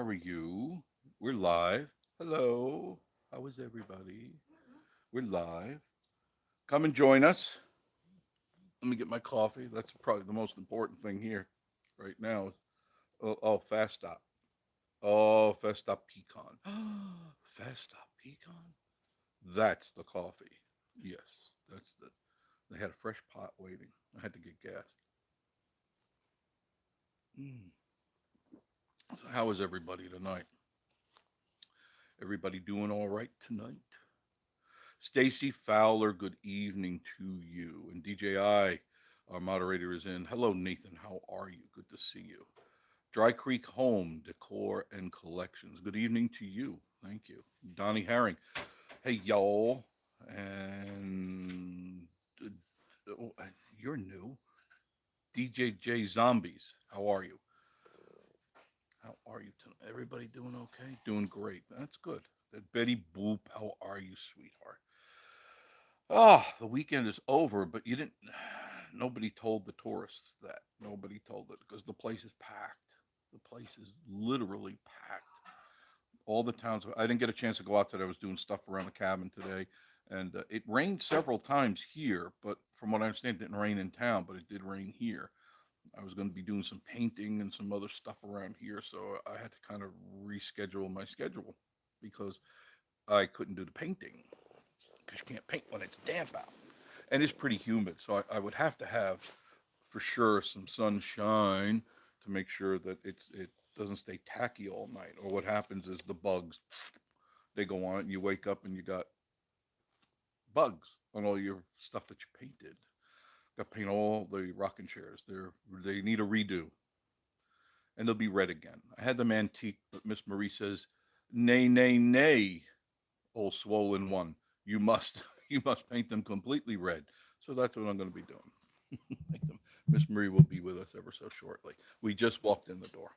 How are you? We're live. Hello. How is everybody? We're live. Come and join us. Let me get my coffee. That's probably the most important thing here right now. Oh, Fast Stop. Oh, Fast Stop Pecan. Fast Stop Pecan? That's the coffee. Yes, that's the. They had a fresh pot waiting. I had to get gas. Mm. So how is everybody tonight? Everybody doing all right tonight? Stacy Fowler, good evening to you. And DJI, our moderator, is in. Hello, Nathan. How are you? Good to see you. Dry Creek Home Decor and Collections. Good evening to you. Thank you. Donnie Herring. Hey, y'all. And oh, you're new. DJJ Zombies. How are you? How are you tonight? Everybody doing okay? Doing great. That's good. Betty Boop. How are you, sweetheart? Ah, the weekend is over, but you didn't. Nobody told the tourists that. Nobody told it because the place is packed. The place is literally packed. All the towns. I didn't get a chance to go out today. I was doing stuff around the cabin today, and it rained several times here. But from what I understand, it didn't rain in town, but it did rain here. I was going to be doing some painting and some other stuff around here, so I had to kind of reschedule my schedule because I couldn't do the painting because you can't paint when it's damp out and it's pretty humid. So I would have to have for sure some sunshine to make sure that it doesn't stay tacky all night. Or what happens is the bugs they go on it, and you wake up and you got bugs on all your stuff that you painted. Got to paint all the rocking chairs. They need a redo, and they'll be red again. I had them antique, but Miss Marie says, "Nay, nay, nay, old swollen one, you must you must paint them completely red." So that's what I'm going to be doing. Miss Marie will be with us ever so shortly. We just walked in the door,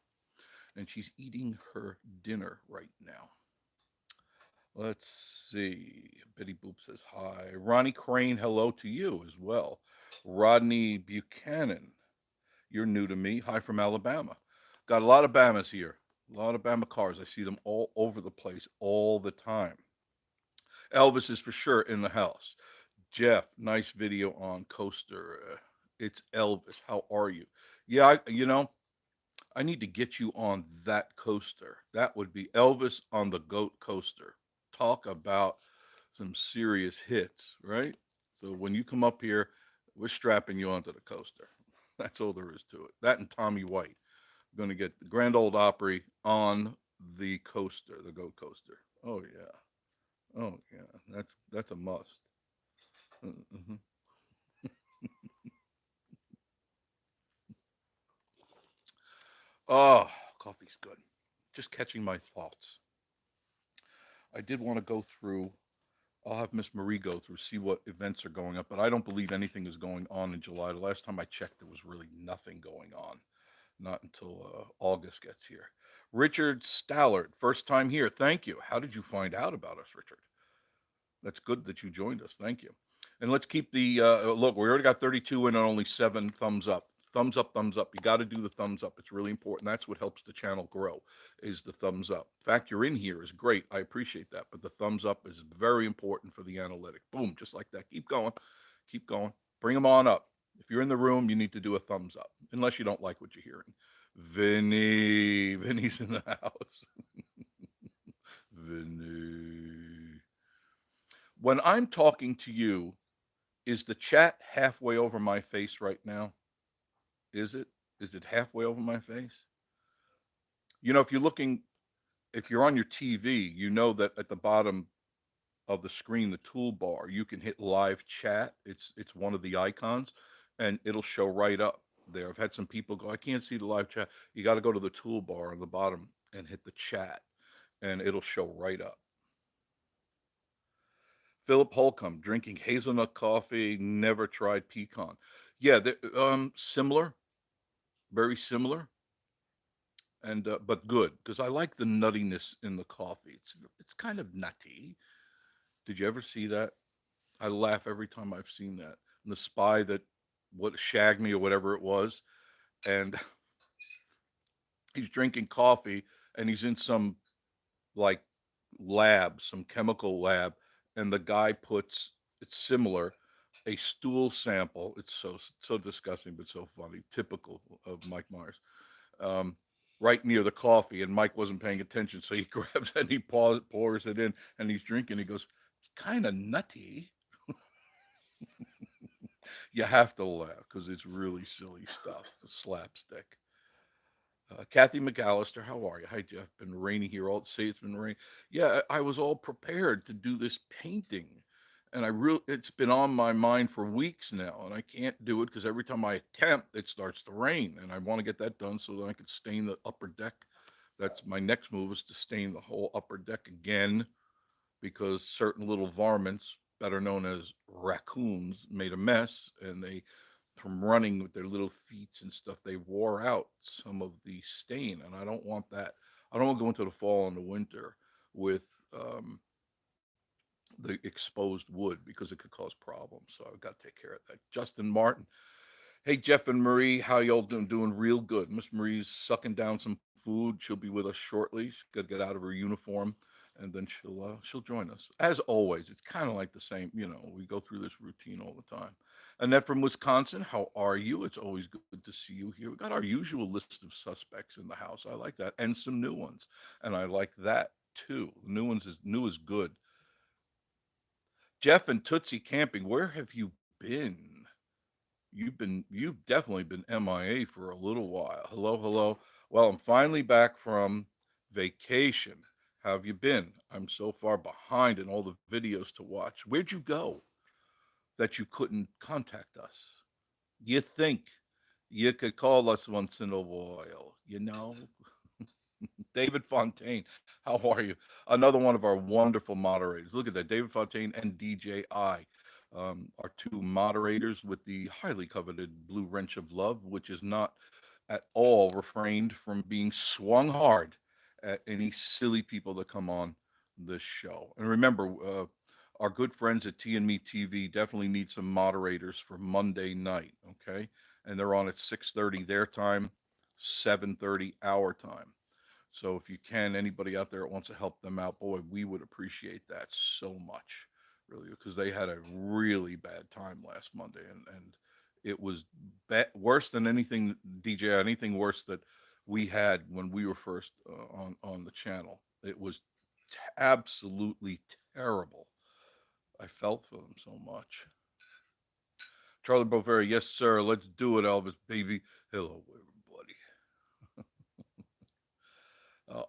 and she's eating her dinner right now. Let's see. Betty Boop says hi. Ronnie Crane, hello to you as well. Rodney Buchanan, you're new to me. Hi from Alabama. Got a lot of Bamas here. A lot of Bama cars. I see them all over the place all the time. Elvis is for sure in the house. Jeff, nice video on Coaster. It's Elvis. How are you? Yeah, I need to get you on that coaster. That would be Elvis on the Goat Coaster. Talk about some serious hits, right? So when you come up here, we're strapping you onto the coaster. That's all there is to it. That and Tommy White. I'm going to get the Grand Old Opry on the coaster, the Goat Coaster. Oh yeah. Oh yeah. That's a must. Mhm. Oh, coffee's good. Just catching my thoughts. I did want to go through. I'll have Miss Marie go through, see what events are going up, but I don't believe anything is going on in July. The last time I checked, there was really nothing going on. Not until August gets here. Richard Stallard, first time here. Thank you. How did you find out about us, Richard? That's good that you joined us. Thank you. And let's keep the look. We already got 32 in and only 7 thumbs up. Thumbs up, thumbs up. You got to do the thumbs up. It's really important. That's what helps the channel grow. Is the thumbs up. The fact you're in here is great. I appreciate that. But the thumbs up is very important for the analytic. Boom, just like that. Keep going. Keep going. Bring them on up. If you're in the room, you need to do a thumbs up, unless you don't like what you're hearing. Vinny's in the house. Vinny. When I'm talking to you, is the chat halfway over my face right now? Is it? Is it halfway over my face? If you're looking, if you're on your TV, you know that at the bottom of the screen, the toolbar, you can hit live chat. It's one of the icons, and it'll show right up there. I've had some people go, I can't see the live chat. You got to go to the toolbar on the bottom and hit the chat, and it'll show right up. Philip Holcomb drinking hazelnut coffee. Never tried pecan. Yeah, similar, very similar, and but good because I like the nuttiness in the coffee. It's kind of nutty. Did you ever see that? I laugh every time I've seen that. And the spy that what shagged me or whatever it was, and he's drinking coffee, and he's in some like lab, some chemical lab, and the guy puts, it's similar, a stool sample. It's so disgusting, but so funny, typical of Mike Myers. Um, right near the coffee, and Mike wasn't paying attention, so he grabs and he pours it in, and he's drinking. He goes, "It's kind of nutty." You have to laugh because it's really silly stuff, slapstick. Kathy McAllister, how are you? Hi, Jeff. Been rainy here all. Say it's been raining. Yeah, I was all prepared to do this painting, and it's been on my mind for weeks now, and I can't do it because every time I attempt, it starts to rain, and I want to get that done so that I can stain the upper deck. That's my next move, is to stain the whole upper deck again, because certain little varmints, better known as raccoons, made a mess, and they, from running with their little feet and stuff, they wore out some of the stain, and I don't want that. I don't want to go into the fall and the winter with the exposed wood, because it could cause problems. So I've got to take care of that. Justin Martin, hey Jeff and Marie, how y'all doing? Doing real good. Miss Marie's sucking down some food. She'll be with us shortly. She's got to get out of her uniform, and then she'll join us. As always, it's kind of like the same. We go through this routine all the time. Annette from Wisconsin, how are you? It's always good to see you here. We got our usual list of suspects in the house. I like that, and some new ones, and I like that too. The new is good. Jeff and Tootsie Camping, where have you been? You've definitely been MIA for a little while. Hello, hello. Well, I'm finally back from vacation. How have you been? I'm so far behind in all the videos to watch. Where'd you go that you couldn't contact us? You think you could call us once in a while, you know? David Fontaine, how are you? Another one of our wonderful moderators. Look at that, David Fontaine and DJI, our two moderators with the highly coveted Blue Wrench of Love, which is not at all refrained from being swung hard at any silly people that come on this show. And remember, our good friends at T and Me TV definitely need some moderators for Monday night. Okay, and they're on at 6:30 their time, 7:30 our time. So if you can, anybody out there that wants to help them out, boy, we would appreciate that so much, really, because they had a really bad time last Monday, and it was worse than anything, DJ, anything worse that we had when we were first on the channel. It was absolutely terrible. I felt for them so much. Charlie Boveri, yes, sir. Let's do it, Elvis, baby. Hello, everybody.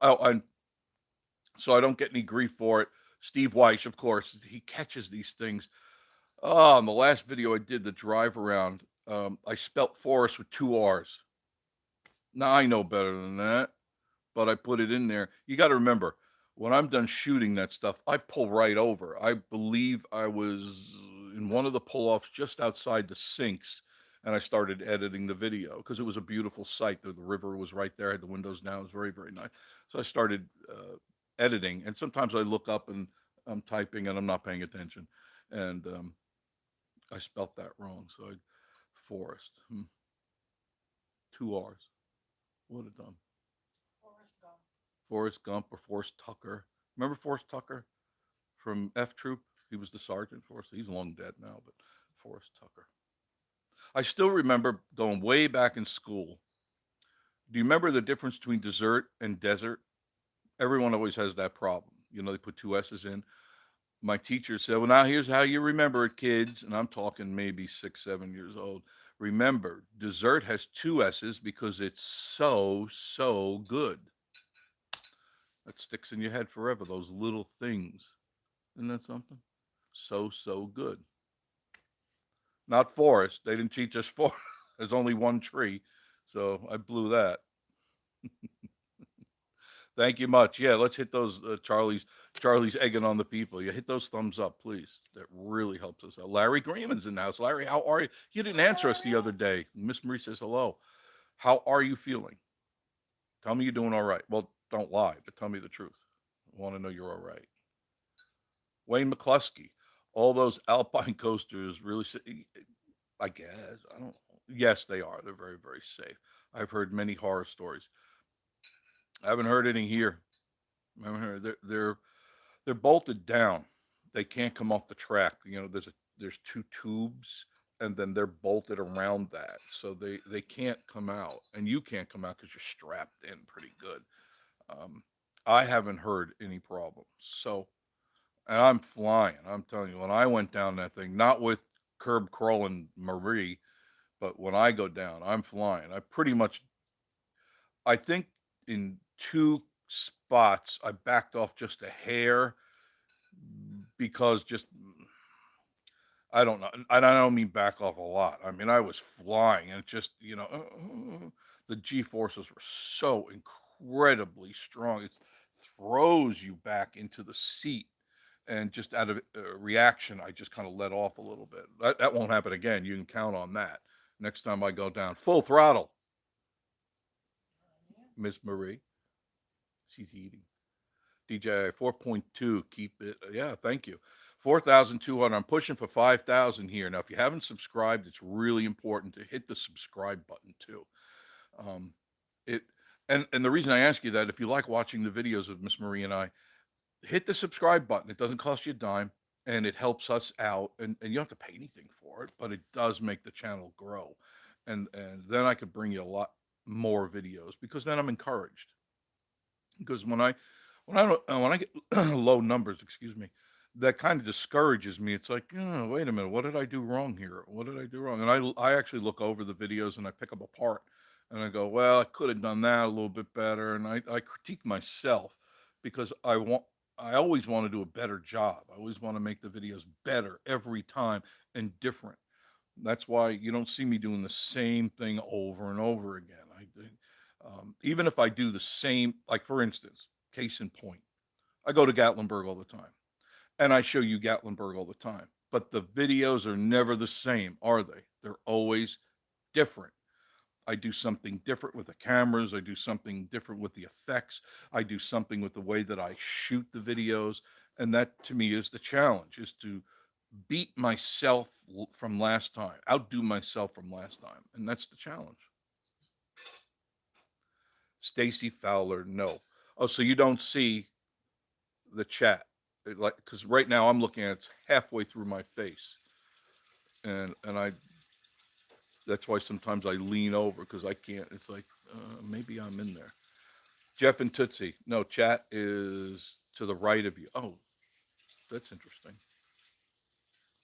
And so I don't get any grief for it. Steve Weiss, of course, he catches these things. Oh, in the last video I did, the drive around, I spelt forest with two R's. Now I know better than that, but I put it in there. You got to remember, when I'm done shooting that stuff, I pull right over. I believe I was in one of the pull-offs just outside the sinks, and I started editing the video because it was a beautiful sight. The river was right there. I had the windows down. It was very, very nice. So I started editing, and sometimes I look up and I'm typing and I'm not paying attention, and I spelt that wrong. So forest, two R's. What a dumb. Forrest Gump or Forrest Tucker. Remember Forrest Tucker from F Troop? He was the sergeant. Forrest. He's long dead now, but Forrest Tucker. I still remember going way back in school. Do you remember the difference between dessert and desert? Everyone always has that problem. They put two S's in. My teacher said, well, now here's how you remember it, kids. And I'm talking maybe 6, 7 years old. Remember, dessert has two S's because it's so, so good. That sticks in your head forever, those little things. Isn't that something? So, so good. Not forest. They didn't teach us forest. There's only one tree. So I blew that. Thank you much. Yeah, let's hit those Charlie's egging on the people. You hit those thumbs up, please. That really helps us out. Larry Greenman's in the house. Larry, how are you? You didn't answer us the other day. Miss Marie says hello. How are you feeling? Tell me you're doing all right. Well, don't lie, but tell me the truth. I want to know you're all right. Wayne McCluskey, all those Alpine coasters really, I guess, I don't know. Yes, they are. They're very, very safe. I've heard many horror stories. I haven't heard any here. I haven't heard. They're bolted down. They can't come off the track. You know, there's two tubes, and then they're bolted around that, so they can't come out, and you can't come out because you're strapped in pretty good. Um, I haven't heard any problems. So, and I'm flying. I'm telling you, when I went down that thing, not with curb crawling Marie, but when I go down, I'm flying. I pretty much, I think in two spots, I backed off just a hair because just I don't know. I don't mean back off a lot. I mean, I was flying and it just, the G forces were so incredibly strong. It throws you back into the seat. And just out of reaction, I just kind of let off a little bit. That won't happen again. You can count on that. Next time I go down, full throttle, Miss Marie. She's eating. DJI 4.2, keep it. Yeah, thank you. 4,200. I'm pushing for 5,000 here. Now, if you haven't subscribed, it's really important to hit the subscribe button too. Um, it and the reason I ask you that, if you like watching the videos of Miss Marie and I, hit the subscribe button. It doesn't cost you a dime, and it helps us out. And you don't have to pay anything for it, but it does make the channel grow. And then I could bring you a lot more videos because then I'm encouraged. Because when I get low numbers, excuse me, that kind of discourages me. It's like, oh, wait a minute, what did I do wrong here? What did I do wrong? And I actually look over the videos and I pick them apart and I go, well, I could have done that a little bit better. And I critique myself because I always want to do a better job. I always want to make the videos better every time and different. That's why you don't see me doing the same thing over and over again. Even if I do the same, like for instance, case in point, I go to Gatlinburg all the time, and I show you Gatlinburg all the time. But the videos are never the same, are they? They're always different. I do something different with the cameras. I do something different with the effects. I do something with the way that I shoot the videos. And that to me is the challenge, is to beat myself from last time, outdo myself from last time. And that's the challenge. Stacy Fowler, no. Oh, so you don't see the chat? Like, because right now I'm looking at it halfway through my face, and I that's why sometimes I lean over because I can't. It's like maybe I'm in there. Jeff and Tootsie, no, chat is to the right of you. Oh, that's interesting.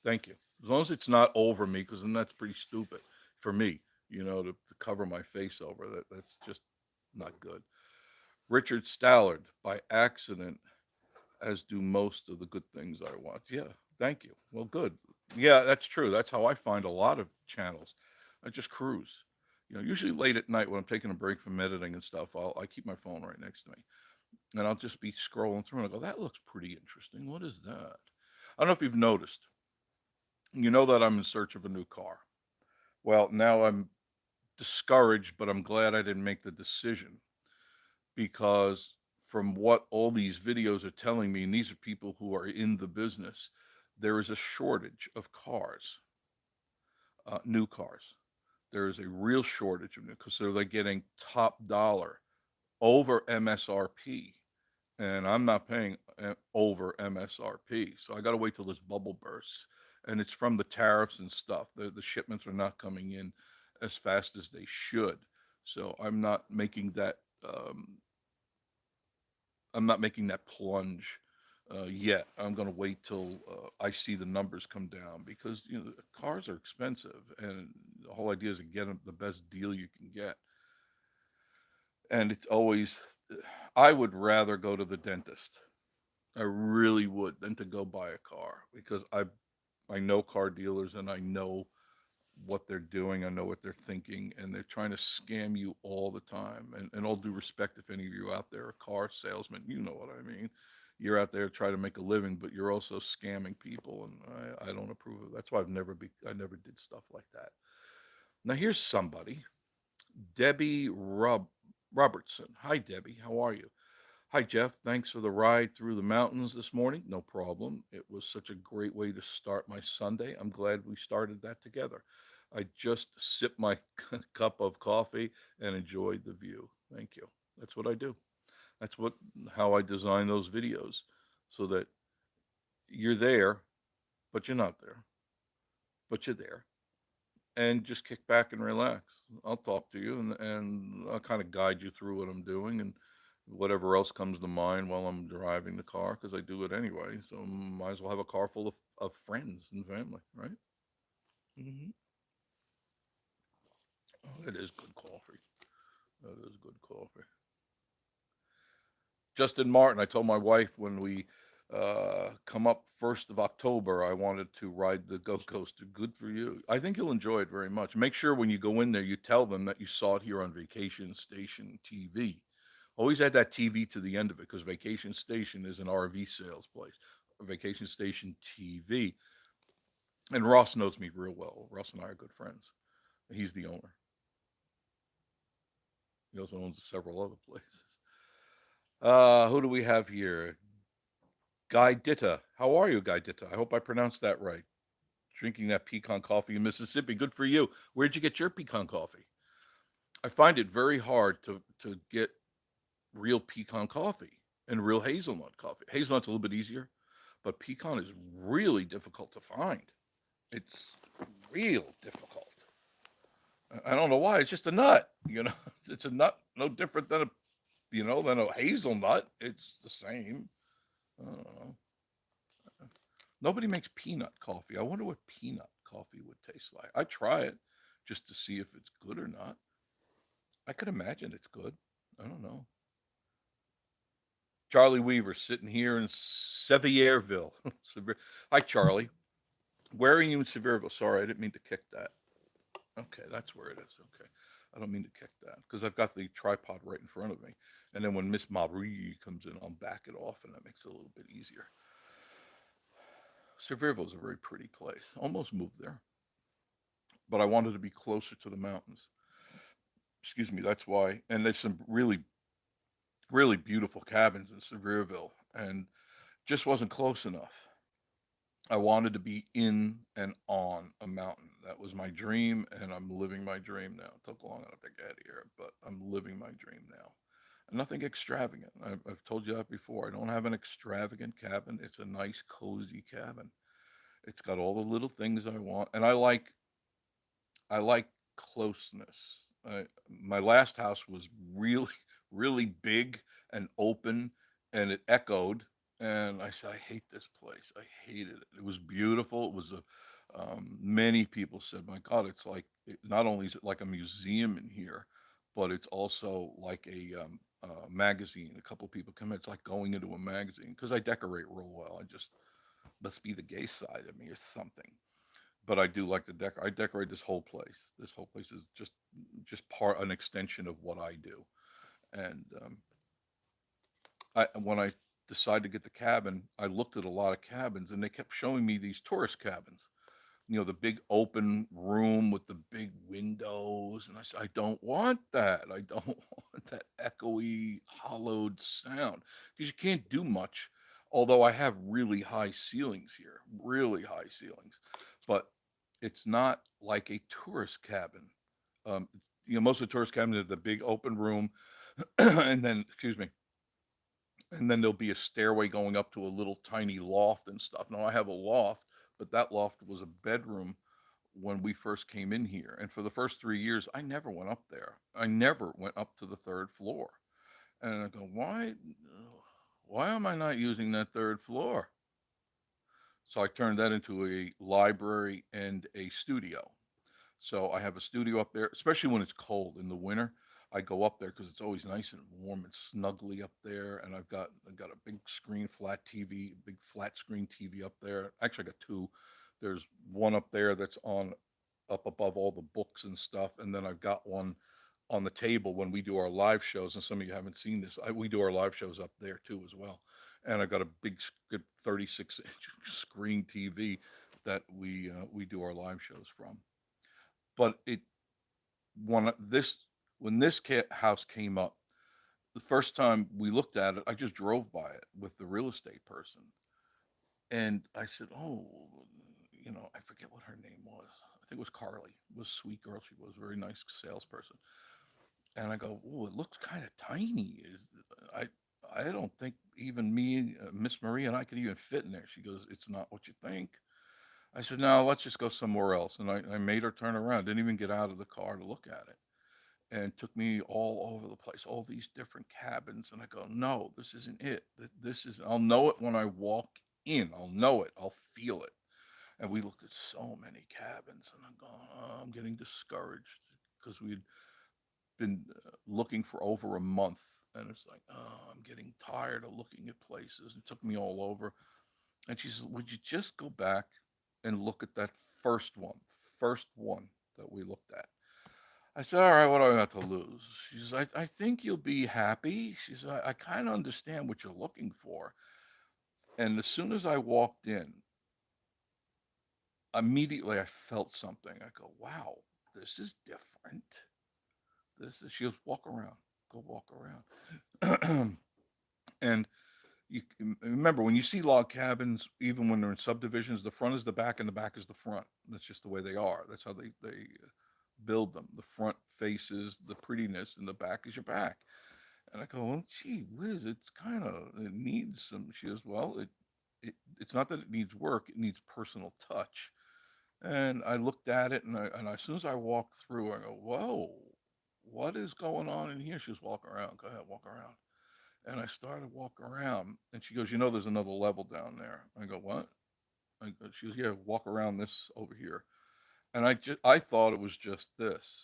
Thank you. As long as it's not over me, because then that's pretty stupid for me. To cover my face over that's just not good. Richard Stallard, by accident, as do most of the good things I watch. Yeah, thank you. Well, good. Yeah, that's true. That's how I find a lot of channels. I just cruise. Usually late at night when I'm taking a break from editing and stuff, I keep my phone right next to me, and I'll just be scrolling through and I go, that looks pretty interesting. What is that? I don't know if you've noticed. You know that I'm in search of a new car. Well, now I'm discouraged, but I'm glad I didn't make the decision because from what all these videos are telling me, and these are people who are in the business, there is a shortage of cars, new cars. There is a real shortage of new because they're getting top dollar over MSRP, and I'm not paying over MSRP. So I got to wait till this bubble bursts, and it's from the tariffs and stuff. The shipments are not coming in as fast as they should. So I'm not making that plunge yet. I'm going to wait till I see the numbers come down because cars are expensive, and the whole idea is to get the best deal you can get. And it's always, I would rather go to the dentist. I really would than to go buy a car because I know car dealers and I know what they're doing. I know what they're thinking, and they're trying to scam you all the time. And all due respect, if any of you out there are car salesmen, you know what I mean. You're out there trying to make a living, but you're also scamming people, and I don't approve of it. That's why I never did stuff like that. Now here's somebody, Debbie Robertson. Hi, Debbie. How are you? Hi, Jeff. Thanks for the ride through the mountains this morning. No problem. It was such a great way to start my Sunday. I'm glad we started that together. I just sipped my cup of coffee and enjoyed the view. Thank you. That's what I do. That's how I design those videos, so that you're there, but you're not there, but you're there, and just kick back and relax. I'll talk to you, and I'll kind of guide you through what I'm doing and whatever else comes to mind while I'm driving the car, because I do it anyway. So might as well have a car full of friends and family, right? Hmm. Oh, it is good coffee. That is good coffee. Justin Martin, I told my wife when we come up 1st of October, I wanted to ride the Go Coaster. Good for you. I think you'll enjoy it very much. Make sure when you go in there, you tell them that you saw it here on Vacation Station TV. Always add that TV to the end of it, because Vacation Station is an RV sales place. Vacation Station TV. And Ross knows me real well. Ross and I are good friends. He's the owner. He also owns several other places. Who do we have here? Guy Ditta. How are you, Guy Ditta? I hope I pronounced that right. Drinking that pecan coffee in Mississippi. Good for you. Where'd you get your pecan coffee? I find it very hard to get real pecan coffee and real hazelnut coffee. Hazelnut's a little bit easier, but pecan is really difficult to find. It's real difficult. I don't know why. It's just a nut. It's a nut, no different than a hazelnut. It's the same. I don't know. Nobody makes peanut coffee. I wonder what peanut coffee would taste like. I try it just to see if it's good or not. I could imagine it's good. I don't know. Charlie Weaver sitting here in Sevierville. Hi, Charlie. Where are you in Sevierville? Sorry, I didn't mean to kick that. Okay, that's where it is. Okay. I don't mean to kick that because I've got the tripod right in front of me. And then when Miss Marie comes in, I'll back it off, and that makes it a little bit easier. Sevierville is a very pretty place. Almost moved there, but I wanted to be closer to the mountains. Excuse me, that's why. And there's some really, really beautiful cabins in Sevierville, and just wasn't close enough. I wanted to be in and on a mountain. That was my dream, and I'm living my dream now. It took long enough to get here, but I'm living my dream now. Nothing extravagant. I've told you that before. I don't have an extravagant cabin. It's a nice, cozy cabin. It's got all the little things I want, and I like closeness. My last house was really, really big and open, and it echoed. And I said, I hate this place. I hated it. It was beautiful. It was many people said, my God, it's like, not only is it like a museum in here, but it's also like a magazine. A couple of people come in. It's like going into a magazine because I decorate real well. I just must be the gay side of me or something, but I do like to decorate. I decorate this whole place. This whole place is just an extension of what I do. And when I decided to get the cabin, I looked at a lot of cabins, and they kept showing me these tourist cabins. The big open room with the big windows, and I said, I don't want that. I don't want that echoey, hollowed sound because you can't do much. Although I have really high ceilings here, really high ceilings, but it's not like a tourist cabin. Um, most of the tourist cabins are the big open room, and then, excuse me, and then there'll be a stairway going up to a little tiny loft and stuff. Now I have a loft, but that loft was a bedroom when we first came in here. And for the first 3 years, I never went up there. I never went up to the third floor. And I go, why am I not using that third floor? So I turned that into a library and a studio. So I have a studio up there, especially when it's cold in the winter. I go up there because it's always nice and warm and snuggly up there. And I've got a big screen flat TV, big flat screen TV up there. Actually, I got two. There's one up there that's on up above all the books and stuff, and then I've got one on the table when we do our live shows. And some of you haven't seen this. We do our live shows up there too as well. And I've got a big, good 36-inch screen TV that we do our live shows from. But when this when this house came up, the first time we looked at it, I just drove by it with the real estate person, and I said, "Oh, I forget what her name was. I think it was Carly. It was a sweet girl. She was a very nice salesperson." And I go, "Oh, it looks kind of tiny." I I don't think even me, Miss Marie and I could even fit in there. She goes, it's not what you think. I said, no, let's just go somewhere else. And I made her turn around, didn't even get out of the car to look at it. And took me all over the place, all these different cabins. And I go, no, this isn't it. This is, I'll know it when I walk in. I'll know it. I'll feel it. And we looked at so many cabins, and I'm going, oh, I'm getting discouraged because we'd been looking for over a month. And it's like, oh, I'm getting tired of looking at places. It took me all over. And she said, would you just go back and look at that first one that we looked at? I said, all right, what do I got to lose? She says, I think you'll be happy. She said, I kind of understand what you're looking for. And as soon as I walked in, immediately I felt something. I go, wow, this is different. She goes, walk around, go walk around. And remember, when you see log cabins, even when they're in subdivisions, the front is the back and the back is the front. That's just the way they are. That's how they build them. The front faces the prettiness and the back is your back. And I go, well, gee whiz, it needs some. She goes, well, it's not that it needs work, it needs personal touch. And I looked at it, and as soon as I walked through, I go, whoa, what is going on in here? She was walking around. Go ahead, walk around. And I started walking around, and she goes, you know, there's another level down there. I go, what? She goes, yeah, walk around this over here. And I thought it was just this,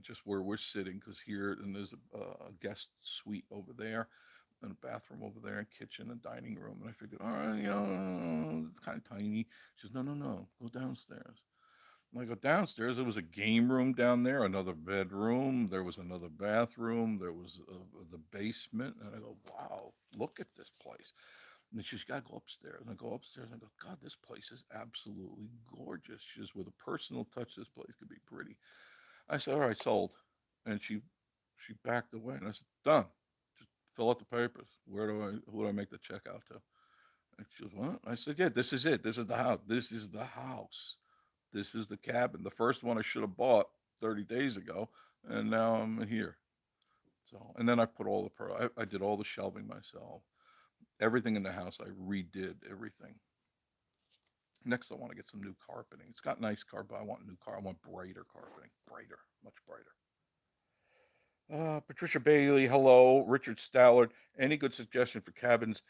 just where we're sitting, because here, and there's a guest suite over there, and a bathroom over there, and kitchen and dining room. And I figured, all right, it's kind of tiny. She says, no, no, no, go downstairs. And I go downstairs. There was a game room down there, another bedroom. There was another bathroom. There was the basement. And I go, wow, look at this place. And then she's got to go upstairs. And I go upstairs and I go, God, this place is absolutely gorgeous. She says, with a personal touch, this place could be pretty. I said, all right, sold. And she backed away. And I said, done. Just fill out the papers. Who do I make the check out to? And she goes, what? I said, yeah, this is it. This is the house. This is the house. This is the cabin. The first one I should have bought 30 days ago. And now I'm here. So, and then I put all I did all the shelving myself. Everything in the house, I redid everything. Next, I want to get some new carpeting. It's got nice carpet, but I want new I want brighter carpeting. Brighter, much brighter. Patricia Bailey, hello. Richard Stallard, any good suggestion for cabins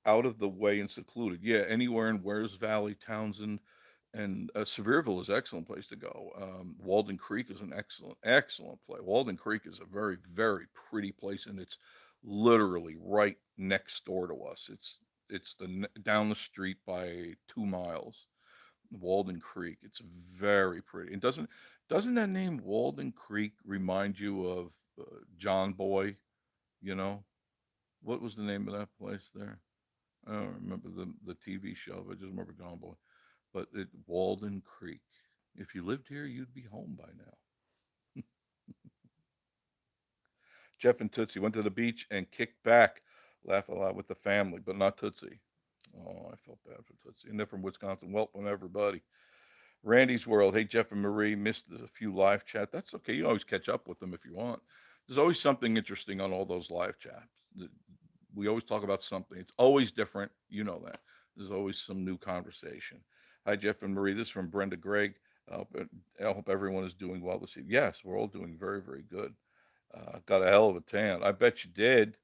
out of the way and secluded? Yeah, anywhere in Wares Valley, Townsend, and Sevierville is an excellent place to go. Walden Creek is an excellent place. Walden Creek is a very, very pretty place, and it's literally right next door to us. It's down the street by 2 miles. Walden Creek. It's very pretty. And doesn't that name Walden Creek remind you of John Boy? You know, what was the name of that place there? I don't remember the TV show, but I just remember John Boy. But Walden Creek. If you lived here, you'd be home by now. Jeff and Tootsie went to the beach and kicked back, laugh a lot with the family, but not Tootsie. Oh, I felt bad for Tootsie. And they're from Wisconsin. Welcome everybody. Randy's World. Hey, Jeff and Marie, missed a few live chat. That's okay. You can always catch up with them if you want. There's always something interesting on all those live chats. We always talk about something. It's always different. You know that. There's always some new conversation. Hi, Jeff and Marie. This is from Brenda Gregg. I hope everyone is doing well this evening. Yes, we're all doing very, very good. Got a hell of a tan. I bet you did.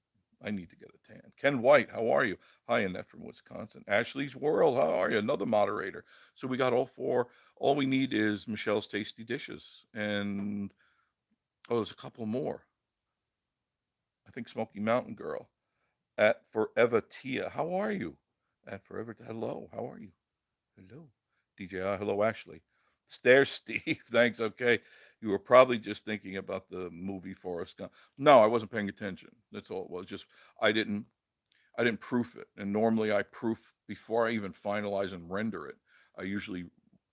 I need to get a tan. Ken White, how are you? Hi, Annette from Wisconsin. Ashley's World, how are you? Another moderator. So we got all four. All we need is Michelle's Tasty Dishes. And, oh, there's a couple more. I think Smoky Mountain Girl. At Forever Tia, how are you? At Forever, hello, how are you? Hello. DJI, hello, Ashley. There's Steve, thanks, okay. You were probably just thinking about the movie Forrest Gump. No, I wasn't paying attention. That's all it was. Just I didn't proof it. And normally I proof before I even finalize and render it. I usually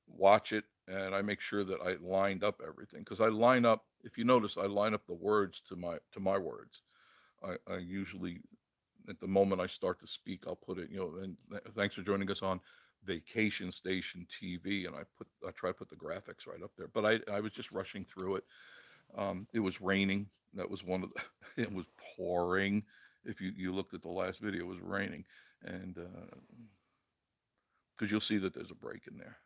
watch it and I make sure that I lined up everything. Because I line up, if you notice, I line up the words to my words. I usually at the moment I start to speak, I'll put it, and thanks for joining us on Vacation Station TV. And I try to put the graphics right up there, but I was just rushing through it. It was raining. That was one of the, it was pouring. If you looked at the last video, it was raining, and because you'll see that there's a break in there.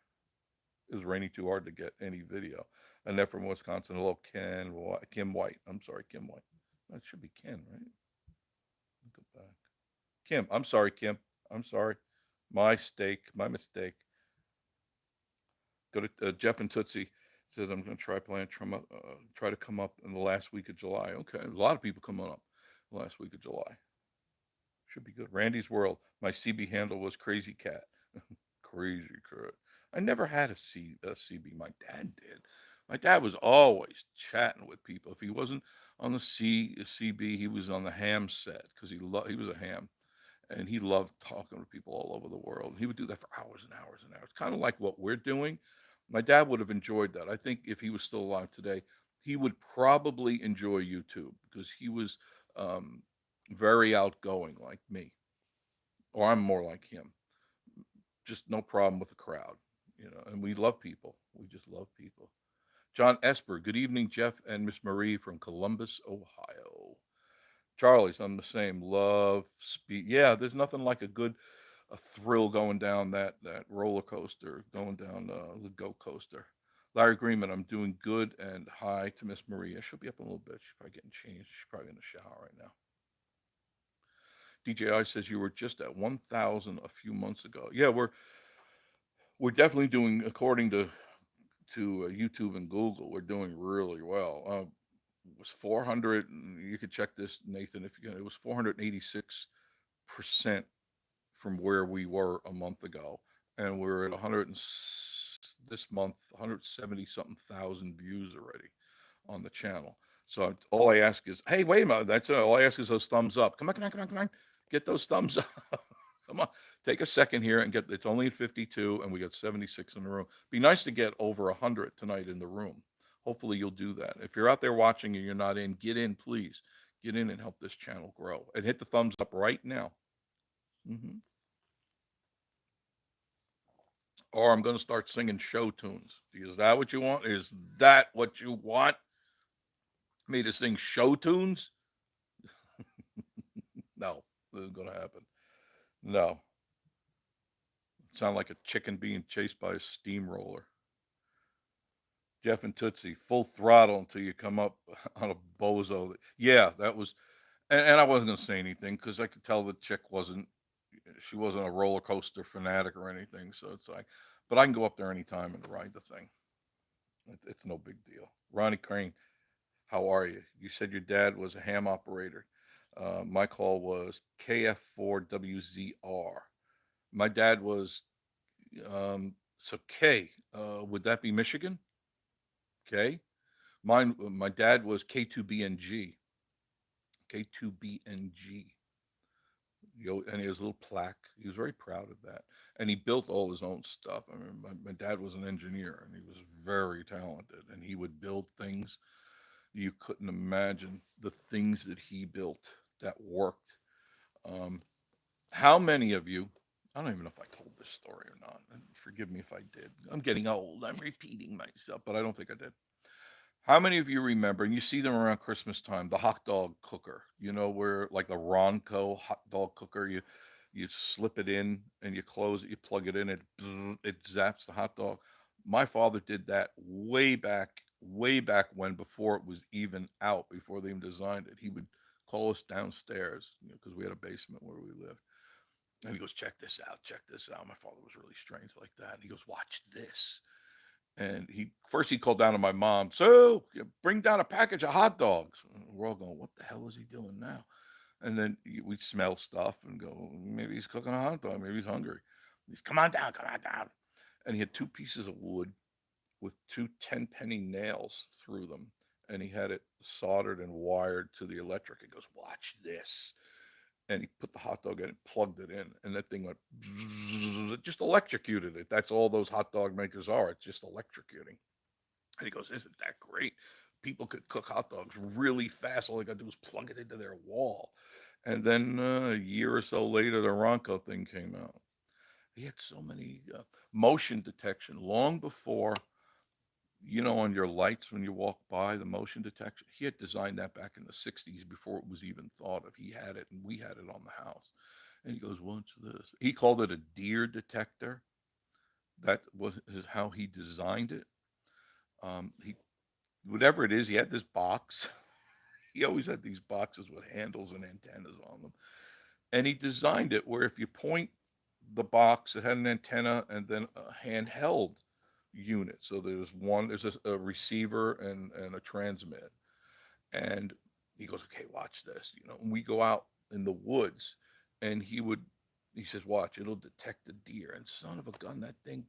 It was raining too hard to get any video. And they're from Wisconsin. Hello, Kim White. I'm sorry, Kim White. That should be Ken, right? Go back. Kim. I'm sorry, Kim. I'm sorry. My mistake. Go to Jeff and Tootsie. Says I'm going to try to come up in the last week of July. Okay, a lot of people coming up the last week of July. Should be good. Randy's World. My CB handle was Crazy Cat. Crazy Cat. I never had a CB. My dad did. My dad was always chatting with people. If he wasn't on the CB, he was on the ham set because he was a ham, and he loved talking to people all over the world. He would do that for hours and hours and hours, kind of like what we're doing. My dad would have enjoyed that. I think if he was still alive today, he would probably enjoy YouTube because he was um, very outgoing like me, or I'm more like him. Just no problem with the crowd, and we love people. We just love people. John Esper, good evening, Jeff and Miss Marie from Columbus, Ohio. Charlie's, I'm the same. Love speed. Yeah, there's nothing like a thrill going down that roller coaster, going down the go coaster. Larry Greenman, I'm doing good, and hi to Miss Maria. She'll be up in a little bit. She's probably getting changed. She's probably in the shower right now. DJI says you were just at 1,000 a few months ago. Yeah, we're definitely doing, according to YouTube and Google, we're doing really well. It was 400. You could check this, Nathan, if you can. It was 486% from where we were a month ago, and we're at 100 this month, 170 something thousand views already on the channel. So all I ask is, hey, wait a minute. That's all I ask is those thumbs up. Come on, come on, come on, come on. Get those thumbs up. Come on, take a second here and get. It's only at 52, and we got 76 in the room. Be nice to get over 100 tonight in the room. Hopefully you'll do that. If you're out there watching and you're not in, get in, please. Get in and help this channel grow. And hit the thumbs up right now. Or I'm going to start singing show tunes. Is that what you want? Is that what you want? Me to sing show tunes? No, this is going to happen. No. Sound like a chicken being chased by a steamroller. Jeff and Tootsie, full throttle until you come up on a bozo. Yeah, that was, and I wasn't going to say anything because I could tell the chick she wasn't a roller coaster fanatic or anything. So it's like, but I can go up there anytime and ride the thing. It's no big deal. Ronnie Crane, how are you? You said your dad was a ham operator. My call was KF4WZR. My dad was, so K, would that be Michigan? K. My dad was K2BNG. K2BNG. And he has a little plaque. He was very proud of that. And he built all his own stuff. I mean, my dad was an engineer and he was very talented. And he would build things you couldn't imagine, the things that he built that worked. How many of you, I don't even know if I told this story or not. Forgive me if I did. I'm getting old. I'm repeating myself, but I don't think I did. How many of you remember, and you see them around Christmas time, the hot dog cooker? Where like the Ronco hot dog cooker, you slip it in and you close it, you plug it in, it zaps the hot dog. My father did that way back when, before it was even out, before they even designed it. He would call us downstairs, because we had a basement where we lived. And he goes, check this out, check this out. My father was really strange like that. And he goes, watch this. And he called down to my mom, so bring down a package of hot dogs. And we're all going, what the hell is he doing now? And then we'd smell stuff and go, maybe he's cooking a hot dog, maybe he's hungry. He's, come on down, come on down. And he had 2 pieces of wood with 2 10-penny nails through them. And he had it soldered and wired to the electric. He goes, watch this. And he put the hot dog in and plugged it in, and that thing went, it just electrocuted it. That's all those hot dog makers are. It's just electrocuting. And he goes, isn't that great? People could cook hot dogs really fast. All they got to do was plug it into their wall. And then a year or so later, the Ronco thing came out. He had so many motion detection long before on your lights when you walk by, the motion detection. He had designed that back in the 60s before it was even thought of. He had it and we had it on the house. And he goes, "What's this?" He called it a deer detector. That was how he designed it. He Whatever it is, he had this box. He always had these boxes with handles and antennas on them. And he designed it where if you point the box, it had an antenna and then a handheld unit. So there's a receiver and a transmit. And he goes, "Okay, watch this." And we go out in the woods, and he says, "Watch, it'll detect the deer." And son of a gun, that thing,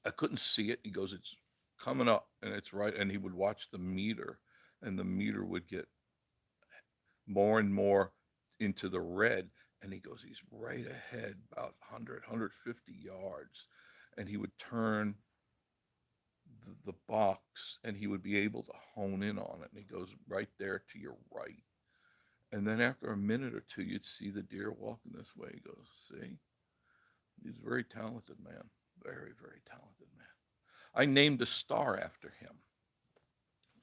I couldn't see it. He goes, "It's coming up, and it's right." And he would watch the meter, and the meter would get more and more into the red. And he goes, "He's right ahead, about 100, 150 yards." And he would turn the box and he would be able to hone in on it. And he goes, "Right there to your right." And then after a minute or two, you'd see the deer walking this way. He goes, "See?" He's a very talented man. Very, very talented man. I named a star after him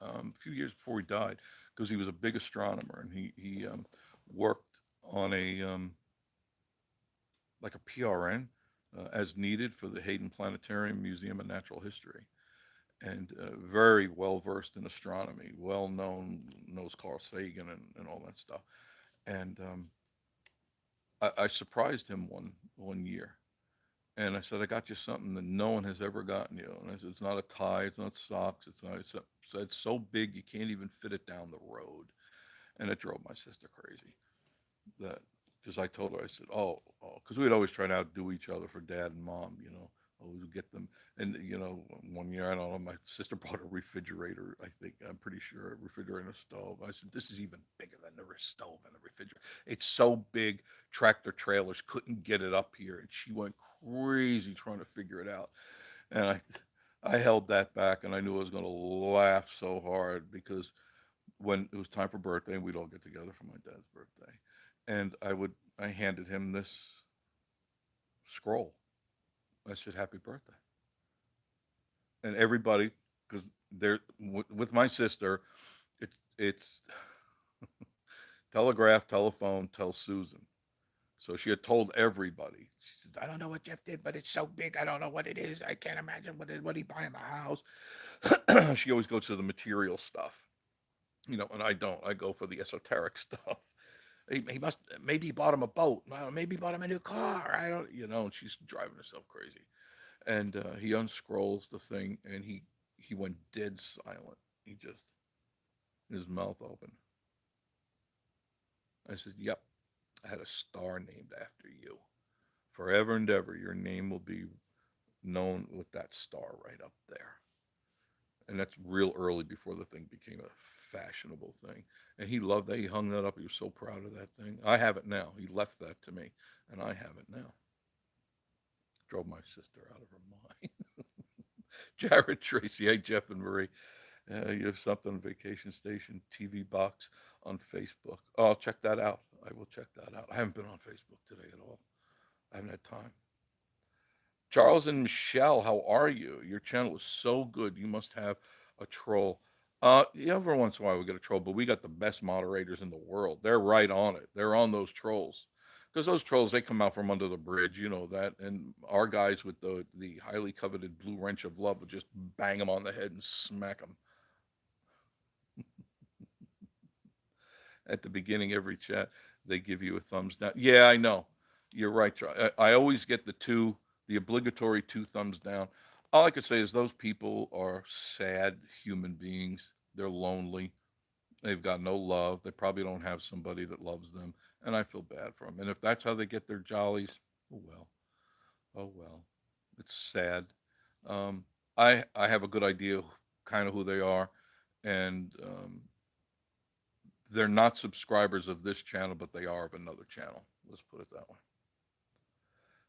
a few years before he died because he was a big astronomer and he worked on a like a PRN as needed for the Hayden Planetarium Museum of Natural History, and very well versed in astronomy, well known, knows Carl Sagan and all that stuff. And I surprised him one year, and I said, "I got you something that no one has ever gotten you." And I said, "It's not a tie, it's not socks, it's not." It's so big you can't even fit it down the road, and it drove my sister crazy. That Because I told her, I said, because we'd always try to outdo each other for dad and mom, always get them. And one year, I don't know, my sister brought a refrigerator. I'm pretty sure, a refrigerator and a stove. I said, "This is even bigger than the stove and the refrigerator. It's so big, tractor trailers couldn't get it up here." And she went crazy trying to figure it out. And I held that back, and I knew I was going to laugh so hard because when it was time for birthday, and we'd all get together for my dad's birthday, and I handed him this scroll. I said, "Happy birthday," and everybody, because with my sister, it's telegraph, telephone, tell Susan. So she had told everybody. She said, "I don't know what Jeff did, but it's so big. I don't know what it is. I can't imagine what he buy in the house." She always goes to the material stuff, and I don't. I go for the esoteric stuff. He must maybe he bought him a boat. Maybe he bought him a new car. I don't, And she's driving herself crazy. And he unscrolls the thing, and he went dead silent. He just his mouth open. I said, "Yep, I had a star named after you. Forever and ever, your name will be known with that star right up there." And that's real early before the thing became a fashionable thing. And he loved that. He hung that up. He was so proud of that thing. I have it now. He left that to me, and I have it now. Drove my sister out of her mind. Jared Tracy, hey Jeff and Marie, you have something on Vacation Station TV box on Facebook. Oh, I'll check that out. I will check that out. I haven't been on Facebook today at all. I haven't had time. Charles and Michelle, how are you? Your channel is so good. You must have a troll. Yeah, every once in a while we get a troll, but we got the best moderators in the world. They're right on it. They're on those trolls. Because those trolls, they come out from under the bridge, you know that. And our guys with the highly coveted blue wrench of love would just bang them on the head and smack them. At the beginning, every chat, they give you a thumbs down. Yeah, I know. You're right, Charlie. I always get the obligatory two thumbs down. All I could say is those people are sad human beings. They're lonely. They've got no love. They probably don't have somebody that loves them. And I feel bad for them. And if that's how they get their jollies, oh well. Oh well. It's sad. Um, I have a good idea kind of who they are. And they're not subscribers of this channel, but they are of another channel. Let's put it that way.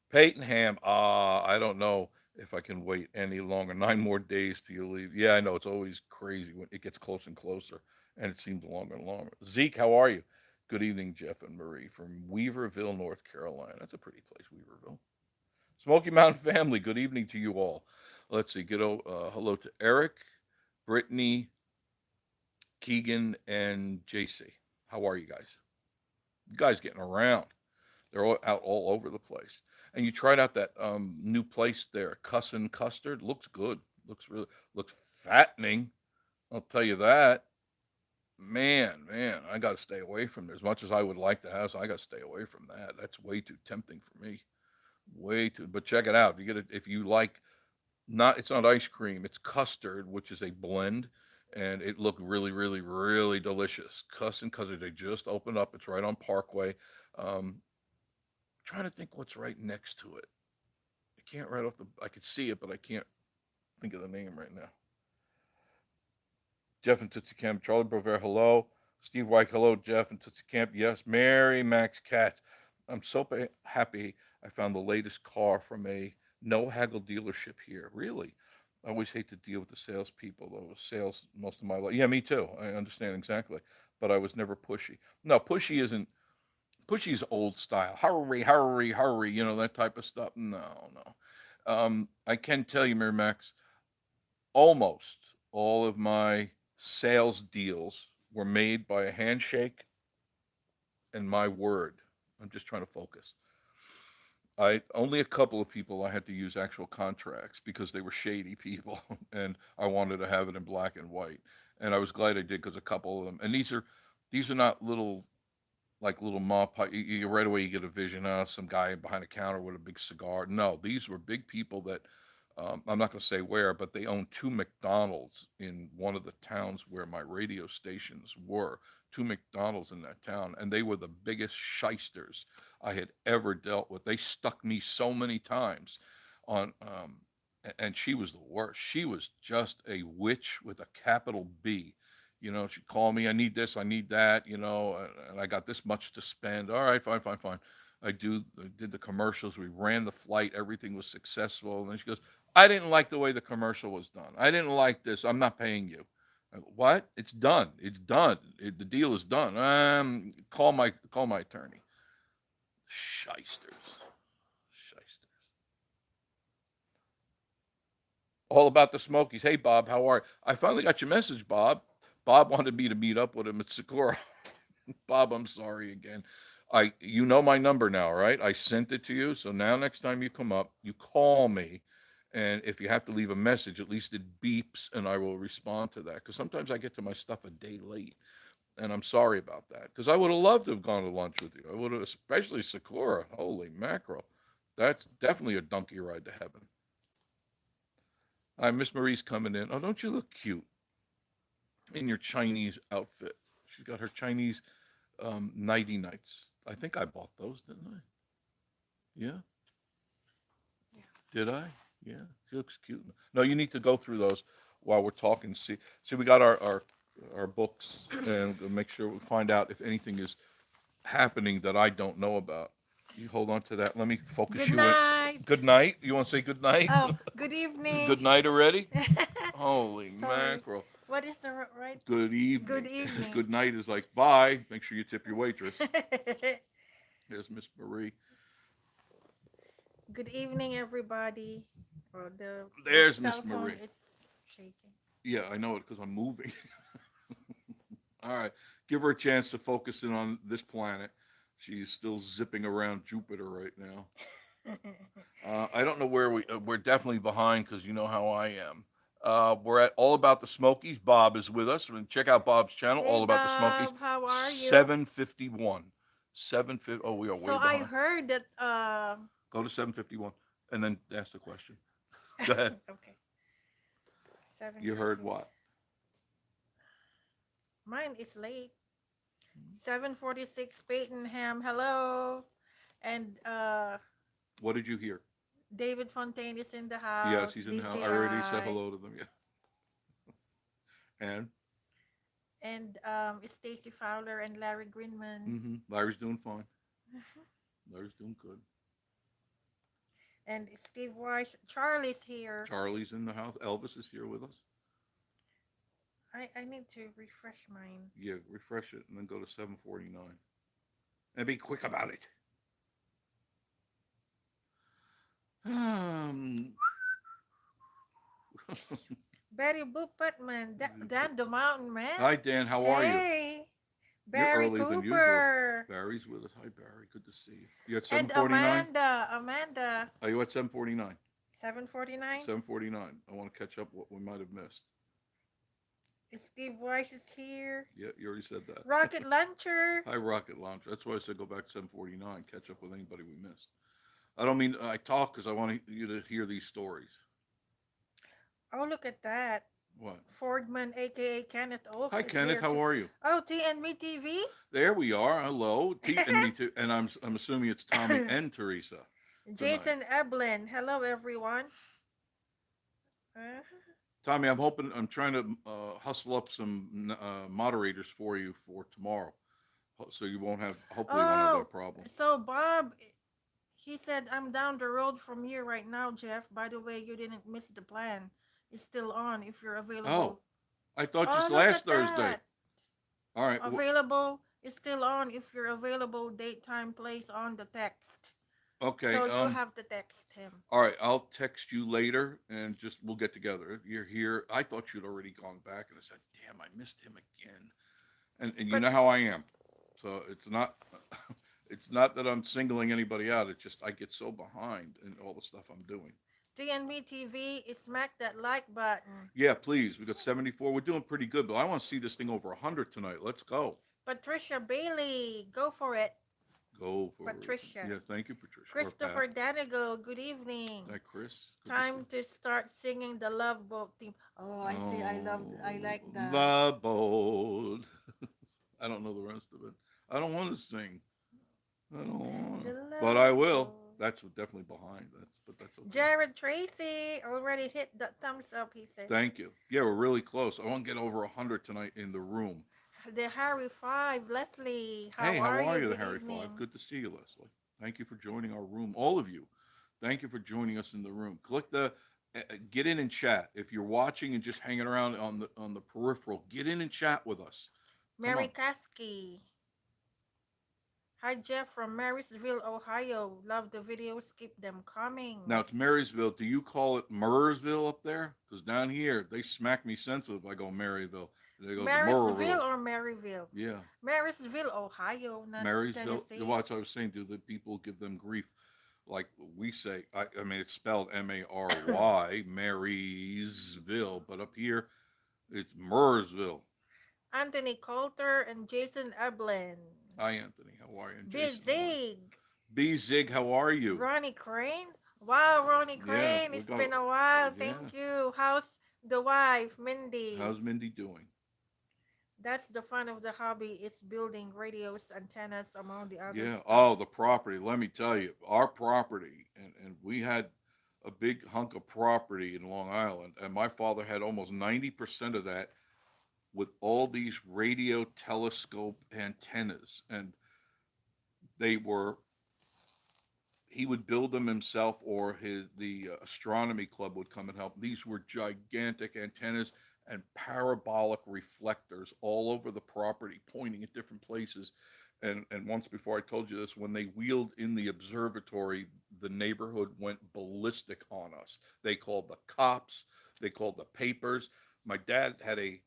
Peyton Ham, I don't know if I can wait any longer. 9 more days till you leave. Yeah, I know. It's always crazy when it gets closer and closer, and it seems longer and longer. Zeke, how are you? Good evening, Jeff and Marie from Weaverville, North Carolina. That's a pretty place, Weaverville. Smoky Mountain family, good evening to you all. Let's see. Hello to Eric. Brittany, Keegan, and JC. How are you guys? You guys getting around? They're all out all over the place. And you tried out that new place there, Cussin Custard. Looks good. Looks fattening. I'll tell you that. Man, I got to stay away from it. As much as I would like to have, so I got to stay away from that. That's way too tempting for me. Way too. But check it out. If you get it, if you like, not it's not ice cream. It's custard, which is a blend, and it looked really delicious. Cussin Custard. They just opened up. It's right on Parkway. Um, Trying to think what's right next to it. I can't right off the. I could see it, but I can't think of the name right now. Jeff and Tootsie Camp, Charlie Brover, hello. Steve White, hello. Jeff and Tootsie Camp, yes. Mary Max Katz, I'm so happy I found the latest car from a no haggle dealership here. Really, I always hate to deal with the salespeople. Though sales most of my life. Yeah, me too. I understand exactly, but I was never pushy. No, pushy isn't. Pushy's old style. Hurry. You know that type of stuff. No. I can tell you, Mary Max, almost all of my sales deals were made by a handshake and my word. I'm just trying to focus. I only a couple of people I had to use actual contracts because they were shady people and I wanted to have it in black and white. And I was glad I did because a couple of them and these are not little like little mop. You right away you get a vision of some guy behind a counter with a big cigar. No, these were big people that I'm not going to say where, but they owned two McDonald's in one of the towns where my radio stations were. Two McDonald's in that town, and they were the biggest shysters I had ever dealt with. They stuck me so many times on, and she was the worst. She was just a witch with a capital B. You know, she'd call me, I need this, I need that, you know, and I got this much to spend. All right, fine. I did the commercials. We ran the flight. Everything was successful. And then she goes, I didn't like the way the commercial was done. I didn't like this. I'm not paying you. I go, what? It's done. It's done. The deal is done. Call my attorney. Shysters. Shysters. All about the Smokies. Hey Bob, how are you? I finally got your message, Bob. Bob wanted me to meet up with him at Sakura. Bob, I'm sorry again. You know my number now, right? I sent it to you. So now next time you come up, you call me. And if you have to leave a message, at least it beeps and I will respond to that. Because sometimes I get to my stuff a day late. And I'm sorry about that. Because I would have loved to have gone to lunch with you. I would have, especially Sakura. Holy mackerel. That's definitely a donkey ride to heaven. Hi, Miss Marie's coming in. Oh, don't you look cute in your Chinese outfit? She's got her Chinese nighty nights. I think I bought those, didn't I? Yeah. Did I? Yeah. She looks cute. No, you need to go through those while we're talking. See, we got our books and we'll make sure we find out if anything is happening that I don't know about. You hold on to that. Let me focus Good you in. night. Good night. You want to say good night? Oh, good evening. Good night already? Holy Sorry. mackerel. What is the right? Good Good evening. evening. Good night is like bye. Make sure you tip your waitress. There's Miss Marie. Good evening, everybody. Oh, the There's cell Miss phone Marie. is shaking. Yeah, I know it because I'm moving. All right. Give her a chance to focus in on this planet. She's still zipping around Jupiter right now. I don't know where we're definitely behind because you know how I am. We're at All About the Smokies. Bob is with us. Check out Bob's channel, Hey, All About the Smokies. Bob. How are you? 751. 750. Oh, we are So way I behind. heard that. Go to 751 and then ask the question. Go ahead. Okay. Seven You heard fifty. what? Mine is late. 7:46. Patenham. Hello. And What did you hear? David Fontaine is in the Yes, house. he's in the house. I already said DJI. hello to them. Yeah. And And Stacy Fowler and Larry Greenman. Larry's doing fine. Larry's doing good. And Steve Weiss. Charlie's here. Charlie's in the house. Elvis is here with us. I need to refresh mine. Yeah, refresh it and then go to 749. And be quick about it. Um, Betty Boop Putman. Dan the Mountain Man. Hi, Dan. How are you? Hey. You're Barry earlier than usual. Cooper. Barry's with us. Hi, Barry. Good to see you. You at And 7:49? Amanda. Are you at 7:49? 7:49. 7:49. I want to catch up what we might have missed. Steve Weiss is here. Yeah, you already said that. Rocket Launcher. Hi, Rocket Launcher. That's why I said go back to 7:49. Catch up with anybody we missed. I don't mean I talk because I want you to hear these stories. Oh, look at that. What? Fordman, aka Kenneth Oaks. Hi, is Kenneth. here How too. are you? Oh, TNB TV. There we are. Hello, T and me too. And I'm assuming it's Tommy and Teresa. Jason Eblin. Hello, everyone. Uh, Tommy, I'm trying to hustle up some moderators for you for tomorrow, so you won't have hopefully won't have oh, that problem. so Bob, he said, I'm down the road from you right now, Jeff. By the way, you didn't miss the plan. It's still on if you're Oh, available. I thought Oh, just look last at Thursday. that. All right. Available. It's still on if you're available. Date, time, place on the text. Okay. So you have to text him. All right. I'll text you later, and just we'll get together. You're here. I thought you'd already gone back, and I said, "Damn, I missed him again." And you But know how I am, so it's not it's not that I'm singling anybody out. It's just I get so behind in all the stuff I'm doing. DNB TV, smack that like button. Yeah, please. We got 74. We're doing pretty good, but I want to see this thing over 100 tonight. Let's go. Patricia Bailey, go for it. Go for Patricia. it. Yeah, thank you, Patricia. Christopher Danigo, good evening. Hi, Chris. Good Time to start singing the Love Boat theme. Oh, I see. I like the The boat. I don't know the rest of it. I don't want to sing. I don't want to. But I will. Boat. That's definitely behind. That's okay. Jared Tracy already hit the thumbs up, he said. Thank you. Yeah, we're really close. I want to get over 100 tonight in the room. The Harry Five, Leslie. How are you, the Good Harry evening. Five? Good to see you, Leslie. Thank you for joining our room, all of you. Thank you for joining us in the room. Click the get in and chat. If you're watching and just hanging around on the peripheral, get in and chat with us. Mary Kasky. Hi, Jeff from Marysville, Ohio. Love the videos. Keep them coming. Now, it's Marysville. Do you call it Murrsville up there? Because down here, they smack me sensitive if I go Maryville. They go Marysville or Maryville? Yeah. Marysville, Ohio, not Marysville. Tennessee. Watch, I was saying, do the people give them grief? Like we say, I mean, it's spelled Mary, Marysville, but up here, it's Murrsville. Anthony Coulter and Jason Eblin. Hi, Anthony. How are you? And Big Zig. B Zig, how are you? Ronnie Crane. Wow, Ronnie Crane. It's been a while. Thank you. How's the wife, Mindy? How's Mindy doing? That's the fun of the hobby. It's building radios, antennas, among the others. Yeah. Oh, the property. Let me tell you, our property, and we had a big hunk of property in Long Island, and my father had almost 90% of that with all these radio telescope antennas, and he would build them himself, or the astronomy club would come and help. These were gigantic antennas and parabolic reflectors all over the property, pointing at different places. And once before I told you this, when they wheeled in the observatory, the neighborhood went ballistic on us. They called the cops, they called the papers. My dad had a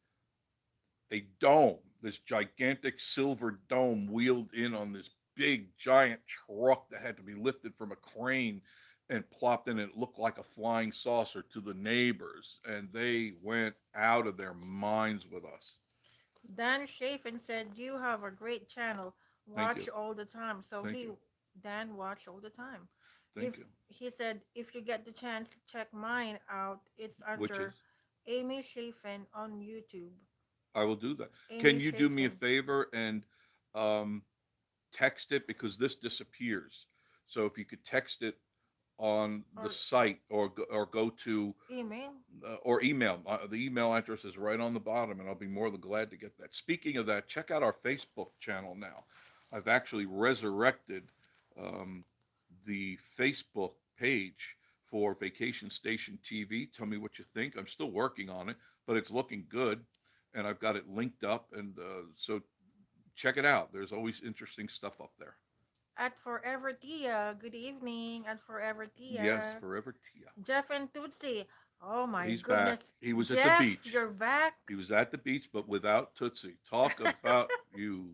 dome, this gigantic silver dome wheeled in on this big giant truck that had to be lifted from a crane and plopped in. It looked like a flying saucer to the neighbors, and they went out of their minds with us. Dan Chafin said, you have a great channel. Watch all the time. So Dan watch all the time. Thank you. He said, if you get the chance, check mine out. It's under Amy Chafin on YouTube. I will do that. Amy Can you do Chafin. me a favor and text it, because this disappears. So if you could text it on the site, or go to email or email. The email address is right on the bottom, and I'll be more than glad to get that. Speaking of that, check out our Facebook channel now. I've actually resurrected the Facebook page for Vacation Station TV. Tell me what you think. I'm still working on it, but it's looking good, and I've got it linked up, and so check it out. There's always interesting stuff up there. At Forever Tia, good evening. At Forever Tia. Yes, Forever Tia. Jeff and Tootsie. Oh my He's back. goodness. He was at the Jeff, beach. you're back. He was at the beach, but without Tootsie. Talk about you.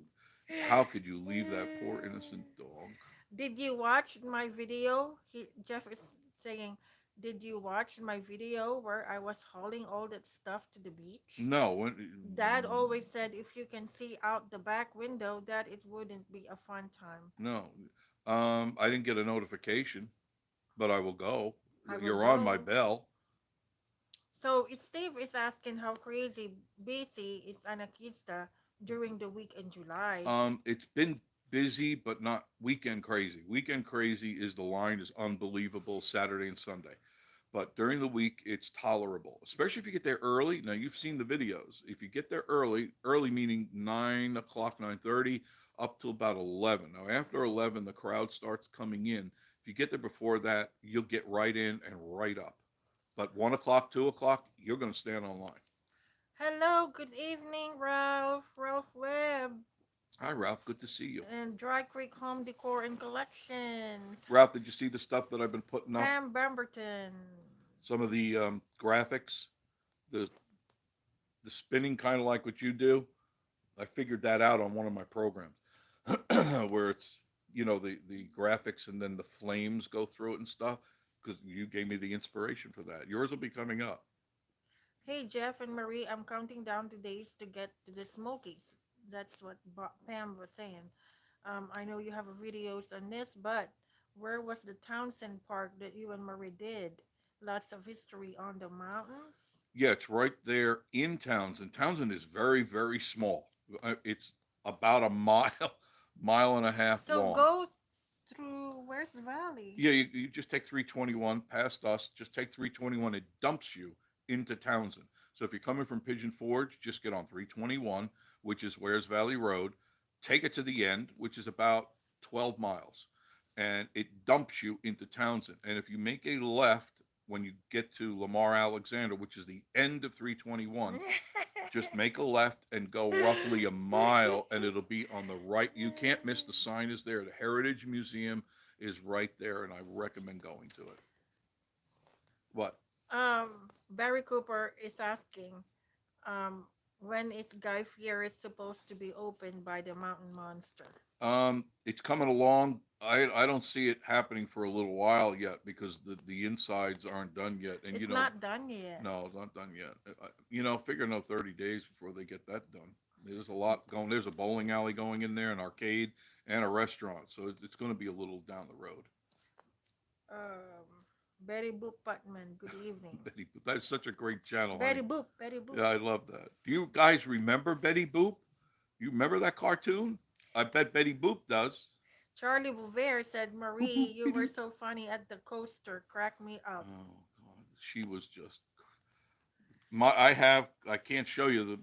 How could you leave that poor innocent dog? Did you watch my video? Jeff is saying, did you watch my video where I was hauling all that stuff to the beach? No, Dad always said if you can see out the back window that it wouldn't be a fun time. no. I didn't get a notification, but I will go. I will You're on my go. bell. So Steve is asking how crazy busy is Anakista during the week in July. It's been busy, but not weekend crazy. Weekend crazy is the line is unbelievable Saturday and Sunday. But during the week, it's tolerable, especially if you get there early. Now you've seen the videos. If you get there early, early meaning 9 o'clock, 9:30, up to about 11. Now after 11, the crowd starts coming in. If you get there before that, you'll get right in and right up. But 1 o'clock, 2 o'clock, you're going to stand online. Hello, good evening, Ralph. Ralph Webb Hi, Ralph. Good to see you. and Dry Creek Home Decor and Collections. Ralph, did you see the stuff that I've been putting up? Pam Bamberton. Some of the graphics, the the spinning kind of like what you do. I figured that out on one of my programs where it's the graphics and then the flames go through it and stuff because you gave me the inspiration for that. Yours will be coming up. Hey, Jeff and Marie, I'm counting down the days to get to the Smokies. That's what Pam was saying. I know you have videos on this, but where was the Townsend Park that you and Marie did? Lots of history on the mountains. Yeah, it's right there in Townsend. Townsend is very, very small. It's about a mile, mile and a half So long. go through where's the valley? Yeah, you just take 321 past us, just take 321. It dumps you into Townsend. So if you're coming from Pigeon Forge, just get on 321, which is Wares Valley Road. Take it to the end, which is about 12 miles, and it dumps you into Townsend. And if you make a left when you get to Lamar Alexander, which is the end of 321, just make a left and go roughly a mile, and it'll be on the right. You can't miss the sign is there. The Heritage Museum is right there, and I recommend going to it. What? Barry Cooper is asking, um, when is Guy Fieri supposed to be opened by the Mountain Monster? It's coming along. I don't see it happening for a little while yet because the insides aren't done yet, and It's not done yet. no, it's not done yet. Figure no 30 days before they get that done. There's a lot going. There's a bowling alley going in there, an arcade, and a restaurant. So it's going to be a little down the road. Betty Boop Putman, good evening. Betty Boop. That's such a great channel. Betty Boop, Betty Boop. Yeah, I love that. Do you guys remember Betty Boop? You remember that cartoon? I bet Betty Boop does. Charlie Bouvier said, Marie, you were so funny at the coaster. Crack me up. Oh God, she was just. I can't show you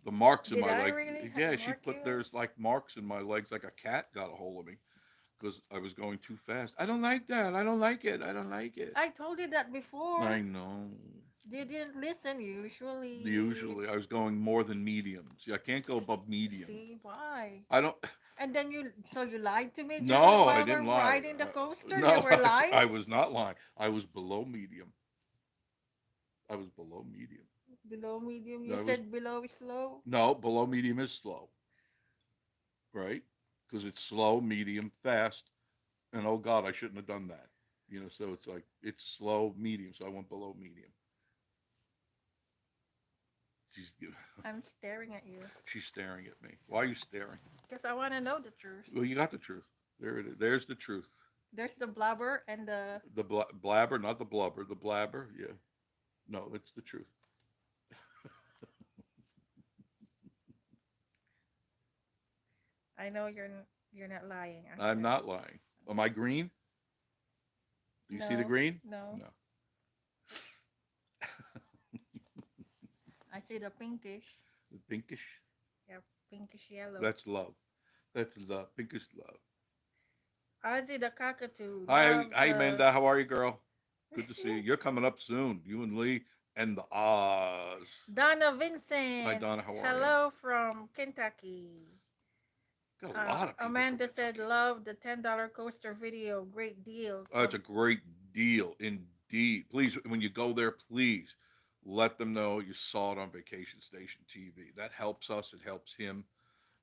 the marks in Did my I leg. really Yeah, she mark put you? there's like marks in my legs like a cat got a hold of me because I was going too fast. I don't like that. I don't like it. I don't like it. I told you that before. I know. You didn't listen. Usually. Usually, I was going more than medium. See, I can't go above medium. See why? I don't. And then you lied to me. Just No, while I didn't we're lie. riding the coaster. No, You were lying. I was not lying. I was below medium. I was below medium. Below medium. No, You I was said below is slow. no below medium is slow, right? Because it's slow, medium, fast, and oh God, I shouldn't have done that. So it's like it's slow, medium. So I went below medium. She's I'm staring at you she's staring at me. Why are you staring? because I want to know the truth. Well, you got the truth. There it is. There's the truth. There's the blubber and the. The blabber, not the blubber. The blabber, yeah. No, it's the truth. I know you're not lying. I'm not lying. Am I green? Do you see the No, green? no. No. I see the pinkish. The pinkish. Yeah, pinkish yellow. That's love. That's love. Pinkish love. Ozzy the cockatoo. Hi, Love hi, the- Amanda. How are you, girl? Good to see you. You're coming up soon. You and Lee and the Oz. Donna Vincent. Hi, Donna. How are you? Hello from Kentucky. Got a lot of people. Amanda from said, Kentucky. love the $10 coaster video. Great deal. Oh, it's a great deal indeed. Steve, please, when you go there, please let them know you saw it on Vacation Station TV. That helps us. It helps him.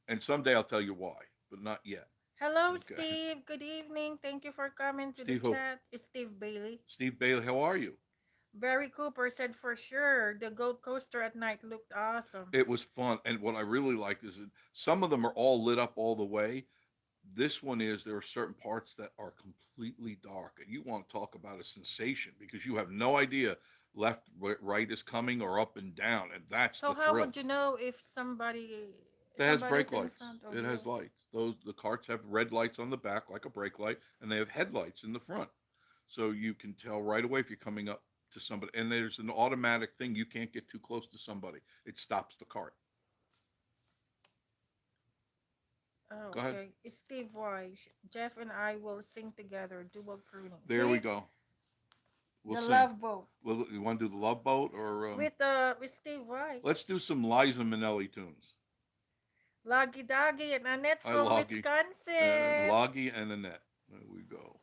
And someday I'll tell you why, but not yet. Hello, Okay. Steve. Good evening. Thank you for coming to the Steve, who? chat. It's Steve Bailey. Steve Bailey, how are you? Barry Cooper said for sure the Gold Coaster at night looked awesome. It was fun. And what I really like is that some of them are all lit up all the way. This one is, there are certain parts that are completely dark. And you want to talk about a sensation because you have no idea left, right is coming or up and down. And that's So the how thrill. would you know if It has somebody's brake in lights. front of It you? has lights. The carts have red lights on the back like a brake light, and they have headlights in the front, so you can tell right away if you're coming up to somebody. And there's an automatic thing, you can't get too close to somebody. It stops the cart. Oh, Go ahead. okay. It's Steve Weiss. Jeff and I will sing together, dual crooning. There we See? go. We'll The sing. Love Boat. You want to do the Love Boat or With Steve Weiss. let's do some Liza Minnelli tunes. Loggy Doggy and Annette I from Loggy, Wisconsin. Loggy and Annette. There we go.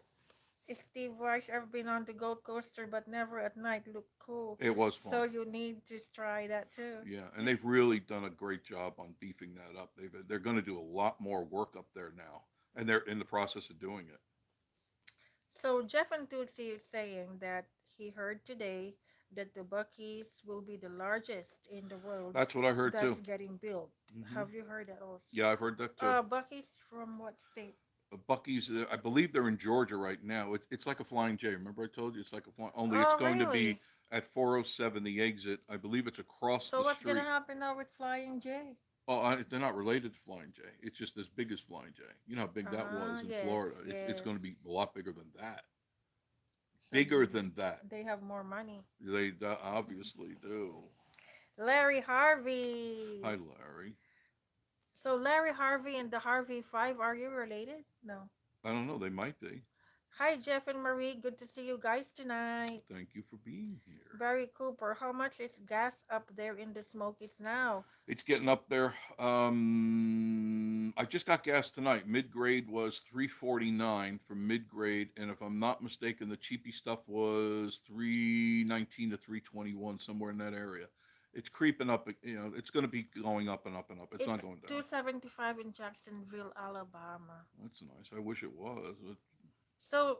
Is Steve Weiss ever been on the Gold Coaster but never at night? Look cool. It was So fun. you need to try that too. Yeah, and they've really done a great job on beefing that up. They're going to do a lot more work up there now, and they're in the process of doing it. So Jeff and Tootsie is saying that he heard today that the Bucky's will be the largest in the world That's what I heard that's too. getting built. Hmm. Have you heard that also? Yeah, I've heard that too. Bucky's from what state? Bucky's, I believe they're in Georgia right now. It's like a Flying J. Remember I told you it's like a flying. Only it's Oh, going to be really? at 407, the exit. I believe it's across So the what's gonna street. happen now with Flying J? Oh, they're not related to Flying J. It's just as big as Flying J. You know how big that was in Yes, Florida. It's yes. going to be a lot bigger than that. So Bigger than that. they have more money. They obviously do. Larry Harvey. Hi, Larry. So Larry Harvey and the Harvey Five, are you related? No. I don't know. They might be. Hi Jeff and Marie, good to see you guys tonight. Thank you for being here. Barry Cooper, how much is gas up there in the Smokies now? It's getting up there. I just got gas tonight. Mid grade was 349 for mid grade, and if I'm not mistaken, the cheapy stuff was 319 to 321, somewhere in that area. It's creeping up. You know, it's going to be going up and up and up. It's not It's going down. 275 in Jacksonville, Alabama. That's nice. I wish it was. But So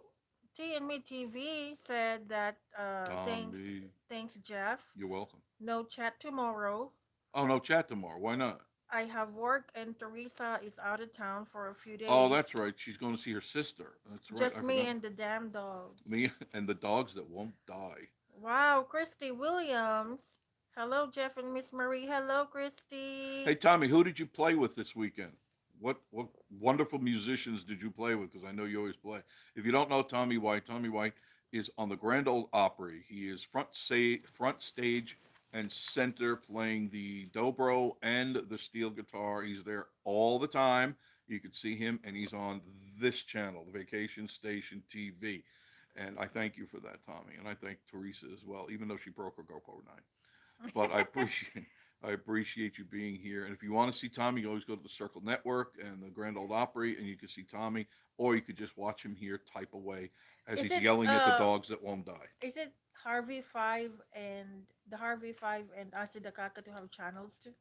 T and Me TV said that Tom B, thanks Jeff. you're welcome. No chat tomorrow. Oh, no chat tomorrow. Why not? I have work and Teresa is out of town for a few days. Oh, that's right. She's going to see her sister. That's right. Just I me forgot. and the damn dogs. Me and the dogs that won't die. Wow, Christy Williams. Hello, Jeff and Miss Marie. Hello, Christy. Hey, Tommy, who did you play with this weekend? What wonderful musicians did you play with? Because I know you always play. If you don't know Tommy White is on the Grand Ole Opry. He is front stage and center playing the dobro and the steel guitar. He's there all the time. You can see him, and he's on this channel, the Vacation Station TV. And I thank you for that, Tommy. And I thank Teresa as well, even though she broke her GoPro 9. But I appreciate you being here. And if you want to see Tommy, you always go to the Circle Network and the Grand Ole Opry, and you can see Tommy, or you could just watch him here type away as Is he's it yelling at the dogs that won't die. is it Harvey Five and the Harvey Five and Asi the Kakatu have channels too?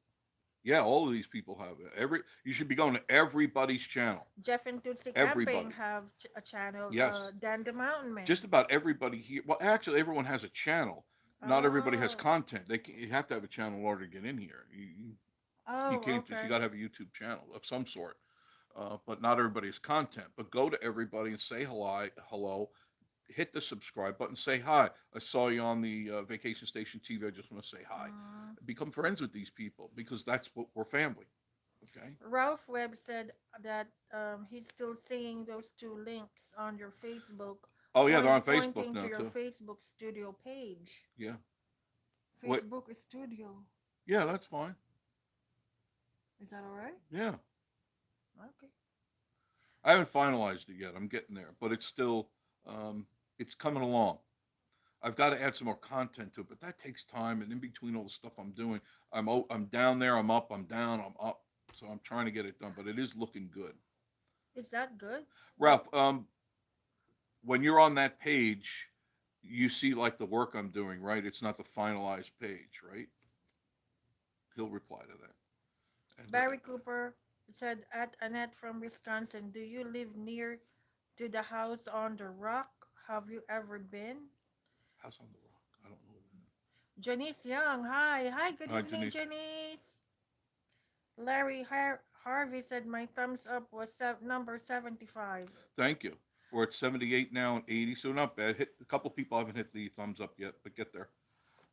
Yeah, all of these people have it. You should be going to everybody's channel. Jeff and Tootsie Everybody. Camping have a channel. Yes. Dan the Mountain Man. Just about everybody here. Well, actually, everyone has a channel. Not everybody has Oh. content. You have to have a channel in order to get in here. You can't just, you got to have a YouTube channel of some sort. But not everybody has content. But go to everybody and say hello, hit the subscribe button, say hi. I saw you on the Vacation Station TV. I just want to say hi. Become friends with these people because that's what we're family. Okay. Ralph Webb said that he's still seeing those two links on your Facebook. Oh yeah, they're on Pointing Facebook now to your too. Facebook studio page. Yeah. What- Facebook studio. Yeah, that's fine. Is that all right? Yeah. Okay. I haven't finalized it yet. I'm getting there, but it's still, it's coming along. I've got to add some more content to it, but that takes time. And in between all the stuff I'm doing, I'm down there, I'm up, I'm down, I'm up. So I'm trying to get it done, but it is looking good. Is that good? Ralph, when you're on that page, You see like the work I'm doing, right? It's not the finalized page, right? He'll reply to that. And Barry Cooper said, at Annette from Wisconsin, do you live near to the house on the rock? Have you ever been? House on the Rock. I don't know Janice Young, hi. Hi, good that. Hi, evening, Janice. Janice. Harvey said my thumbs up was number 75. Thank you. We're at 78 now and 80, so not bad. Hit a couple people haven't hit the thumbs up yet, but get there.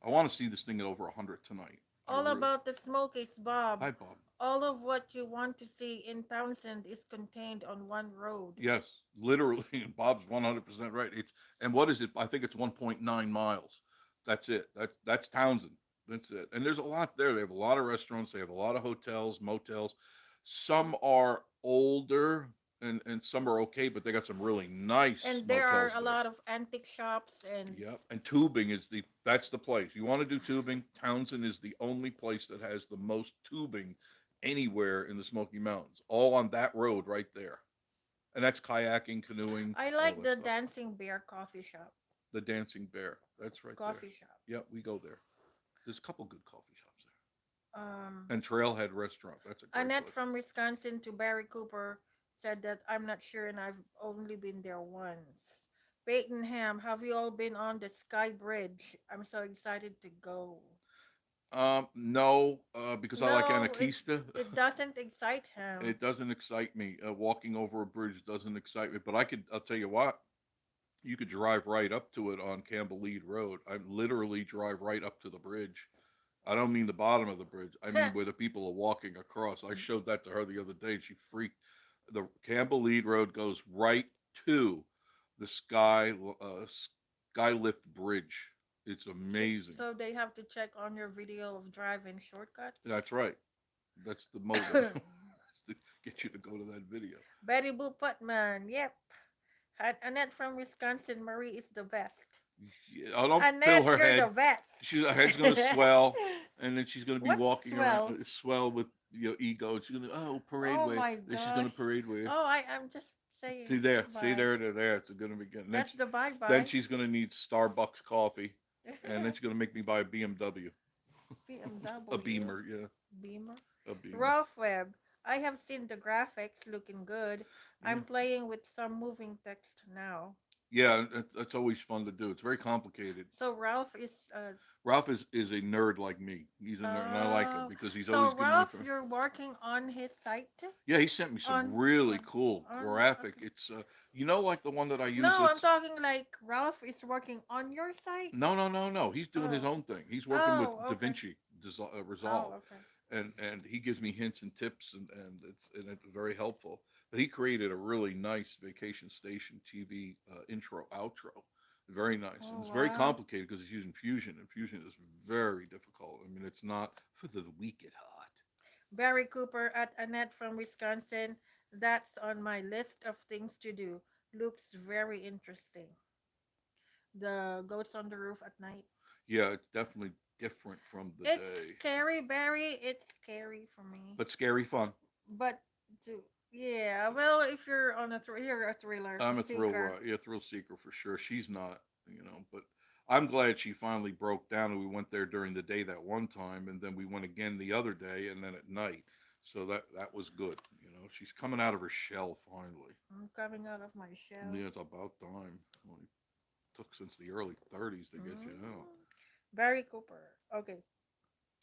I want to see this thing at over 100 tonight. I All really. about the Smokies, Bob. Hi, Bob. All of what you want to see in Townsend is contained on one road. Yes, literally. Bob's 100% right. It's and what is it? I think it's 1.9 miles. That's it. That's Townsend. That's it. And there's a lot there. They have a lot of restaurants. They have a lot of hotels, motels. Some are older and some are okay, but they got some really nice And there are motels a there. lot of antique shops and Yep. And tubing is that's the place. You want to do tubing? Townsend is the only place that has the most tubing anywhere in the Smoky Mountains. All on that road right there. And that's kayaking, canoeing, I all like that the stuff. Dancing Bear coffee shop. The Dancing Bear. That's right there. Coffee shop. Yeah, we go there. There's a couple good coffee shops Um, there. And Trailhead Restaurant. That's a great Annette place. from Wisconsin to Barry Cooper said that I'm not sure and I've only been there once. Peyton Ham, have you all been on the Sky Bridge? I'm so excited to go. No, because I like No, Anakista. it doesn't excite him. It doesn't excite me. Walking over a bridge doesn't excite me. But I'll tell you what, you could drive right up to it on Campbell Lead Road. I literally drive right up to the bridge. I don't mean the bottom of the bridge. I mean where the people are walking across. I showed that to her the other day and she freaked. The Campbell Lead Road goes right to the Skylift Bridge. It's so, amazing. so they have to check on your video of driving shortcuts. That's right. That's the motive. To get you to go to that video. Betty Boo Putman, yep. Annette from Wisconsin, Marie is the best. Yeah, oh, don't fill Annette, her you're the head. best. Her head's gonna swell, and then she's gonna be What's walking around swell? swell with your ego. She's gonna parade Oh way. my Then she's gonna gosh. parade way. Oh, I'm just saying See bye. there, there. It's gonna be good. That's the bye Then bye. she's gonna need Starbucks coffee, and then she's gonna make me buy a BMW, a BMW. Beamer, yeah, Beamer. a Beamer. Ralph Webb. I have seen the graphics looking good. Yeah, I'm playing with some moving text now. yeah. It's always fun to do. It's very complicated. So Ralph is Ralph is a nerd like me. He's a nerd, and I like him uh because he's always so giving me. Ralph, you're working on his site Yeah, he sent me some on really on cool on graphic. okay. It's like the one that I use. No, I'm It's talking like Ralph is working on your site. no. He's doing his Oh. own thing. He's working with Oh, okay. DaVinci Oh, Resolve, okay. and he gives me hints and tips, and it's very helpful. But he created a really nice vacation station TV intro outro. Very nice, and Oh, it's very wow. complicated because it's using Fusion, and Fusion is very difficult. I mean, it's not for the weak at heart. Barry Cooper at Annette from Wisconsin. That's on my list of things to do. Looks very interesting. The goats on the roof at night. Yeah, it's definitely different from the It's day, scary, Barry. It's scary for me. but scary fun. But to yeah, well, if you're on you're a thriller I'm a seeker. thrill seeker for sure. She's not, but I'm glad she finally broke down and we went there during the day that one time and then we went again the other day and then at night. So that was good. She's coming out of her shell finally. I'm coming out of my shell. Yeah, it's about time. Well, it took since the early 30s to get you out. Mm. Barry Cooper. Okay.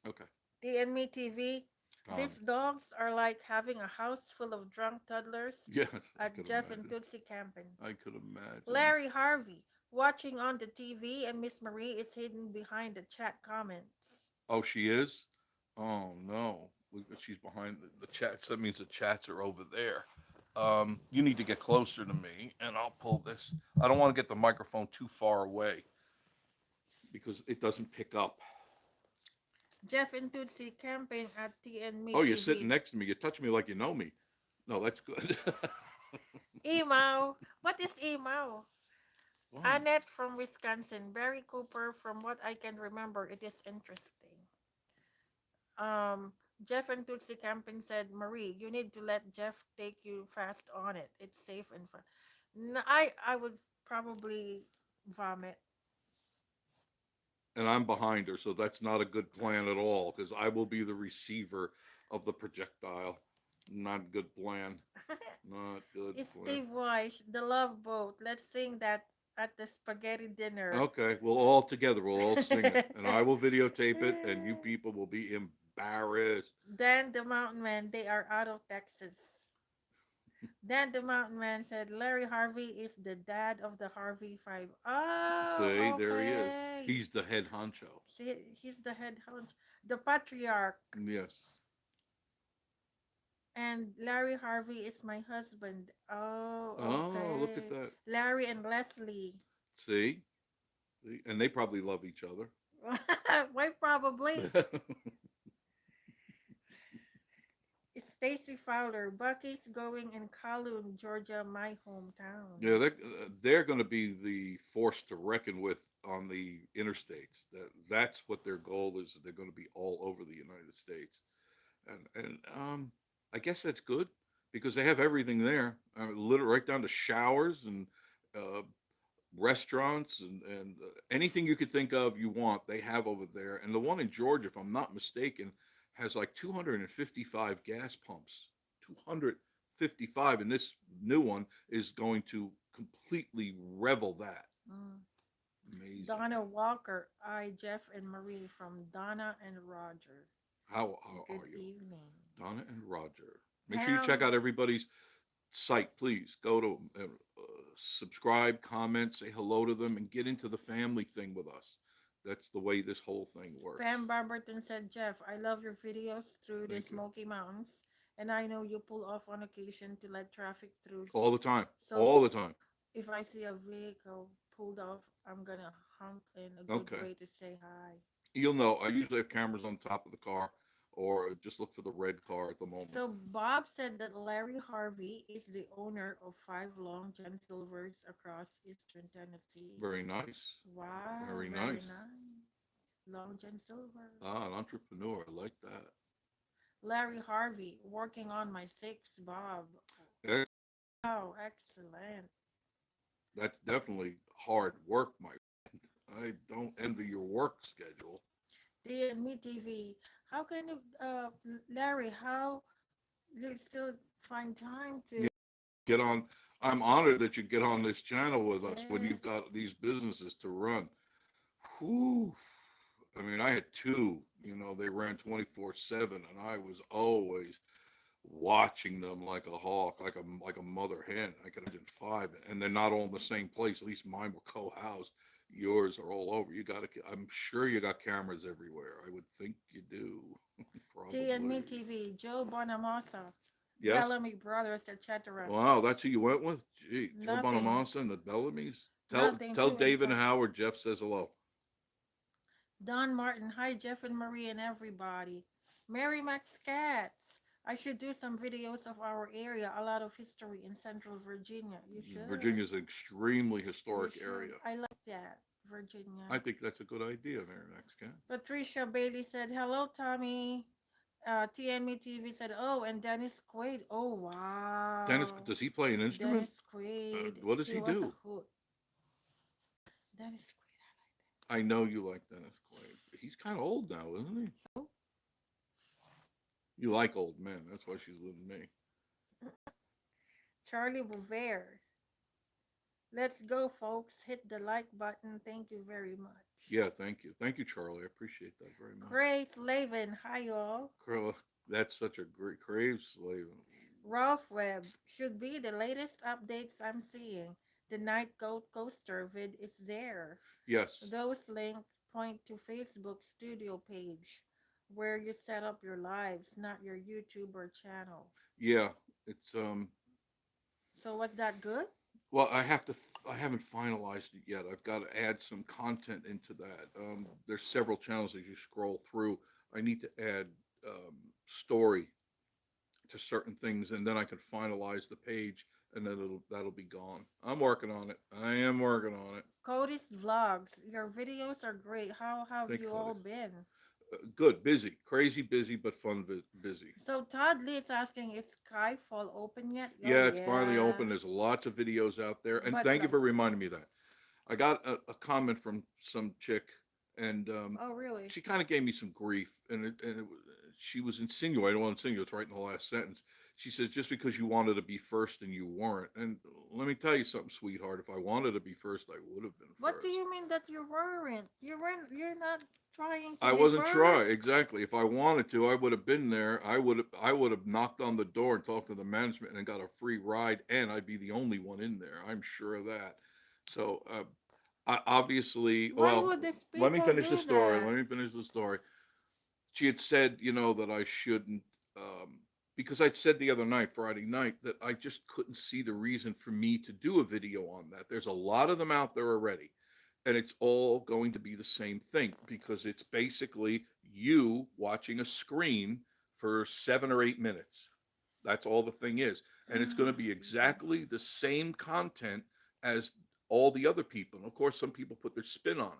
Okay. D and Me TV. Gone. These dogs are like having a house full of drunk toddlers Yes, I at could Jeff and imagine. Tootsie camping. I could imagine. Larry Harvey watching on the TV and Miss Marie is hidden behind the chat comments. Oh, she is? Oh, no. She's behind the chats. That means the chats are over there. You need to get closer to me, and I'll pull this. I don't want to get the microphone too far away because it doesn't pick up. Jeff and Tootsie camping at TNMe Oh, you're sitting TV. next to me. You touch me like you know me. No, that's good. Email. What is email? Wow. Annette from Wisconsin. Barry Cooper, from what I can remember, it is interesting. Um, Jeff and Tootsie Camping said, Marie, you need to let Jeff take you fast on it. It's safe and fun. No, I would probably vomit. and I'm behind her, so that's not a good plan at all, because I will be the receiver of the projectile. Not good plan. Not good It's plan. Steve Weiss, The Love Boat. Let's sing that at the spaghetti dinner. Okay, we'll all together, we'll all sing it, and I will videotape it, and you people will be embarrassed. Then the mountain man, they are out of Texas. Then the mountain man said Larry Harvey is the dad of the Harvey Five. See, Oh, there he is. okay. He's the head honcho. See, he's the head honcho, the patriarch. Yes. And Larry Harvey is my husband. Oh, Oh, look at okay. that. Larry and Leslie. See? See? And they probably love each other. Why probably? It's Stacy Fowler. Bucky's going in Calhoun, Georgia, my hometown. Yeah, they're going to be the force to reckon with on the interstates. That's what their goal is. They're going to be all over the United States, and I guess that's good because they have everything there. I mean, literally right down to showers and uh, restaurants and anything you could think of you want, they have over there. And the one in Georgia, if I'm not mistaken, has like 255 gas pumps. 255, and this new one is going to completely revel that. Mm. Amazing. Donna Walker. I, Jeff and Marie from Donna and Roger. How Good are you, evening. Donna and Roger? Make sure you check Pam. out everybody's site, please. Go to subscribe, comment, say hello to them, and get into the family thing with us. That's the way this whole thing works. Pam Barberton said, Jeff, I love your videos through the Thank you. Smoky Mountains, and I know you pull off on occasion to let traffic through. All the time. So All the time. if I see a vehicle pulled off, I'm gonna honk in a good Okay. way to say hi. You'll know. I usually have cameras on top of the car, or just look for the red car at the moment. So Bob said that Larry Harvey is the owner of five Long John Silvers across eastern Tennessee. Very nice. Wow, Very very nice. nice. Long John Silver. Ah, an entrepreneur. I like that. Larry Harvey working on my six, Bob. Eh, Wow, excellent. That's definitely hard work, my. I don't envy your work schedule. The Me TV. How can you, Larry? How you still find time Yeah, to? get on. I'm honored that you get on this channel with us when Yes. you've got these businesses to run. Whew. I mean, I had two. They ran 24/7, and I was always watching them like a hawk, like a mother hen. I could imagine five, and they're not all in the same place. At least mine were co-housed. Yours are all over. You got to. I'm sure you got cameras everywhere. I would think you do. Me Probably. TV. Joe Bonamassa. Yes. Bellamy Brothers, etc. Wow, that's who you went with? Gee, Joe Nothing. Bonamassa and the Bellamy's. Nothing. Tell Too David and inside. Howard Jeff says hello. Don Martin. Hi, Jeff and Marie and everybody. Mary Max Cats. I should do some videos of our area. A lot of history in Central Virginia. You should. Virginia's an extremely You historic should. area. I like that, Virginia. I think that's a good idea, Mary Max Cat. Patricia Bailey said, "Hello, Tommy." TME TV said, "Oh, and Dennis Quaid. Oh, Dennis, wow, does he play an instrument? Dennis Quaid. What does He he was a do? hoot. Dennis I know you like Dennis Quaid. He's kind of old now, isn't he? Quaid. You like old men. That's why she's with me. Charlie Bouvier. Let's go, folks. Hit the like button. Thank you very much. Yeah, thank you. Thank you, Charlie. I appreciate that very much. Grace Lavin. Hi, y'all. That's such a great crave slave. Ralph Webb should be the latest updates I'm seeing. The Night Goat Coaster vid is there. Yes. Those links point to Facebook studio page where you set up your lives, not your YouTuber channel. Yeah. It's So was that good? Well, I haven't finalized it yet. I've got to add some content into that. There's several channels as you scroll through. I need to add story to certain things, and then I can finalize the page, and then that'll be gone. I'm working on it. I am working on it. Cody's vlogs. Your videos are great. How have Thank you you, all Cody. been? Good, busy, crazy busy, but fun busy. So Todd Lee is asking, is Skyfall open yet? Oh Yeah, it's finally yeah. open. There's lots of videos out there, and But thank you like for reminding me of that. I got a comment from some chick, and Oh, really? she kind of gave me some grief, she was insinuating, well, insinuating, it's right in the last sentence. She says, just because you wanted to be first and you weren't. And let me tell you something, sweetheart. If I wanted to be first, I would have been What do first. you mean that you weren't? You weren't. You're not trying to I be wasn't trying first. exactly. If I wanted to, I would have been there. I would have knocked on the door and talked to the management and got a free ride, and I'd be the only one in there. I'm sure of that. So obviously, Why well, would these let me people finish the do story. that? Let me finish the story. She had said, that I shouldn't, because I'd said the other night, Friday night, that I just couldn't see the reason for me to do a video on that. There's a lot of them out there already, and it's all going to be the same thing because it's basically you watching a screen for 7 or 8 minutes. That's all the thing is. And it's going to be exactly the same content as all the other people. And of course, some people put their spin on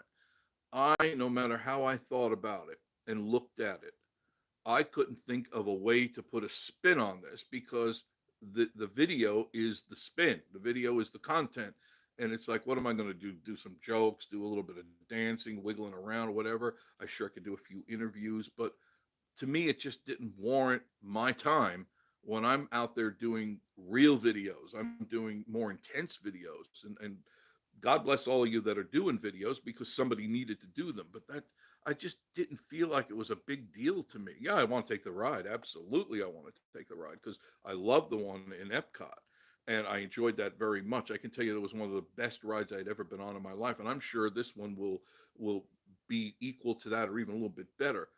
it. No matter how I thought about it and looked at it, I couldn't think of a way to put a spin on this because the video is the spin. The video is the content. And it's like, what am I going to do? Do some jokes, do a little bit of dancing, wiggling around or whatever. I sure could do a few interviews, but to me, it just didn't warrant my time when I'm out there doing real videos. I'm doing more intense videos, and God bless all of you that are doing videos because somebody needed to do them. But that I just didn't feel like it was a big deal to me. Yeah, I want to take the ride. Absolutely, I want to take the ride because I love the one in Epcot, and I enjoyed that very much. I can tell you that was one of the best rides I'd ever been on in my life, and I'm sure this one will be equal to that or even a little bit better.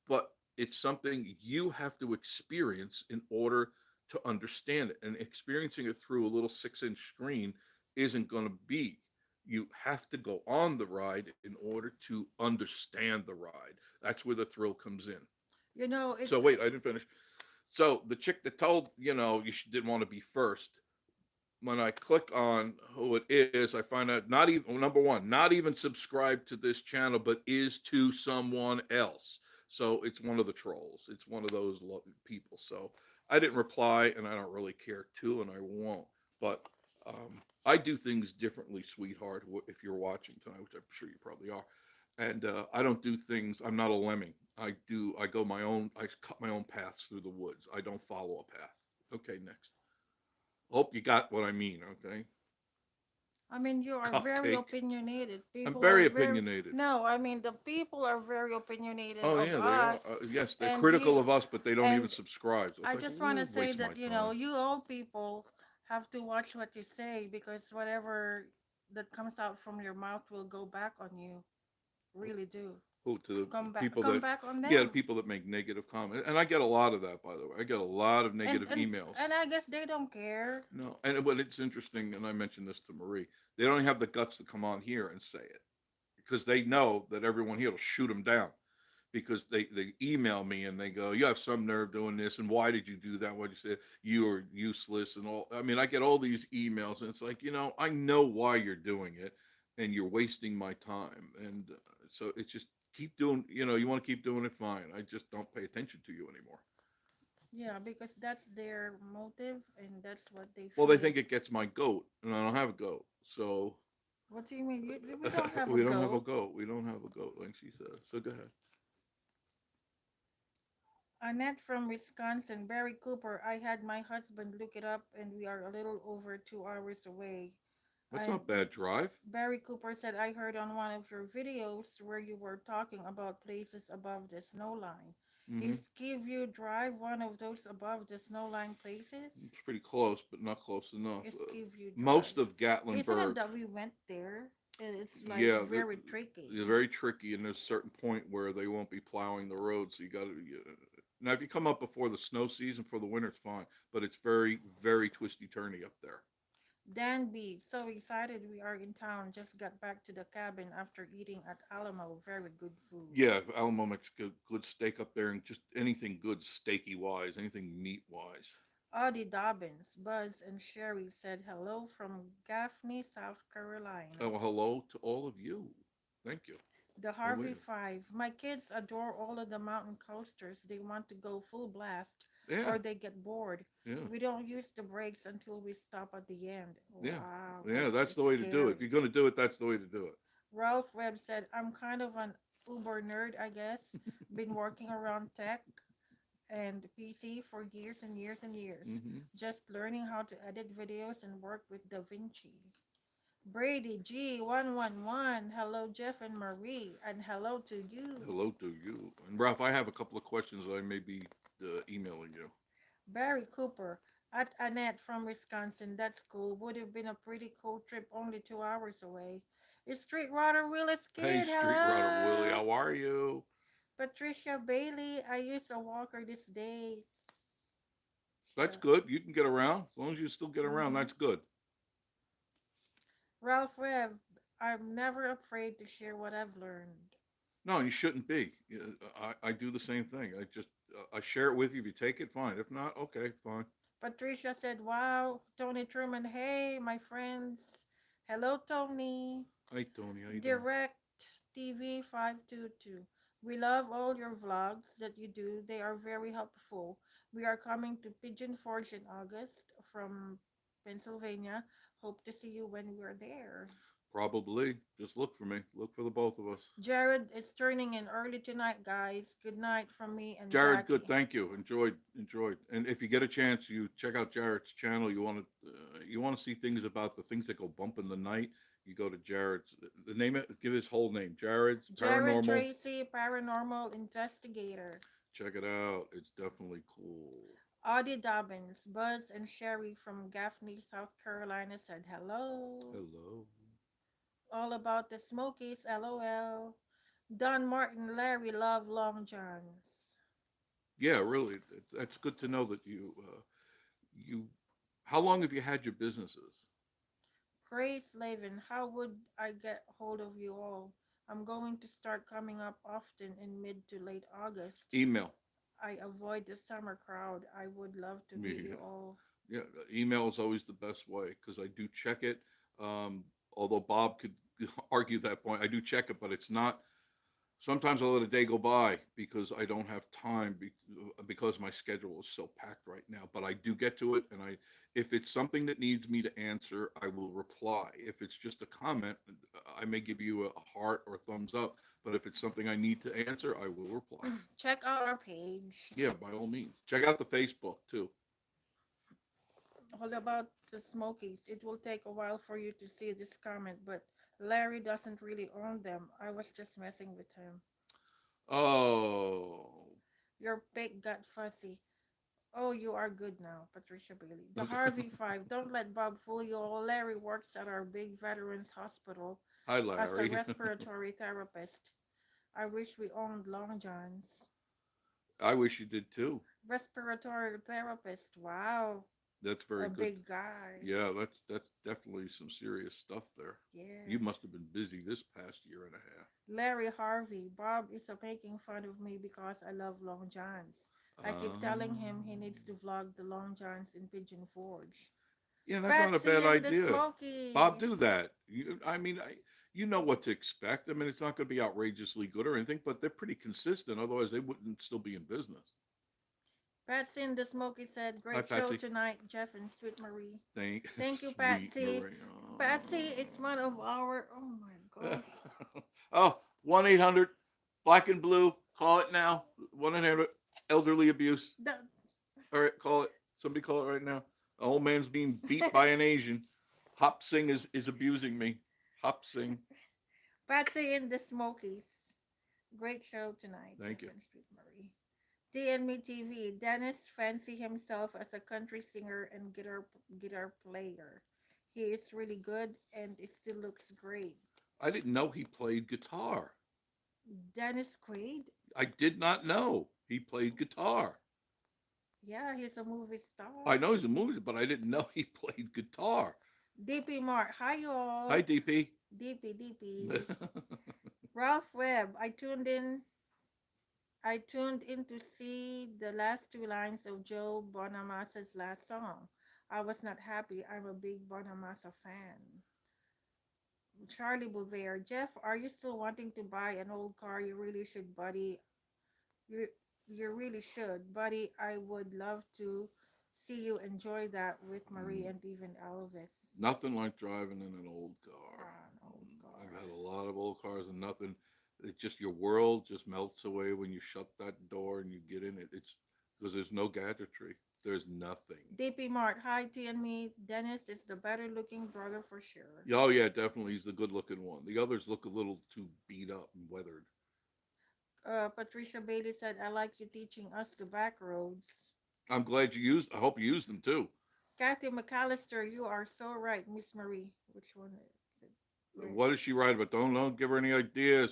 But it's something you have to experience in order to understand it. And experiencing it through a little 6-inch screen isn't going to be. You have to go on the ride in order to understand the ride. That's where the thrill comes in. You know, So, it's wait, I didn't finish. So, the chick that told, didn't want to be first, when I click on who it is, I find out not even number one, not even subscribed to this channel, but is to someone else. So it's one of the trolls. It's one of those people. So I didn't reply, and I don't really care to, and I won't. But I do things differently, sweetheart. If you're watching tonight, which I'm sure you probably are, and I don't do things. I'm not a lemming. I do. I go my own. I cut my own paths through the woods. I don't follow a path. Okay, next. Hope you got what I mean, okay? I mean, you are very Cupcake. opinionated. I'm People are very very opinionated. no. I mean, the people are very opinionated Oh of yeah, they are. us, Yes, they're and critical you of us, but they don't even and subscribe. So it's I like, just want to ooh, say waste my that time. you old people have to watch what you say because whatever that comes out from your mouth will go back on you. Really do. Who to the people Come that, back on yeah, the them. people that make negative comments, and I get a lot of that, by the way. I get a lot of And negative and emails. and I guess they don't care. No, and what it's interesting, and I mentioned this to Marie, they don't have the guts to come on here and say it because they know that everyone here will shoot them down. Because they email me and they go, you have some nerve doing this, and why did you do that? What you said, you are useless, and all. I mean, I get all these emails, and it's like, I know why you're doing it, and you're wasting my time, and so it's just keep doing. You want to keep doing it, fine. I just don't pay attention to you anymore. Yeah, because that's their motive and that's what they Well, they feel. think it gets my goat, and I don't have a goat, so What do you mean? We don't have a we don't have a goat. goat. We don't have a goat, like she says. So go ahead. Annette from Wisconsin, Barry Cooper. I had my husband look it up, and we are a little over 2 hours away. That's And not bad drive. Barry Cooper said, I heard on one of your videos where you were talking about places above the snow line. Hmm. Is Skivview Drive one of those above the snow line places? It's pretty close, but not close enough. Is Skivview Most Drive. of Isn't it Gatlinburg, that we went there? And it's like yeah, very tricky. they're very tricky, and there's a certain point where they won't be plowing the road, so you got to. Now, if you come up before the snow season, for the winter, it's fine, but it's very, very twisty turny up there. Danby, so excited we are in town. Just got back to the cabin after eating at Alamo. Very good food. Yeah, Alamo makes good steak up there, and just anything good steaky wise, anything meat wise. Audie Dobbins, Buzz, and Sherry said hello from Gaffney, South Carolina. Oh, well, hello to all of you. Thank you. The Oh, Harvey wait. Five. My kids adore all of the mountain coasters. They want to go full blast Yeah, or they get bored. yeah, We don't use the brakes until we stop at the end. yeah, Wow, yeah. that's That's the it's way to do it. If scary. you're going to do it, that's the way to do it. Ralph Webb said, I'm kind of an Uber nerd, I guess. Been working around tech and PC for years and years and years. Hmm. Just learning how to edit videos and work with DaVinci. Brady G111. Hello, Jeff and Marie. And hello to you. Hello to you. And Ralph, I have a couple of questions I may be emailing you. Barry Cooper. At Annette from Wisconsin. That's cool. Would have been a pretty cool trip only 2 hours away. It's Street Rodder Willis Hey, Kid. Street Runner Willie, Hello. how are you? Patricia Bailey. I use a walker these days. That's Sure. good. You can get around. As long as you still get around, Mm-hmm. that's good. Ralph Webb. I'm never afraid to share what I've learned. No, you shouldn't be. I do the same thing. I share it with you. If you take it, fine. If not, okay, fine. Patricia said, wow, Tony Truman. Hey, my friends. Hello, Tony. Hey, Tony, how you doing? Direct TV 522. We love all your vlogs that you do. They are very helpful. We are coming to Pigeon Forge in August from Pennsylvania. Hope to see you when we're there. Probably. Just look for me. Look for the both of us. Jared is turning in early tonight, guys. Good night from me and Jared, good. Jackie. Thank you. Enjoyed. And if you get a chance, you check out Jared's channel. You want to see things about the things that go bump in the night. You go to Jared's. The name it. Give his whole name. Jared's Jared Paranormal. Tracy, paranormal investigator. Check it out. It's definitely cool. Audie Dobbins, Buzz and Sherry from Gaffney, South Carolina said hello. Hello. All about the Smokies, lol. Don Martin, Larry love Long Johns. Yeah, really. That's good to know that you. How long have you had your businesses? Praise Laven, how would I get hold of you all? I'm going to start coming up often in mid to late August. Email. I avoid the summer crowd. I would love to meet you Yeah, all. yeah. Email is always the best way because I do check it. Um, Although Bob could argue that point, I do check it, but it's not. Sometimes I let a day go by because I don't have time because my schedule is so packed right now. But I do get to it, and if it's something that needs me to answer, I will reply. If it's just a comment, I may give you a heart or a thumbs up. But if it's something I need to answer, I will reply. Check out our page. Yeah, by all means. Check out the Facebook too. All about the Smokies. It will take a while for you to see this comment, but Larry doesn't really own them. I was just messing with him. Oh. Your pig got fussy. Oh, you are good now, Patricia Bailey. The Harvey Five. Don't let Bob fool you. Oh, Larry works at our big veterans hospital Hi, as a Larry. respiratory therapist. I wish we owned Long John's. I wish you did too. Respiratory therapist. Wow. That's A very good. big guy. Yeah, that's definitely some serious stuff there. Yeah. You must have been busy this past year and a half. Larry Harvey. Bob is making fun of me because I love Long Johns. I keep telling him he needs to vlog the Long Johns in Pigeon Forge. Yeah, that's not a Patsy bad and the idea. Bob, Smokies. do that. You know what to expect. I mean, it's not going to be outrageously good or anything, but they're pretty consistent. Otherwise, they wouldn't still be in business. Patsy and the Smoky said, Hi, great show Patsy. tonight, Jeff and Sweet Marie. Thank Thank you, sweet Patsy. Maria. Patsy, it's one of our, oh my gosh. Oh, 1-800 Black and Blue. Call it now. 1-800 Elderly Abuse. The, All right, call it. Somebody call it right now. An old man's being beat by an Asian. Hop Sing is abusing me. Hop Sing. Patsy and the Smokies. Great show tonight, Jeff Thank you. and Sweet Marie. DNMe TV. Dennis fancy himself as a country singer and guitar player. He is really good and it still looks great. I didn't know he played guitar. Dennis Quaid. I did not know he played guitar. Yeah, he's a movie I star. know he's a movie, but I didn't know he played guitar. DP Mark. Hi, Hi, y'all. DP. DP. Ralph Webb. I tuned in to see the last two lines of Joe Bonamassa's last song. I was not happy. I'm a big Bonamassa fan. Charlie Bouvier. Jeff, are you still wanting to buy an old car? You really should, buddy. You you really should, buddy. I would love to see you enjoy that with Marie and even Elvis. Nothing like driving in an old car. An old I've car. had a lot of old cars and nothing. It's just your world just melts away when you shut that door and you get in it. It's because there's no gadgetry. There's nothing. DP Mart, hi T and me. Dennis is the better looking brother for sure. Oh yeah, definitely. He's the good looking one. The others look a little too beat up and weathered. Patricia Bailey said, I like you teaching us the back roads. I'm glad you used. I hope you used them too. Kathy McAllister, you are so right, Miss Marie. Which one is it? Where? What does she write about? Don't give her any ideas.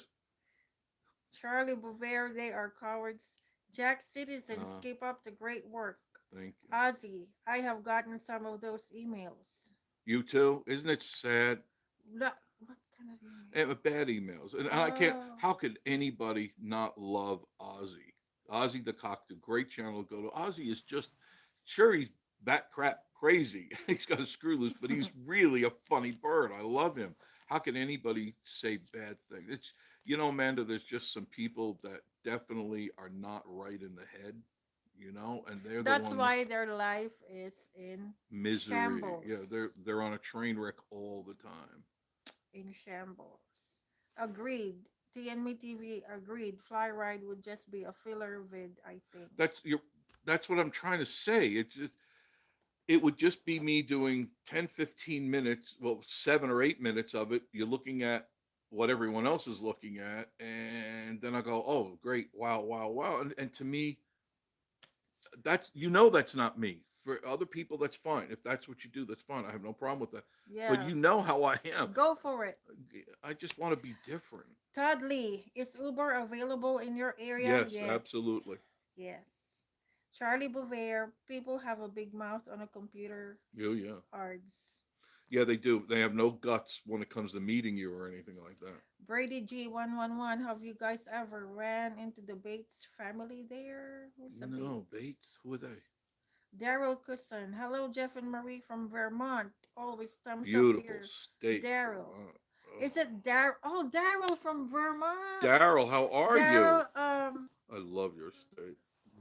Charlie Bouvier, they are cowards. Jack Citizens, Uh, keep up the great work. Thank you. Ozzy, I have gotten some of those emails. You too. Isn't it sad? What kind of email? Bad emails, and I can't. Oh, How could anybody not love Ozzy? Ozzy the Cockatoo, great channel to go to. Ozzy is just sure he's bat crap crazy. He's got a screw loose, but he's really a funny bird. I love him. How can anybody say bad things? It's Amanda. There's just some people that definitely are not right in the head, and they're the that's ones why their life is in misery. shambles. Yeah, they're on a train wreck all the time. In shambles. Agreed. TNME TV agreed. Fly Ride would just be a filler vid, I think. That's what I'm trying to say. It would just be me doing 10, 15 minutes, well, 7 or 8 minutes of it. You're looking at what everyone else is looking at, and then I go, oh, great, wow, wow, wow. And to me, that's not me. For other people, that's fine. If that's what you do, that's fine. I have no problem with that. But Yeah. you know how I am. Go for it. I just want to be different. Todd Lee, is Uber available in your area? Yes, Yes. absolutely. Yes. Charlie Bouvier, people have a big mouth on a computer. Yeah, yeah. Ards. Yeah, they do. They have no guts when it comes to meeting you or anything like that. Brady G111, have you guys ever ran into the Bates family there? Who's the No, Bates? Bates, who are they? Daryl Cusson. Hello, Jeff and Marie from Vermont. Always thumbs up Beautiful here. state, Daryl. Vermont. Is Oh. it Daryl? Oh, Daryl from Vermont. Daryl, how are you? Daryl, I love your state.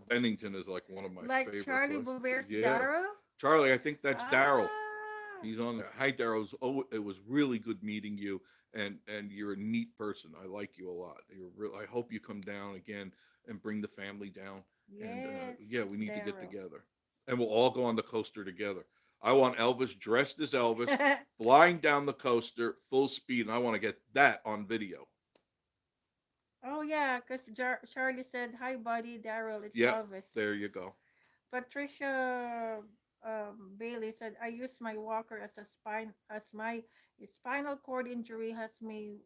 Bennington is like one of my like favorite Charlie places. Bouvier's Yeah, Daryl? Charlie, I think that's Daryl. Ah. He's on there. Hi, Daryl. It was really good meeting you, and you're a neat person. I like you a lot. You're real. I hope you come down again and bring the family down. And Yes, yeah, we need to get Daryl. together, and we'll all go on the coaster together. I want Elvis dressed as Elvis, flying down the coaster full speed, and I want to get that on video. Oh, yeah, because Charlie said, hi, buddy, Daryl, it's Yep, Elvis. there you go. Patricia Bailey said, I use my walker as a spine, as my spinal cord injury has me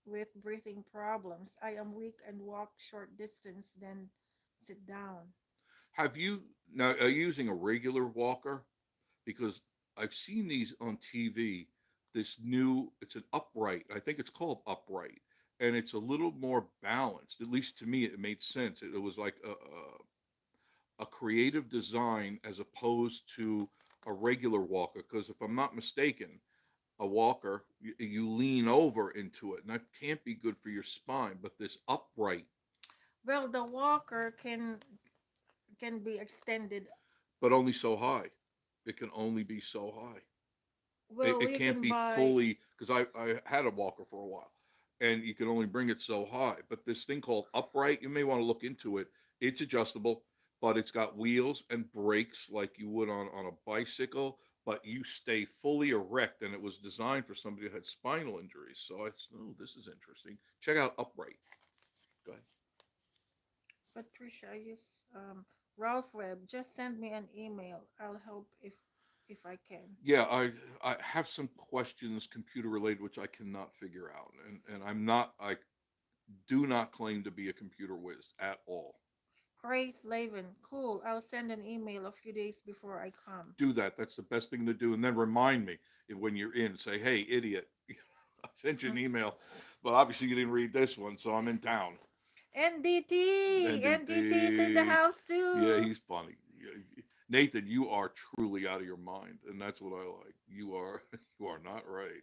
with breathing problems. I am weak and walk short distance, then sit down. Have you now are you using a regular walker? Because I've seen these on TV. This new, it's an upright. I think it's called upright, and it's a little more balanced. At least to me, it made sense. It was like a creative design as opposed to a regular walker. Because if I'm not mistaken, a walker you lean over into it, and that can't be good for your spine. But this upright, Well, the walker can be extended. but only so high. It can only be so high. it, Well, it we can't can be buy. fully because I had a walker for a while and you can only bring it so high. But this thing called upright, you may want to look into it. It's adjustable, but it's got wheels and brakes like you would on a bicycle, but you stay fully erect and it was designed for somebody who had spinal injuries. So I said, oh, this is interesting. Check out upright. Go ahead. Patricia, I use Ralph Webb. Just send me an email. I'll help if I can. Yeah, I have some questions computer related which I cannot figure out, and I do not claim to be a computer whiz at all. Grace Laven, cool. I'll send an email a few days before I come. Do that. That's the best thing to do. And then remind me when you're in. Say, hey, idiot, I sent you an email, but obviously you didn't read this one, so I'm in town. NDT, NDT is in the NDT. house Yeah, too. he's funny. Nathan, you are truly out of your mind, and that's what I like. You are you are not right.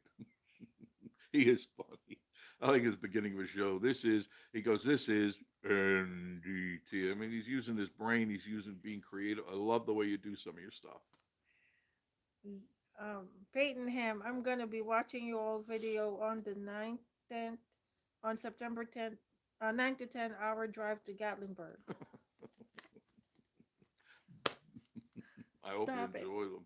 He is funny. I think at the beginning of a show, he goes, this is NDT. I mean, he's using his brain. He's using being creative. I love the way you do some of your stuff. Um, Peytonham, I'm gonna be watching your old video on the 9th, 10th, on September 10th, 9 to 10 hour drive to Gatlinburg. I hope you Stop it. enjoy them.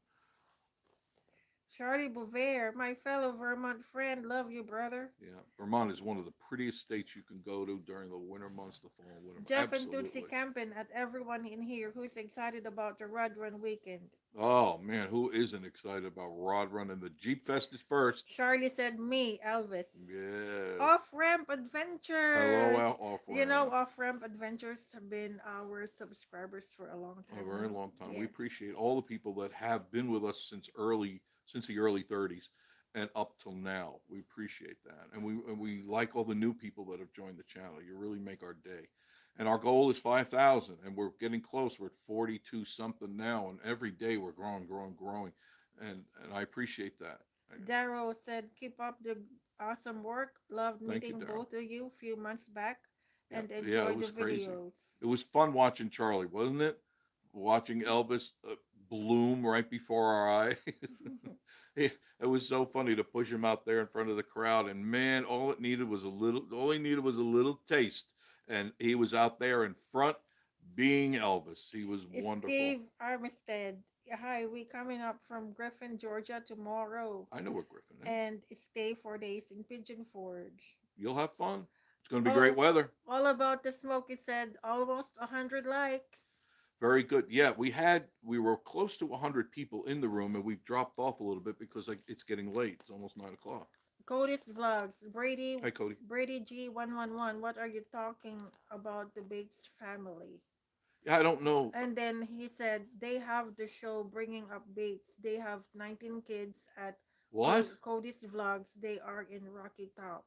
Charlie Bouvier, my fellow Vermont friend, love you, brother. Yeah, Vermont is one of the prettiest states you can go to during the winter months, the fall and winter months. Jeff and Tootsie Absolutely. Campin at everyone in here who's excited about the Rod Run weekend. Oh man, who isn't excited about Rod Run? And the Jeep Fest is first. Charlie said, me, Elvis. Yes. Off Ramp Hello, Adventures. out off You know, ramp. Off Ramp Adventures have been our subscribers for a long A time very now. long time. We Yes. appreciate all the people that have been with us since the early 30s, and up till now. We appreciate that, and we like all the new people that have joined the channel. You really make our day. And our goal is 5,000, and we're getting close. We're at 42 something now, and every day we're growing, growing, growing, and I appreciate that. Daryl said, keep up the awesome work. Loved Thank you, meeting Daryl. both of you a few months back Yeah, and yeah, it enjoyed the was crazy. videos. It was fun watching Charlie, wasn't it? Watching Elvis bloom right before our eyes. It was so funny to push him out there in front of the crowd, and man, all he needed was a little taste, and he was out there in front, being Elvis. He was wonderful. Steve Armistead, hi, we coming up from Griffin, Georgia tomorrow I know where Griffin is. and stay 4 days in Pigeon Forge. You'll have fun. It's going to be great All, weather. all about the smoke, it said almost 100 likes. Very good. Yeah, we were close to 100 people in the room, and we've dropped off a little bit because like it's getting late. It's almost 9 o'clock. Cody's vlogs, Brady, Hey, Cody. Brady G111, what are you talking about the Bates family? Yeah, I don't know. And then he said they have the show bringing up Bates. They have 19 kids at What? Cody's vlogs. They are in Rocky Top.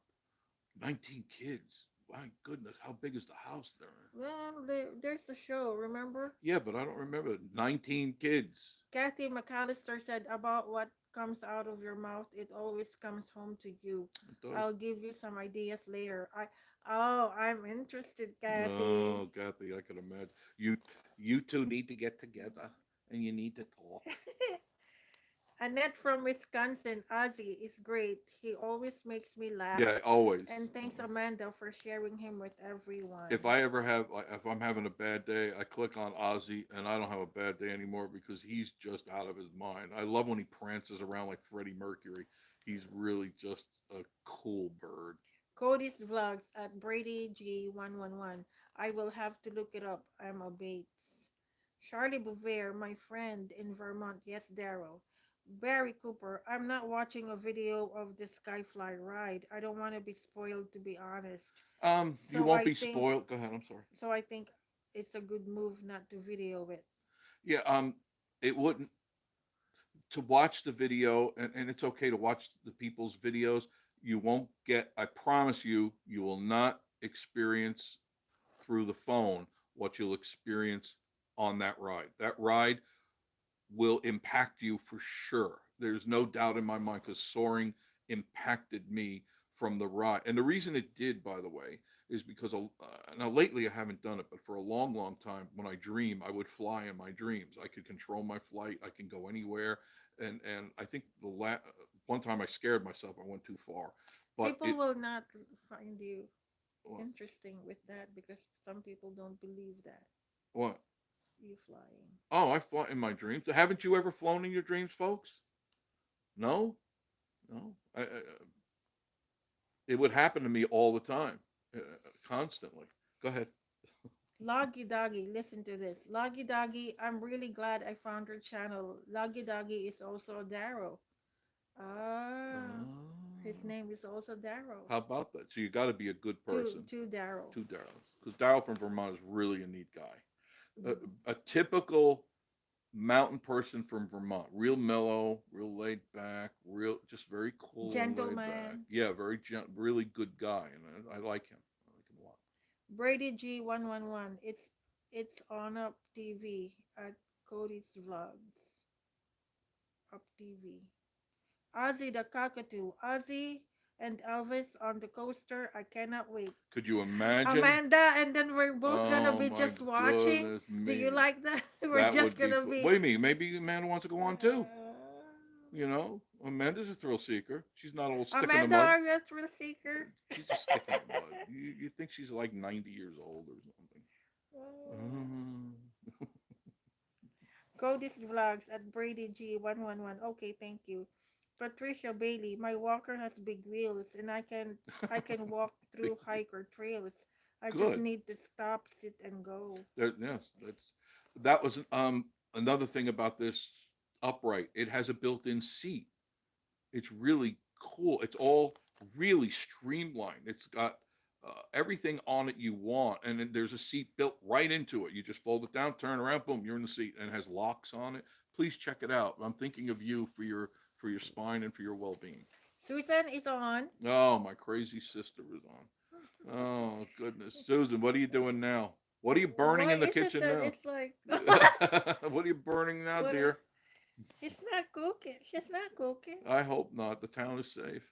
19 kids. My goodness, how big is the house there? Well, there's the show, remember? Yeah, but I don't remember 19 kids. Kathy McAllister said about what comes out of your mouth, it always comes home to you. It does. I'll give you some ideas later. I'm interested, Kathy. No, Kathy, I can imagine. You two need to get together and you need to talk. Annette from Wisconsin, Ozzy is great. He always makes me laugh. Yeah, always. And thanks Amanda for sharing him with everyone. If I'm having a bad day, I click on Ozzy and I don't have a bad day anymore because he's just out of his mind. I love when he prances around like Freddie Mercury. He's really just a cool bird. Cody's vlogs at Brady G111. I will have to look it up. Emma Bates. Charlie Bouvier, my friend in Vermont. Yes, Daryl. Barry Cooper, I'm not watching a video of the Skyfly ride. I don't want to be spoiled, to be honest. You So won't I be think, spoiled. Go ahead. I'm sorry. so I think it's a good move not to video it. Yeah. It wouldn't to watch the video, and it's okay to watch the people's videos. You won't get. I promise you, you will not experience through the phone what you'll experience on that ride. That ride will impact you for sure. There's no doubt in my mind because soaring impacted me from the ride. And the reason it did, by the way, is because now lately I haven't done it, but for a long, long time, when I dream, I would fly in my dreams. I could control my flight. I can go anywhere. And I think one time I scared myself. I went too far. But People it, will not find you well, interesting with that because some people don't believe that what? you flying. Oh, I fly in my dreams. Haven't you ever flown in your dreams, folks? No, no. It would happen to me all the time, constantly. Go ahead. Loggy Doggy, listen to this. Loggy Doggy, I'm really glad I found your channel. Loggy Doggy is also Darrow. Ah, his Oh, name is also Darrow. how about that? So you got to be a good Two, person. two Darrow. To Daryl, because Daryl from Vermont is really a neat guy. A typical mountain person from Vermont, real mellow, real laid back, real just very cool and laid back. Gentleman. Yeah, really good guy, and I like him. I like him a lot. Brady G111. It's on Up TV at Cody's Vlogs. Up TV. Ozzy the Cockatoo. Ozzy and Elvis on the coaster. I cannot wait. Could you imagine? Amanda, and then we're both gonna Oh be my just watching. goodness Do you me. like that? We're That just would be gonna fun. be. Wait a minute, maybe Amanda wants to go on too. You know, Amanda's a thrill seeker. She's not all stick in the Amanda, mud. are you a thrill seeker? She's a stick in the mud. You think she's like 90 years old or something. Oh. Mm. Godis Vlogs at Brady G111. Okay, thank you. Patricia Bailey, my walker has big wheels and I can walk Big- through hiker trails. I just Good. need to stop, sit and go. Yes, that was another thing about this upright. It has a built-in seat. It's really cool. It's all really streamlined. It's got everything on it you want, and then there's a seat built right into it. You just fold it down, turn around, boom, you're in the seat, and it has locks on it. Please check it out. I'm thinking of you for your spine and for your well-being. Susan is on. Oh, my crazy sister is on. Oh goodness, Susan, what are you doing now? What are you burning Why in the is it kitchen that now? it's like What are you burning now, what? dear? It's not cooking. She's not cooking. I hope not. The town is safe.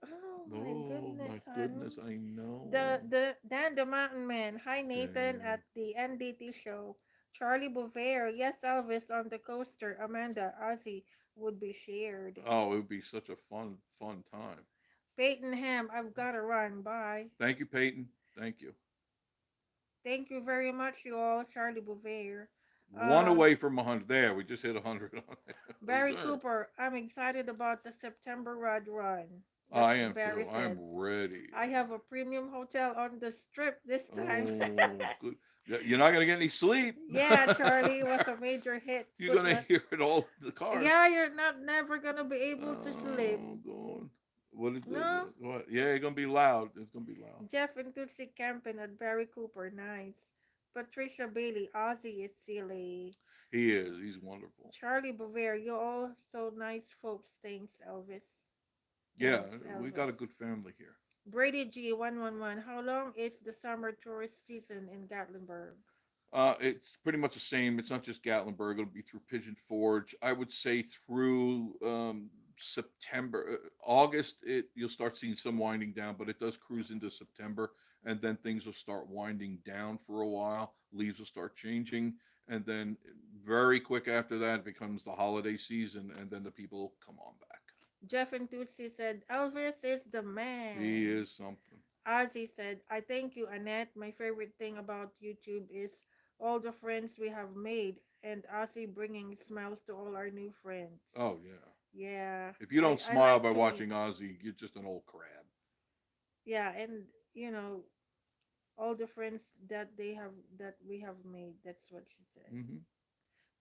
Oh my Oh goodness, my hon. goodness, I know. The Dan the Mountain Man. Hi Nathan Dan. at the NDT show. Charlie Bouvier. Yes, Elvis on the coaster. Amanda, Ozzy would be shared. Oh, it would be such a fun time. Peyton Ham. I've got to run. Bye. Thank you, Peyton. Thank you. Thank you very much, you all. Charlie Bouvier. One Uh, away from 100. There, we just hit 100 on there. Barry Cooper. I'm excited about the September Rod run. That's I what am Barry too. I'm said. ready. I have a premium hotel on the strip this time. Oh, good. You're not gonna get any sleep. Yeah, Charlie was a major hit. You're gonna hear it all in the cars. Yeah, you're not never gonna be able to sleep. Oh, God. What is it? No, What? Yeah, it's gonna be loud. It's gonna be loud. Jeff and Tootsie camping at Barry Cooper, nice. Patricia Bailey, Ozzy is silly. He is. He's wonderful. Charlie Bavair, you're all so nice folks. Thanks, Elvis. Yeah, Thanks, we got Elvis. a good family here. Brady G111, how long is the summer tourist season in Gatlinburg? It's pretty much the same. It's not just Gatlinburg. It'll be through Pigeon Forge. I would say through September, August. You'll start seeing some winding down, but it does cruise into September, and then things will start winding down for a while. Leaves will start changing, and then very quick after that it becomes the holiday season, and then the people come on back. Jeff and Tootsie said, Elvis is the He man. is something. Ozzy said, I thank you, Annette. My favorite thing about YouTube is all the friends we have made and Ozzy bringing smiles to all our new friends. Oh yeah. Yeah, If you don't I smile like by to, watching Ozzy, you're just an old crab. yeah, and you know, all the friends that we have made. That's what she said. Hmm.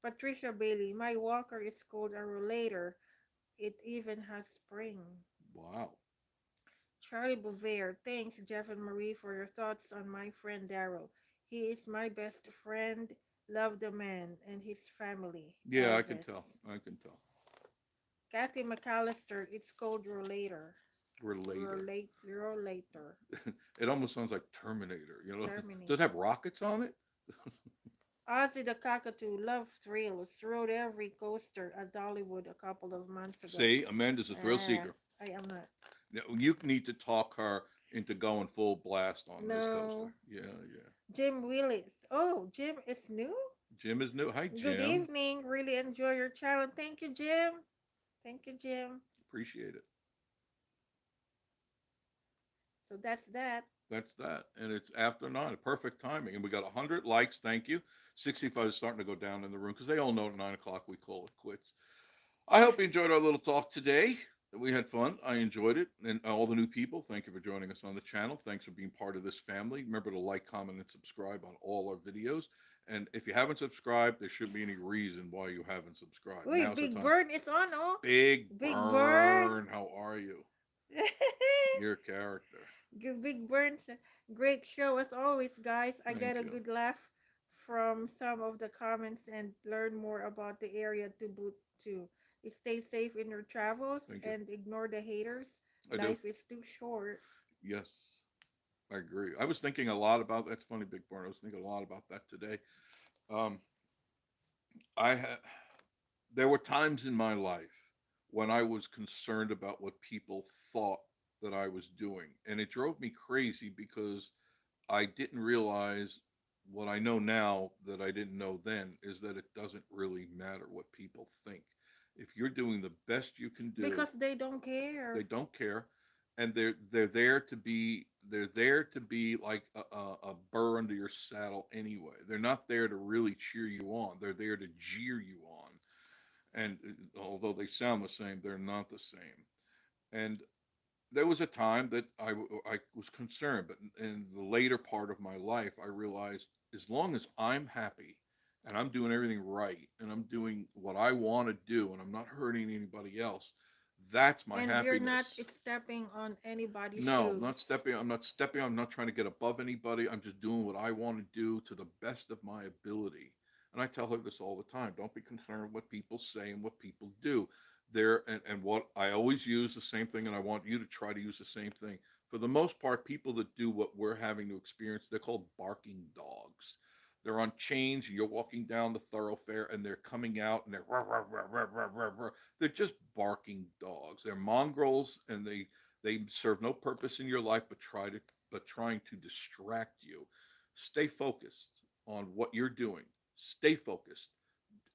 Patricia Bailey, my walker is called a rollator. It even has spring. Wow. Charlie Bouvier, thanks Jeff and Marie for your thoughts on my friend Daryl. He is my best friend. Love the man and his family. Yeah, I can Elvis. tell. I can tell. Kathy McAllister, it's called Rollator. We're later. Rollator. It almost sounds like Terminator. You know, does it Terminator. have rockets on it? Ozzy the Cockatoo, love thrills, rode every coaster at Dollywood a couple of months ago. See, Amanda's a thrill Ah, seeker. I am not. Now, you need to talk her into going full blast on this coaster. No. Yeah, yeah. Jim Willis. Oh, Jim is new? Jim is new. Hi, Good Jim. evening. Really enjoy your channel. Thank you, Jim. Thank you, Jim. Appreciate it. So that's that. That's that. And it's after 9, a perfect timing. And we got 100 likes. Thank you. 65 is starting to go down in the room because they all know at 9 o'clock we call it quits. I hope you enjoyed our little talk today. We had fun. I enjoyed it. And all the new people, thank you for joining us on the channel. Thanks for being part of this family. Remember to like, comment, and subscribe on all our videos. And if you haven't subscribed, there shouldn't be any reason why you haven't subscribed. Wait, Now's the Big time. Bird is on, oh? Big Big Bird. Burn. How are you? Your character. Big Bird. Great show as always, guys. I Thank get a you. good laugh from some of the comments and learn more about the area to boot to. Stay safe in your travels Thank you. and ignore the haters. I do. Life is too short. Yes, I agree. I was thinking a lot about that's funny, Big Burn. I was thinking a lot about that today. Um, I had there were times in my life when I was concerned about what people thought that I was doing, and it drove me crazy because I didn't realize what I know now that I didn't know then is that it doesn't really matter what people think. If you're doing the best you can do, Because they don't care. they don't care, and they're there to be like a burr under your saddle anyway. They're not there to really cheer you on. They're there to jeer you on. And although they sound the same, they're not the same. And there was a time that I was concerned, but in the later part of my life, I realized as long as I'm happy and I'm doing everything right and I'm doing what I want to do and I'm not hurting anybody else, that's my And you're not happiness. stepping on anybody's No, I'm not shoes. stepping. I'm not stepping. I'm not trying to get above anybody. I'm just doing what I want to do to the best of my ability. And I tell her this all the time. Don't be concerned what people say and what people do. There and what I always use the same thing, and I want you to try to use the same thing. For the most part, people that do what we're having to experience, they're called barking dogs. They're on chains, and you're walking down the thoroughfare, and they're coming out, and they're rah, rah, rah, rah, rah, rah, rah. They're just barking dogs. They're mongrels, and they serve no purpose in your life but trying to distract you. Stay focused on what you're doing. Stay focused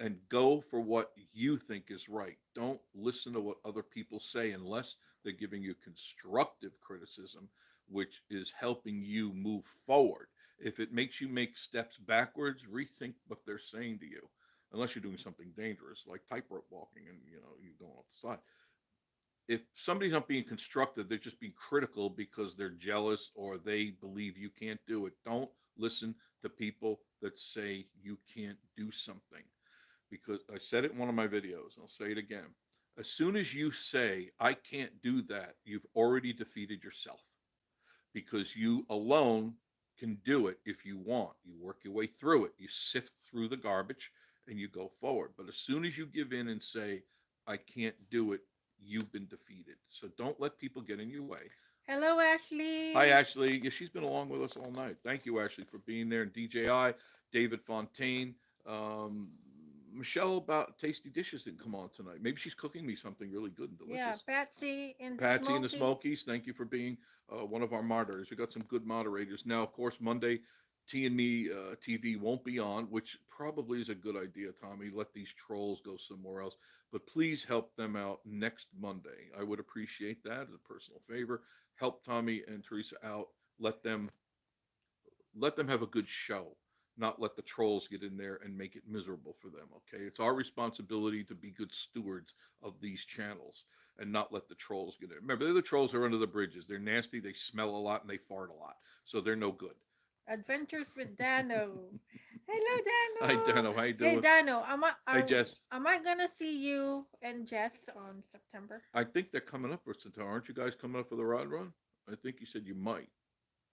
and go for what you think is right. Don't listen to what other people say unless they're giving you constructive criticism, which is helping you move forward. If it makes you make steps backwards, rethink what they're saying to you. Unless you're doing something dangerous like tightrope walking and you're going off the side. If somebody's not being constructive, they're just being critical because they're jealous or they believe you can't do it. Don't listen to people that say you can't do something. Because I said it in one of my videos, and I'll say it again. As soon as you say, I can't do that, you've already defeated yourself because you alone can do it if you want. You work your way through it, you sift through the garbage, and you go forward. But as soon as you give in and say, I can't do it, you've been defeated. So don't let people get in your way. Hello, Hi, Ashley. Ashley. Yeah, she's been along with us all night. Thank you, Ashley, for being there. And DJI, David Fontaine, um, Michelle about Tasty Dishes didn't come on tonight. Maybe she's cooking me something really good and Yeah, delicious. Patsy in the Patsy and the Smokies. Smokies, thank you for being one of our moderators. We got some good moderators. Now, of course, Monday, T and Me TV won't be on, which probably is a good idea, Tommy. Let these trolls go somewhere else. But please help them out next Monday. I would appreciate that as a personal favor. Help Tommy and Teresa out. Let them have a good show, not let the trolls get in there and make it miserable for them. Okay, it's our responsibility to be good stewards of these channels and not let the trolls get in. Remember, they're the trolls are under the bridges. They're nasty. They smell a lot and they fart a lot, so they're no good. Adventures with Dano. Hello, Hi, Dano. Dano. How you Hey, doing? Dano. Hey, Jess. Am I gonna see you and Jess on September? I think they're coming up for Centaur. Aren't you guys coming up for the rod run? I think you said you might.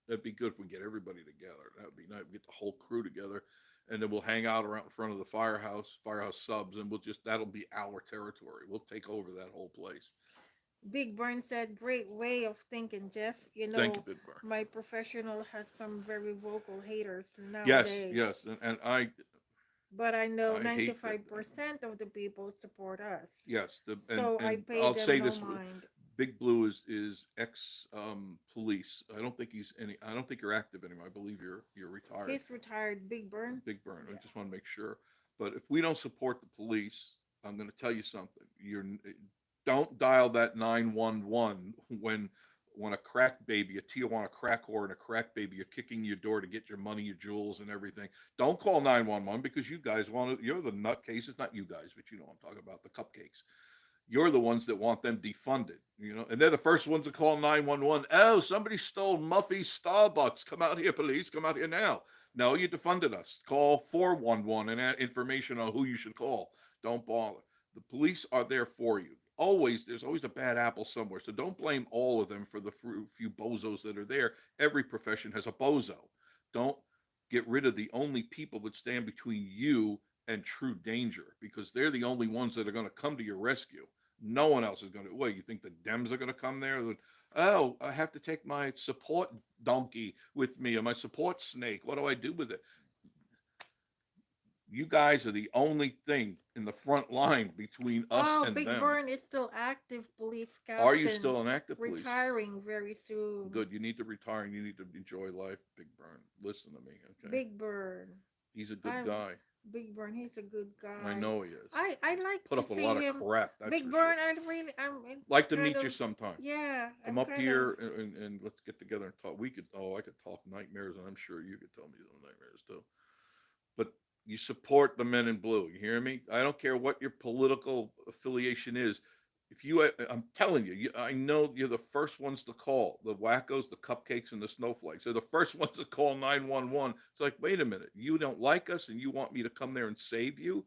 That'd be good if we get everybody together. That would be nice. We get the whole crew together, and then we'll hang out around in front of the firehouse subs, and that'll be our territory. We'll take over that whole place. Big Burn said, "Great way of thinking, Jeff. You Thank you, know, Big Bar. my professional has some very vocal haters Yes, nowadays, yes, and but I know I hate that. 95% of the people support us, Yes, so I and pay I'll them say no this: mind." Big Blue is ex police. I don't think he's any. I don't think you're active anymore. I believe you're retired. He's retired, Big Burn. Big Burn. I Yeah. just want to make sure. But if we don't support the police, I'm going to tell you something. Don't dial that 911 when a crack baby, a Tijuana crack whore, and a crack baby are kicking your door to get your money, your jewels, and everything. Don't call 911 because you guys want to. You're the nutcases, not you guys, but you know what I'm talking about, the cupcakes. You're the ones that want them defunded, and they're the first ones to call 911. Oh, somebody stole Muffy's Starbucks. Come out here, police. Come out here now. No, you defunded us. Call 411 and add information on who you should call. Don't bother. The police are there for you. There's always a bad apple somewhere. So don't blame all of them for the few bozos that are there. Every profession has a bozo. Don't get rid of the only people that stand between you and true danger because they're the only ones that are going to come to your rescue. No one else is going to. Wait, you think the Dems are going to come there? Oh, I have to take my support donkey with me or my support snake. What do I do with it? You guys are the only thing in the front line between us Oh, and Big them. Burn is still active police Are you captain, still an active police? retiring very soon. Good. You need to retire and you need to enjoy life, Big Burn. Listen to me, okay? Big Burn. He's a good I guy. Big Burn, he's a good I guy. know he is. I like Put to up a lot see of him. crap, that's Big for sure. Burn, Like to kind meet you of, sometime. yeah, Come I'm up kind of, here and let's get together and talk. I could talk nightmares, and I'm sure you could tell me some nightmares too. But you support the men in blue. You hear me? I don't care what your political affiliation is. If you, I'm telling you, I know you're the first ones to call. The wackos, the cupcakes, and the snowflakes. They're the first ones to call 911. It's like, wait a minute, you don't like us, and you want me to come there and save you?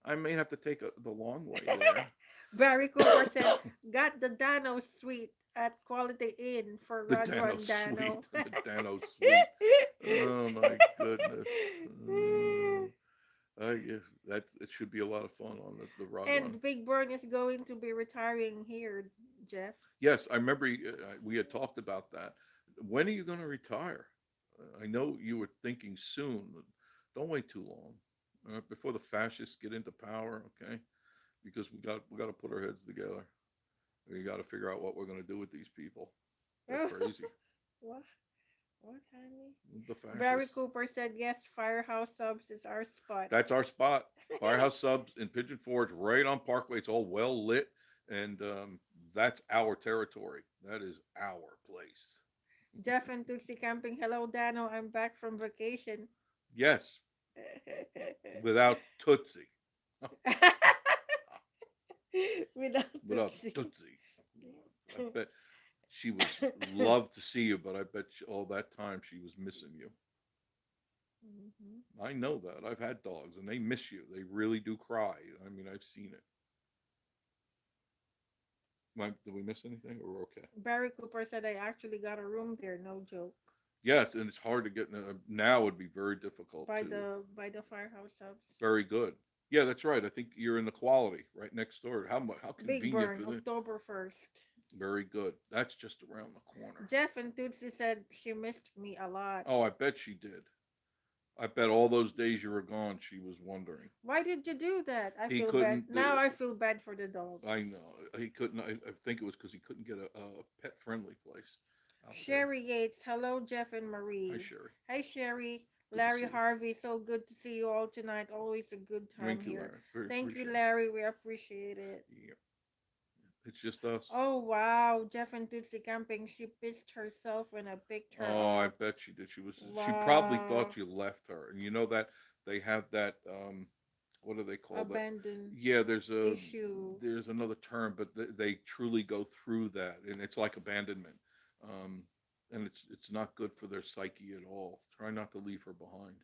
I may have to take the long way there. Barry Cooper said, got the Dano suite at Quality Inn for The Dano Rodron Suite, Dano. the Dano Suite. Oh my goodness. I guess that it should be a lot of fun on the Rod Run. And Big Burn is going to be retiring here, Jeff. Yes, I remember we had talked about that. When are you going to retire? I know you were thinking soon, but don't wait too long. Before the fascists get into power, okay? Because we got to put our heads together. We got to figure out what we're going to do with these people. They're crazy. What? What, honey? The Barry fascists. Cooper said, yes, Firehouse Subs is our spot. That's our spot. Firehouse Subs in Pigeon Forge, right on Parkway. It's all well lit, and that's our territory. That is our place. Jeff and Tootsie Camping. Hello, Dano. I'm back from vacation. Yes, without Tootsie. Without Without Tootsie. Tootsie. I bet she would love to see you, but I bet all that time she was missing you. Mhm. I know that. I've had dogs, and they miss you. They really do cry. I mean, I've seen it. Did we miss anything, or we're okay? Barry Cooper said, I actually got a room there. No joke. Yes, and it's hard to get. Now would be very difficult By to. the Firehouse Subs. Very good. Yeah, that's right. I think you're in the quality right next door. How Big convenient Burn, for them. October 1st. Very good. That's just around the corner. Jeff and Tootsie said she missed me a lot. Oh, I bet she did. I bet all those days you were gone, she was wondering. Why did you do that? I He feel bad. couldn't. Now I feel bad for the dog. I know he couldn't. I think it was because he couldn't get a pet-friendly place out there. Sherry Yates. Hello, Jeff and Hi, Marie. Sherry. Hi, Sherry. Good to see Larry you. Harvey. So good to see you all tonight. Always a good time Thank you, here. Larry. Very Thank you, appreciate Larry. We appreciate it. it. Yeah. It's just us. Oh, wow. Jeff and Tootsie Camping. She pissed herself when I picked her Oh, I up. bet she did. She probably Wow. thought you left her. And you know that they have that what do they call that? Abandoned Yeah, issue. there's another term, but they truly go through that, and it's like abandonment. Um, and it's not good for their psyche at all. Try not to leave her behind.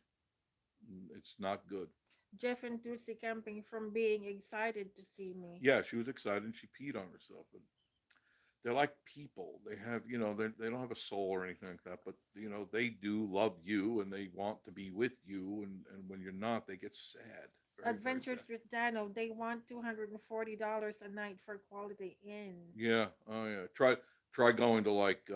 It's not good. Jeff and Tootsie Camping from being excited to see me. Yeah, she was excited and she peed on herself. But they're like people. They have, they don't have a soul or anything like that, but they do love you and they want to be with you. And when you're not, they get sad. Very, very sad. Adventures with Dano. They want $240 a night for Quality Inn. Yeah. Oh yeah. Try going to like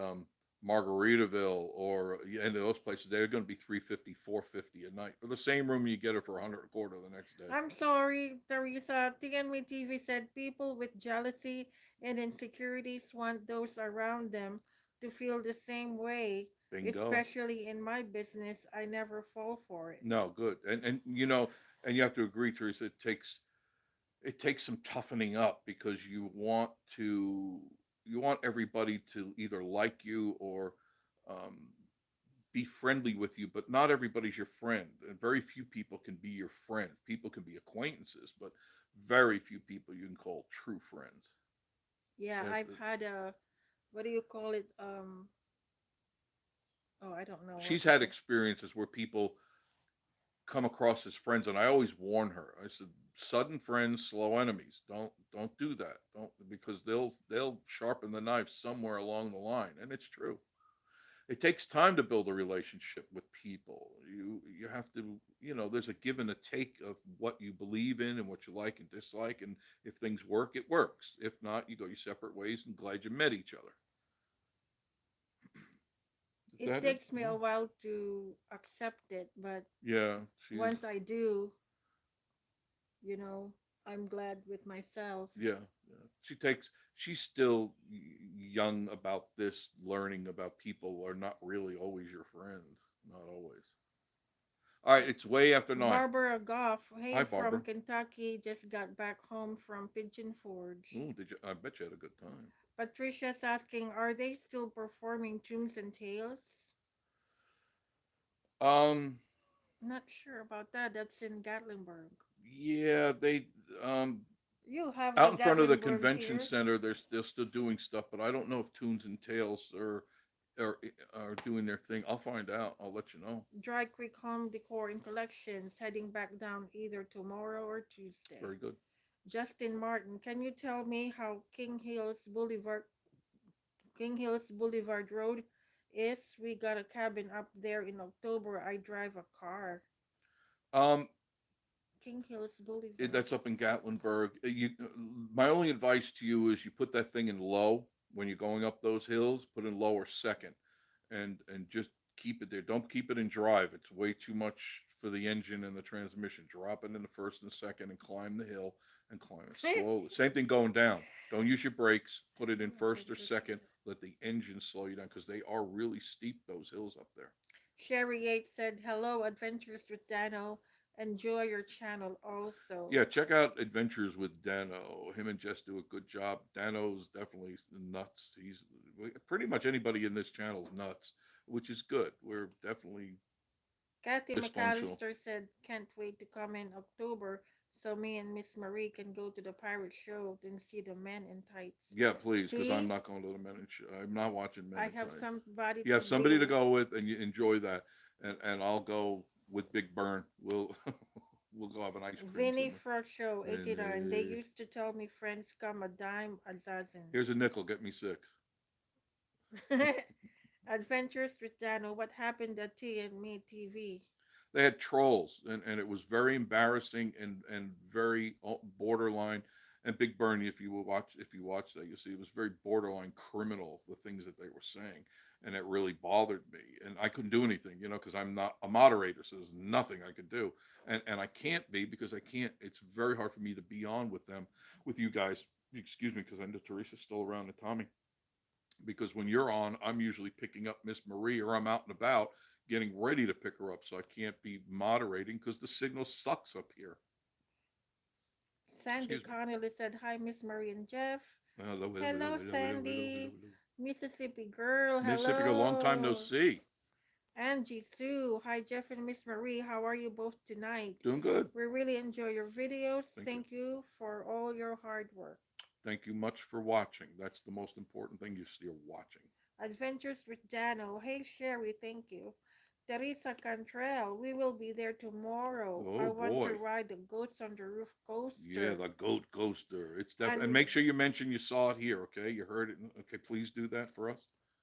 Margaritaville or any of those places. They're going to be 350, 450 a night for the same room. You get it for 100 a quarter the next day. I'm sorry, Teresa. TNW TV said people with jealousy and insecurities want those around them to feel the same way. Bingo. Especially in my business, I never fall for it. No, good. And you have to agree, Teresa. It takes some toughening up because you want everybody to either like you or um, be friendly with you, but not everybody's your friend, and very few people can be your friend. People can be acquaintances, but very few people you can call true friends. Yeah, That, I've had a, what do you call it? Oh, I don't know what she's to had say. experiences where people come across as friends, and I always warn her. I said, "Sudden friends, slow enemies. Don't do that. Don't because they'll sharpen the knife somewhere along the line." And it's true. It takes time to build a relationship with people. You have to, there's a give and a take of what you believe in and what you like and dislike. And if things work, it works. If not, you go your separate ways. And glad you met each other. Is It that it? takes me a while to accept it, but Yeah, she's once I do, you know, I'm glad with myself. yeah, yeah. She's still young about this, learning about people are not really always your friends, not always. All right, it's way after 9. Barbara Goff, hey Hi, from Barbara. Kentucky, just got back home from Pigeon Forge. Ooh, did you? I bet you had a good time. Patricia's asking, are they still performing Tunes and Tales? Um, Not sure about that. That's in Gatlinburg. yeah, they um You have the out in front of the Gatlinburg convention here. center. They're still doing stuff, but I don't know if Tunes and Tales are doing their thing. I'll find out. I'll let you know. Dry Creek Home Decor and Collections heading back down either tomorrow or Tuesday. Very good. Justin Martin, can you tell me how King Hills Boulevard Road is? We got a cabin up there in October. I drive a car. Um, King Hills Boulevard. that's up in Gatlinburg. My only advice to you is you put that thing in low when you're going up those hills. Put in low or second, and just keep it there. Don't keep it in drive. It's way too much for the engine and the transmission. Drop it in the first and second and climb the hill and climb it slowly. Same thing going down. Don't use your brakes. Put it in first or second. Let the engine slow you down because they are really steep, those hills up there. Sherry Yates said, hello, Adventures with Dano. Enjoy your channel also. Yeah, check out Adventures with Dano. Him and Jess do a good job. Dano's definitely nuts. He's pretty much anybody in this channel is nuts, which is good. We're definitely Kathy dysfunctional. McAllister said, can't wait to come in October so me and Miss Marie can go to the pirate show and see the men in tights. Yeah, please, because I'm See, not going to the Men in I'm not watching Men I in have Tights. somebody You to have somebody to go. go with, and you enjoy that, and I'll go with Big Burn. We'll we'll go have an ice cream Vinny somewhere. Frog Show, And 89. They used to tell me friends come a dime a dozen. here's a nickel. Get me 6. Adventures with Dano, what happened at T and Me TV? They had trolls, and it was very embarrassing and very borderline. And Big Bernie, if you watch that, you see it was very borderline criminal, the things that they were saying, and it really bothered me. And I couldn't do anything, because I'm not a moderator, so there's nothing I could do, and I can't be because I can't. It's very hard for me to be on with them, with you guys. Excuse me, because I know Teresa's still around and Tommy, because when you're on, I'm usually picking up Miss Marie or I'm out and about getting ready to pick her up. So I can't be moderating because the signal sucks up here. Sandy Excuse me. Connolly said, hi, Miss Marie and Jeff. Hello, hello, hello, Hello, hello, hello, hello, Sandy. hello. Mississippi girl, Mississippi, a long time no hello. see. Angie Sue, hi Jeff and Miss Marie, how are you both tonight? Doing good. We really enjoy your videos. Thank you. Thank you for all your hard work. Thank you much for watching. That's the most important thing. You're still watching. Adventures with Dano. Hey Sherry, thank you. Teresa Cantrell, we will be there tomorrow. I Oh want to boy. ride the Goats on the Roof Yeah, coaster. the goat coaster. It's definitely, and And make sure you mention you saw it here. Okay, you heard it. Okay, please do that for us.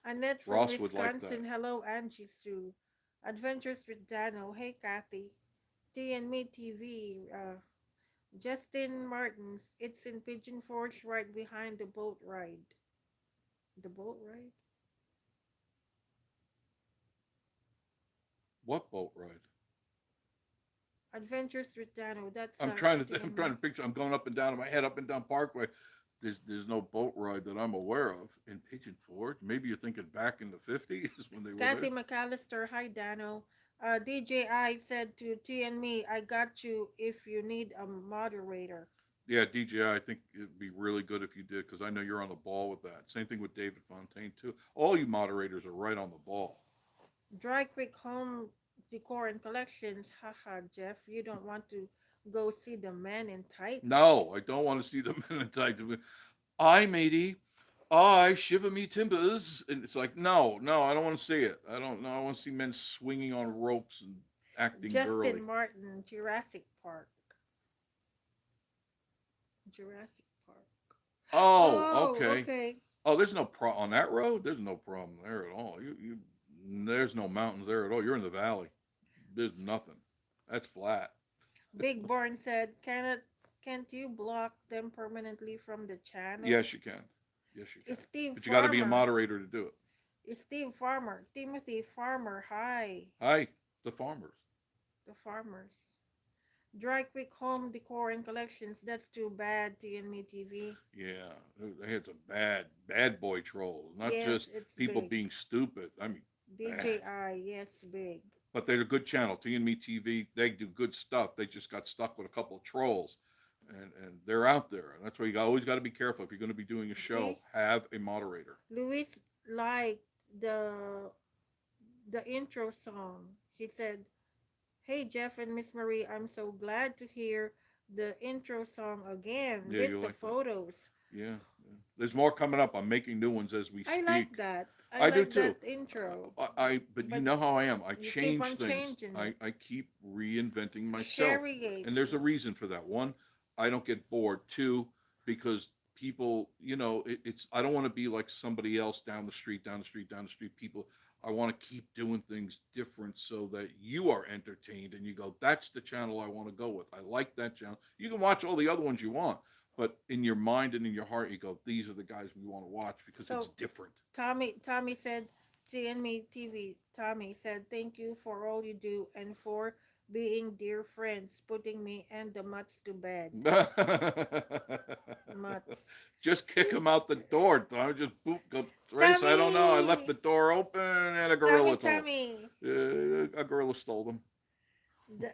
Annette from Ross would like that. Wisconsin. Hello, Angie Sue. Adventures with Dano. Hey, Kathy. T and Me TV. Justin Martins. It's in Pigeon Forge right behind the boat ride. The boat ride? What boat ride? Adventures with Dano. That's I'm trying to T I'm and trying Me. to picture. I'm going up and down in my head, up and down Parkway. There's no boat ride that I'm aware of in Pigeon Forge. Maybe you're thinking back in the 50s when they were Kathy there. McAllister. Hi, Dano. DJI said to T and Me, I got you if you need a moderator. Yeah, DJI, I think it'd be really good if you did because I know you're on the ball with that. Same thing with David Fontaine too. All you moderators are right on the ball. Dry Creek Home Decor and Collections. Haha, Jeff, you don't want to go see the man in tights? No, I don't want to see the men in tights. I, matey, I shiver me timbers. And it's like, no, no, I don't want to see it. I don't know. I want to see men swinging on ropes and acting Justin girly. Martin, Jurassic Park. Jurassic Park. Oh, Oh, okay. okay. Oh, there's no pro on that road. There's no problem there at all. There's no mountains there at all. You're in the valley. There's nothing. That's flat. Big Barn said, can't you block them permanently from the channel? Yes, you can. Yes, you can. Steve But you got to be a Farmer. moderator to do it. Steve Farmer. Timothy Farmer. Hi. Hi, the farmers. The farmers. Dry Creek Home Decor and Collections. That's too bad, TNME TV. Yeah, they had some bad boy trolls. Not Yes, just it's people big. being stupid. I mean, bad. DJI, yes, big. but they're a good channel. T and Me TV, they do good stuff. They just got stuck with a couple of trolls, and they're out there. And that's why you always got to be careful if you're going to be doing a show. See, Have a moderator. Luis liked the intro song. He said, "Hey Jeff and Miss Marie, I'm so glad to hear the intro song again Yeah, you with the like that? photos." Yeah, yeah. There's more coming up. I'm making new ones as we I speak. like that. I I do like that too. intro. But you But know how I am. I you keep change on things. changing it. I keep reinventing myself, Sherry and Yates. there's a reason for that. One, I don't get bored. Two, because people, it's I don't want to be like somebody else down the street, down the street, down the street. People, I want to keep doing things different so that you are entertained and you go, that's the channel I want to go with. I like that channel. You can watch all the other ones you want, but in your mind and in your heart, you go, these are the guys we want to watch because it's So different. Tommy said, CNME TV. Tommy said, thank you for all you do and for being dear friends, putting me and the mutts to bed. Mutts. Just kick him out the door. I just boop, go race. I don't know. I left Tommy! the door open and a Tommy, gorilla told. Tommy! A gorilla stole them. The,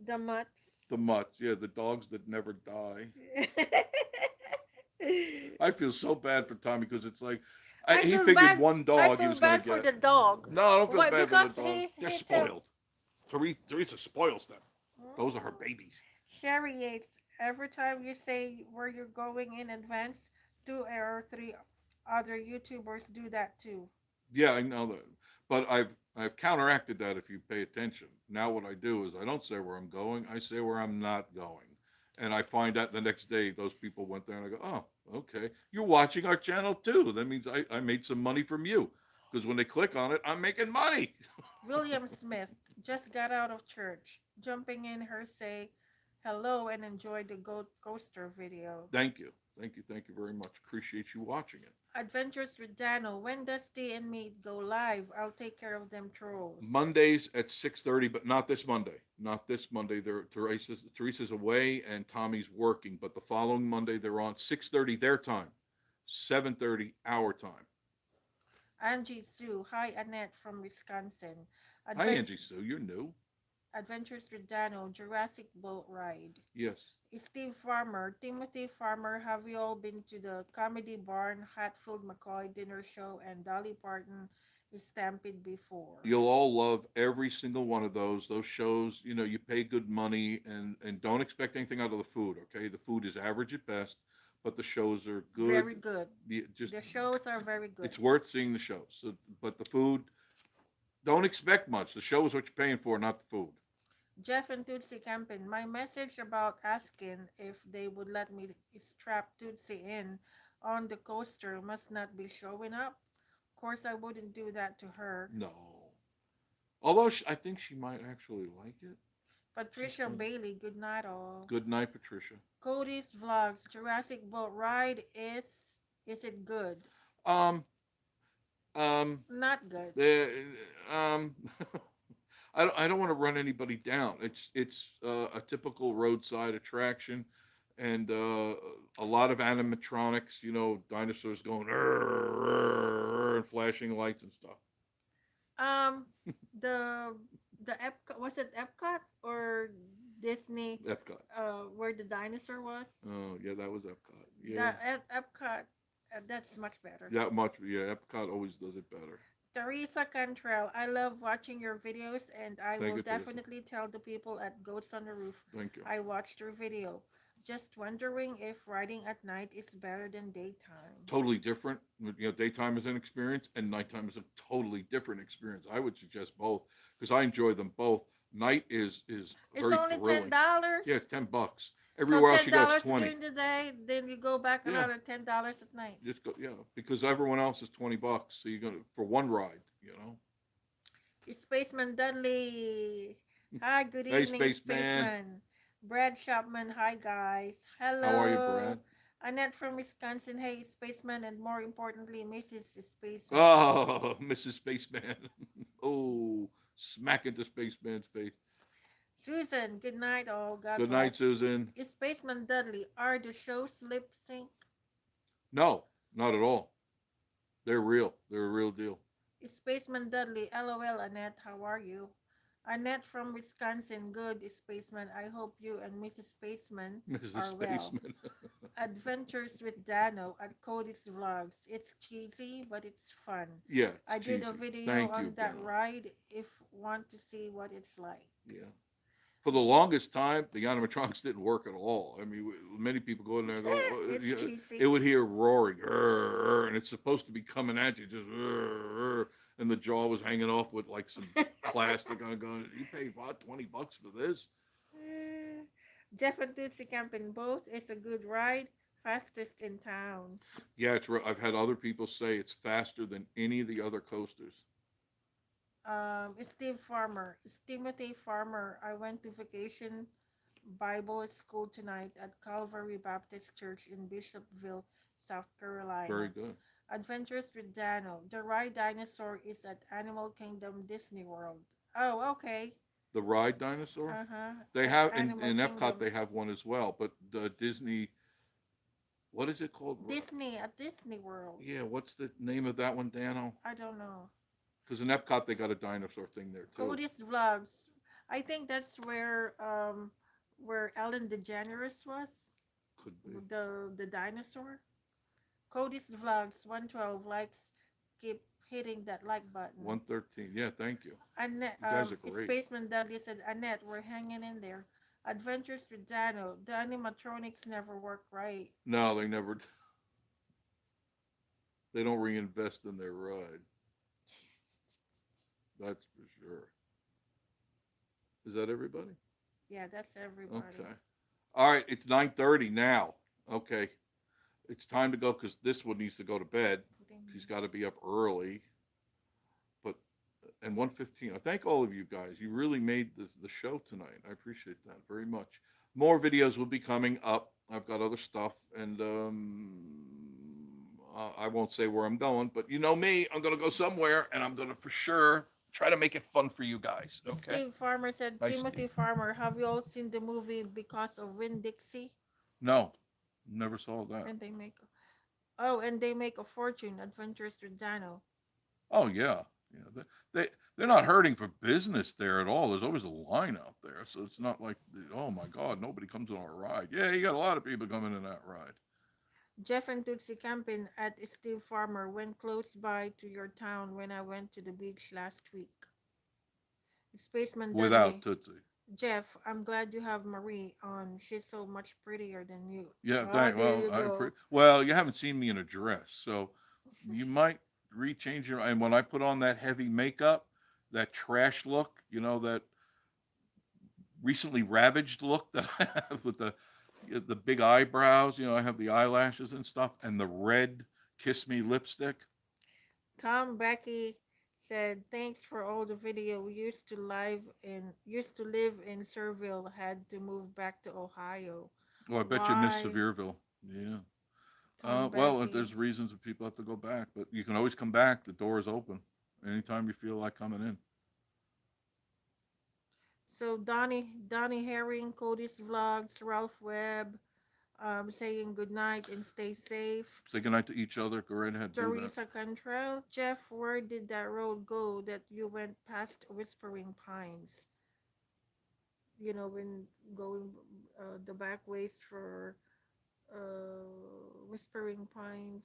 the mutts. The mutts. Yeah, the dogs that never die. I feel so bad for Tommy because it's like I he feel figured bad. one I dog he feel was going bad to for get. the dog. No, I don't feel Why? bad for Because the dog. They're he's spoiled. Teresa spoils them. Those are her babies. Sherry Yates. Every time you say where you're going in advance, two or three other YouTubers do that too. Yeah, I know that. But I've counteracted that if you pay attention. Now what I do is I don't say where I'm going, I say where I'm not going. And I find out the next day those people went there and I go, oh, okay. You're watching our channel too. That means I made some money from you. Because when they click on it, I'm making money. William Smith just got out of church, jumping in her say hello and enjoy the goat coaster video. Thank you. Thank you. Thank you very much. Appreciate you watching it. Adventures with Dano. When does Tea and Meat go live? I'll take care of them trolls. Mondays at 6:30, but not this Monday. Not this Monday. Teresa's away and Tommy's working. But the following Monday they're on 6:30 their time, 7:30 our time. Angie Sue. Hi, Annette from Wisconsin. Hi Advent- Angie Sue, you're new. Adventures with Dano. Jurassic Boat Ride. Yes. Steve Farmer. Timothy Farmer. Have you all been to the Comedy Barn, Hatfield McCoy dinner show, and Dolly Parton Stampede before? You'll all love every single one of those. Those shows, you pay good money and don't expect anything out of the food, okay? The food is average at best, but the shows are good. Very good. Just The shows are very good. it's worth seeing the shows. So, but the food, don't expect much. The show is what you're paying for, not the food. Jeff and Tootsie Campin, my message about asking if they would let me strap Tootsie in on the coaster must not be showing up. Of course, I wouldn't do that to her. No. Although I think she might actually like it. Patricia Bailey, good night all. Good night, Patricia. Cody's Vlogs, Jurassic Boat Ride is it good? Um, um, Not good. um, I don't want to run anybody down. It's a typical roadside attraction, and a lot of animatronics. Dinosaurs going and flashing lights and stuff. Um, the Epcot, was it Epcot or Disney? Epcot. Where the dinosaur was. Oh yeah, that was Epcot. Yeah, That Epcot, that's much better. that much. Yeah, Epcot always does it better. Teresa Cantrell, I love watching your videos, and I Thank will you, Teresa. definitely tell the people at Goats on the Roof Thank you. I watched your video. Just wondering if riding at night is better than daytime. Totally different. Daytime is an experience, and nighttime is a totally different experience. I would suggest both because I enjoy them both. Night is It's very only thrilling. $10. Yeah, it's $10. So Everywhere else ten you go, dollars it's 20. during the day, then you go back Yeah. another $10 at night. Just go, yeah, because everyone else is $20. So you're gonna for one ride. It's Spaceman Dudley. Hi, good Hey, evening, Spaceman. Brad Shopman, hi guys. Hello. How are you, Brad? Annette from Wisconsin, hey Spaceman, and more importantly, Mrs. Spaceman. Oh, Mrs. Spaceman. Oh, smack into Spaceman's face. Susan, good night all. God Good bless. night, Susan. Is Spaceman Dudley, are the shows lip sync? No, not at all. They're real. They're a real deal. Is Spaceman Dudley, LOL Annette, how are you? Annette from Wisconsin. Good, Spaceman. I hope you and Mrs. Spaceman Mrs. are well. Spaceman. Adventures with Dano at Cody's Vlogs. It's cheesy, but it's fun. Yeah, it's I did a cheesy. video Thank you, on that Dano. ride if want to see what it's like. Yeah. For the longest time, the animatronics didn't work at all. I mean, many people go in there and go, It's it cheesy. would hear roaring, "Grr," and it's supposed to be coming at you, just, "Grr," and the jaw was hanging off with like some plastic on it going, you paid what, $20 for this? Jeff and Tootsie Camping both is a good ride, fastest in town. Yeah, I've had other people say it's faster than any of the other coasters. It's Steve Farmer. It's Timothy Farmer. I went to vacation Bible school tonight at Calvary Baptist Church in Bishopville, South Very Carolina. good. Adventures with Dano. The ride dinosaur is at Animal Kingdom Disney World. Oh, okay. The ride dinosaur, Uh huh. they At have Animal in Epcot, Kingdom. they have one as well, but the Disney, what is it called? Disney at Disney World. Yeah, what's the name of that one, Dano? I don't know. Because in Epcot they got a dinosaur thing there too. Cody's Vlogs. I think that's where Ellen DeGeneres was. Could be. The dinosaur. Cody's Vlogs 112 likes. Keep hitting that like button. 113. Yeah, thank you. Annette, You guys are great. Spaceman Dudley said, Annette, we're hanging in there. Adventures with Dano. The animatronics never work right. No, they never. They don't reinvest in their ride. That's for sure. Is that everybody? Yeah, that's everybody. Okay. All right. It's 9:30 now. Okay. It's time to go because this one needs to go to bed. She's got to be up early. But and 1:15. I thank all of you guys. You really made the show tonight. I appreciate that very much. More videos will be coming up. I've got other stuff, and I won't say where I'm going, but you know me. I'm gonna go somewhere, and I'm gonna for sure try to make it fun for you guys. Okay. Steve Farmer said, Hi, Timothy Steve. Farmer, have you all seen the movie Because of Win Dixie? No, never saw that. And they make, oh, and they make a fortune. Adventures with Dano. Oh yeah, yeah. They're not hurting for business there at all. There's always a line out there, so it's not like, oh my God, nobody comes on our ride. Yeah, you got a lot of people coming in that ride Jeff and Tootsie camping at Steve Farmer went close by to your town when I went to the beach last week. Spaceman without Dudley. Tootsie. Jeff, I'm glad you have Marie on. She's so much prettier than you. Yeah, Ah, thank. there Well, you go. well, you haven't seen me in a dress, so you might rechange your. And when I put on that heavy makeup, that trash look, that recently ravaged look that I have with the big eyebrows, I have the eyelashes and stuff, and the red Kiss Me lipstick. Tom Becky said, "Thanks for all the video. We used to live in Surville. Had to move back to Ohio. Oh, I bet you miss Why?" Sevierville. Yeah. Tom Well, Becky. there's reasons that people have to go back, but you can always come back. The door is open anytime you feel like coming in. So Donnie Herring, Cody's vlogs, Ralph Webb, saying good night and stay safe. Say goodnight to each other. Go right ahead, do that. Teresa Cantrell, Jeff, where did that road go that you went past Whispering Pines? When going the back ways for Whispering Pines.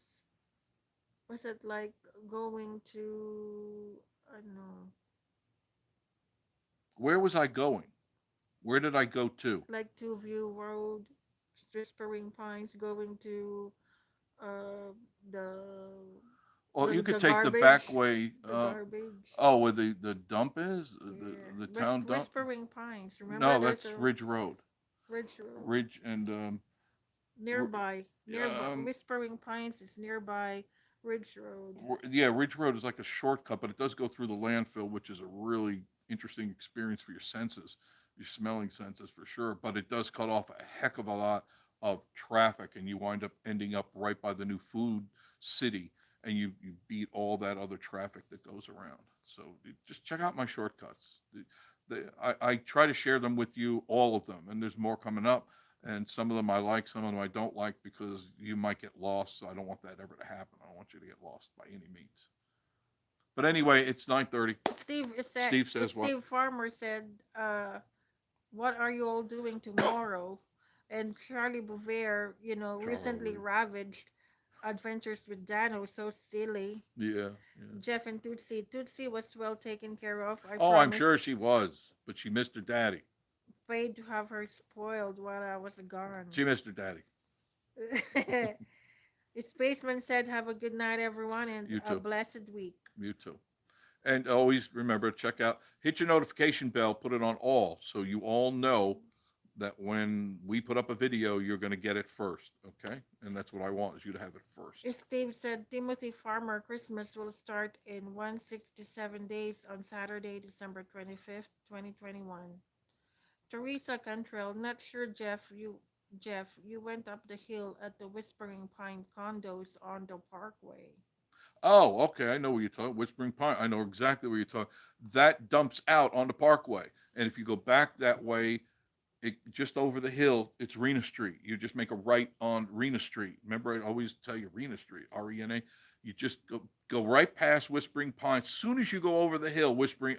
Was it like going to, I don't know, Where was I going? Where did I go to? like to View Road, Whispering Pines, going to uh the Oh, you the could take the back garbage, way. the garbage. Oh, where the dump is, Yeah, the town dump. Whispering Pines. Remember, No, there's that's a Ridge Road. Ridge Road Ridge and nearby. um, Whispering Pines is nearby Ridge Road. yeah, Ridge Road is like a shortcut, but it does go through the landfill, which is a really interesting experience for your senses, your smelling senses for sure. But it does cut off a heck of a lot of traffic, and you wind up ending up right by the new food city, and you beat all that other traffic that goes around. So just check out my shortcuts. I try to share them with you, all of them, and there's more coming up. And some of them I like, some of them I don't like because you might get lost. So I don't want that ever to happen. I don't want you to get lost by any means. But anyway, it's 9:30. Steve is that Steve says what? Steve Farmer said, "What are you all doing tomorrow?" And Charlie Bouvier, recently Charlie. ravaged Adventures with Dano. So silly. Yeah, yeah. Jeff and Tootsie. Tootsie was well taken care of. I Oh, I'm promise. sure she was, but she missed her daddy. Paid to have her spoiled while I was gone. She missed her daddy. Spaceman said, "Have a good night, everyone, and You a too. blessed week." You too. And always remember, check out, hit your notification bell, put it on all, so you all know that when we put up a video, you're going to get it first. Okay, and that's what I want, is you to have it first. Steve said, "Timothy Farmer Christmas will start in 167 days on Saturday, December 25th, 2021. Teresa Cantrell, not sure, Jeff, you went up the hill at the Whispering Pine condos on the Parkway. Oh, okay, I know where you're talking. Whispering Pine. I know exactly where you're talking. That dumps out on the Parkway, and if you go back that way, just over the hill, it's Rena Street. You just make a right on Rena Street. Remember, I always tell you Rena Street, Rena. You just go right past Whispering Pine. As soon as you go over the hill, Whispering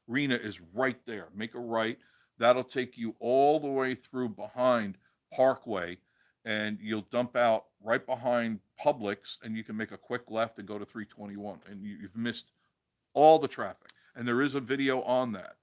Rena is right there. Make a right. That'll take you all the way through behind Parkway, and you'll dump out right behind Publix, and you can make a quick left and go to 321. And you've missed all the traffic. And there is a video on that.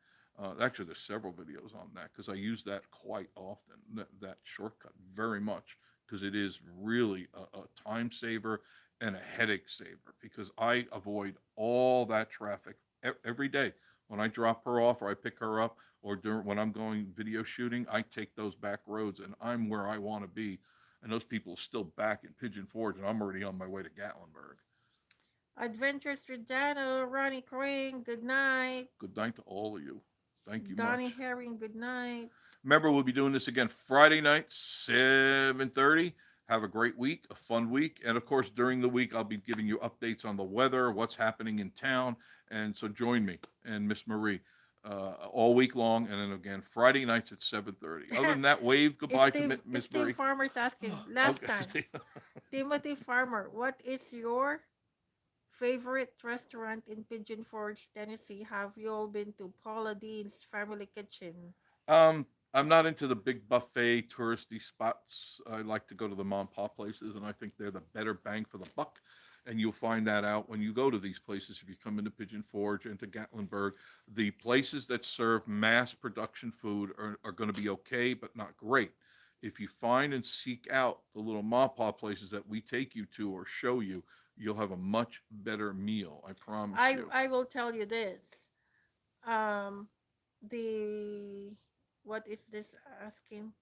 Actually, there's several videos on that because I use that quite often, that shortcut very much, because it is really a time saver and a headache saver, because I avoid all that traffic every day. When I drop her off or I pick her up, or when I'm going video shooting, I take those back roads and I'm where I want to be. And those people are still back in Pigeon Forge, and I'm already on my way to Gatlinburg. Adventures with Dano, Ronnie Crane, good night. Good night to all of you. Thank you Donnie much. Herring, good night. Remember, we'll be doing this again Friday night, 7:30. Have a great week, a fun week. And of course, during the week, I'll be giving you updates on the weather, what's happening in town. And so join me and Miss Marie all week long. And then again, Friday nights at 7:30. Other than that, wave goodbye to Miss Steve Marie. Farmer's asking, last time, Okay. Timothy Farmer, what is your favorite restaurant in Pigeon Forge, Tennessee? Have you all been to Paula Dean's Family Kitchen? I'm not into the big buffet touristy spots. I like to go to the mom and pop places, and I think they're the better bang for the buck. And you'll find that out when you go to these places. If you come into Pigeon Forge and to Gatlinburg, the places that serve mass production food are going to be okay, but not great. If you find and seek out the little mom and pop places that we take you to or show you, you'll have a much better meal. I promise I you. I will tell you this. Um, the what is this asking?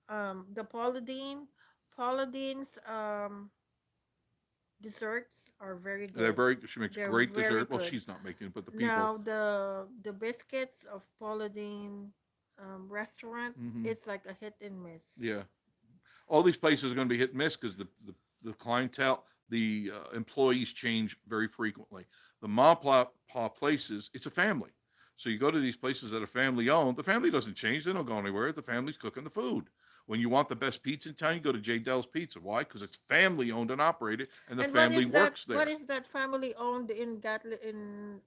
The Paula Dean's desserts are very They're good. very. She makes They're great very dessert. Well, good. she's not making it, but the people. Now the biscuits of Paula Dean restaurant, Hmm. it's like a hit and miss. Yeah, all these places are going to be hit and miss because the clientele, the employees change very frequently. The mom pa places, it's a family. So you go to these places that are family owned. The family doesn't change; they don't go anywhere. The family's cooking the food. When you want the best pizza in town, you go to J. Dell's Pizza. Why? Because it's family owned and operated, and the And what family is that? works What there. is that family owned in Gatlin in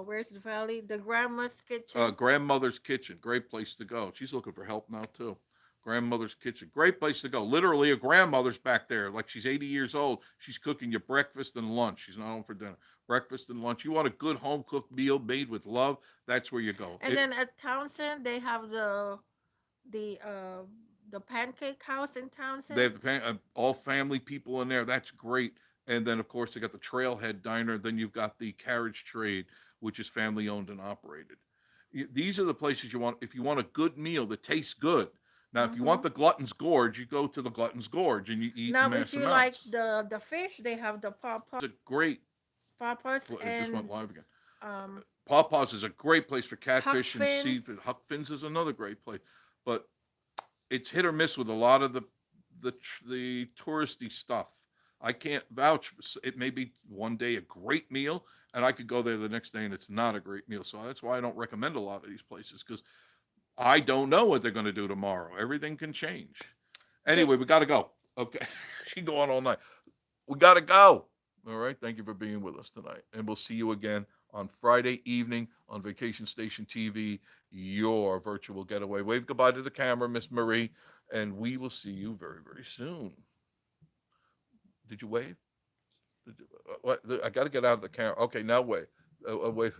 where's the valley? The Grandma's Kitchen. Grandmother's Kitchen, great place to go. She's looking for help now too. Grandmother's Kitchen, great place to go. Literally, a grandmother's back there, like she's 80 years old. She's cooking you breakfast and lunch. She's not home for dinner. Breakfast and lunch. You want a good home cooked meal made with love? That's where you go. And then at Townsend, they have the uh the pancake house in They Townsend. have all family people in there. That's great. And then, of course, they got the Trailhead Diner. Then you've got the Carriage Trade, which is family owned and operated. These are the places you want if you want a good meal that tastes good. Now, if you want Mm-hmm. the Glutton's Gorge, you go to the Glutton's Gorge and you eat Now, if mass you like amounts. the fish, they have the It's a great. papas It just went and live again. um Pawpaws is a great place for huck catfish and fins. seafood. Huck Finn's is another great place, but it's hit or miss with a lot of the touristy stuff. I can't vouch. It may be one day a great meal, and I could go there the next day and it's not a great meal. So that's why I don't recommend a lot of these places because I don't know what they're going to do tomorrow. Everything can change. Okay, Anyway, we got to go. Okay, she can go on all night. We got to go. All right. Thank you for being with us tonight. And we'll see you again on Friday evening on Vacation Station TV, your virtual getaway. Wave goodbye to the camera, Miss Marie, and we will see you very, very soon. Did you wave? Did you, what, I got to get out of the camera. Okay, now wave. Wave.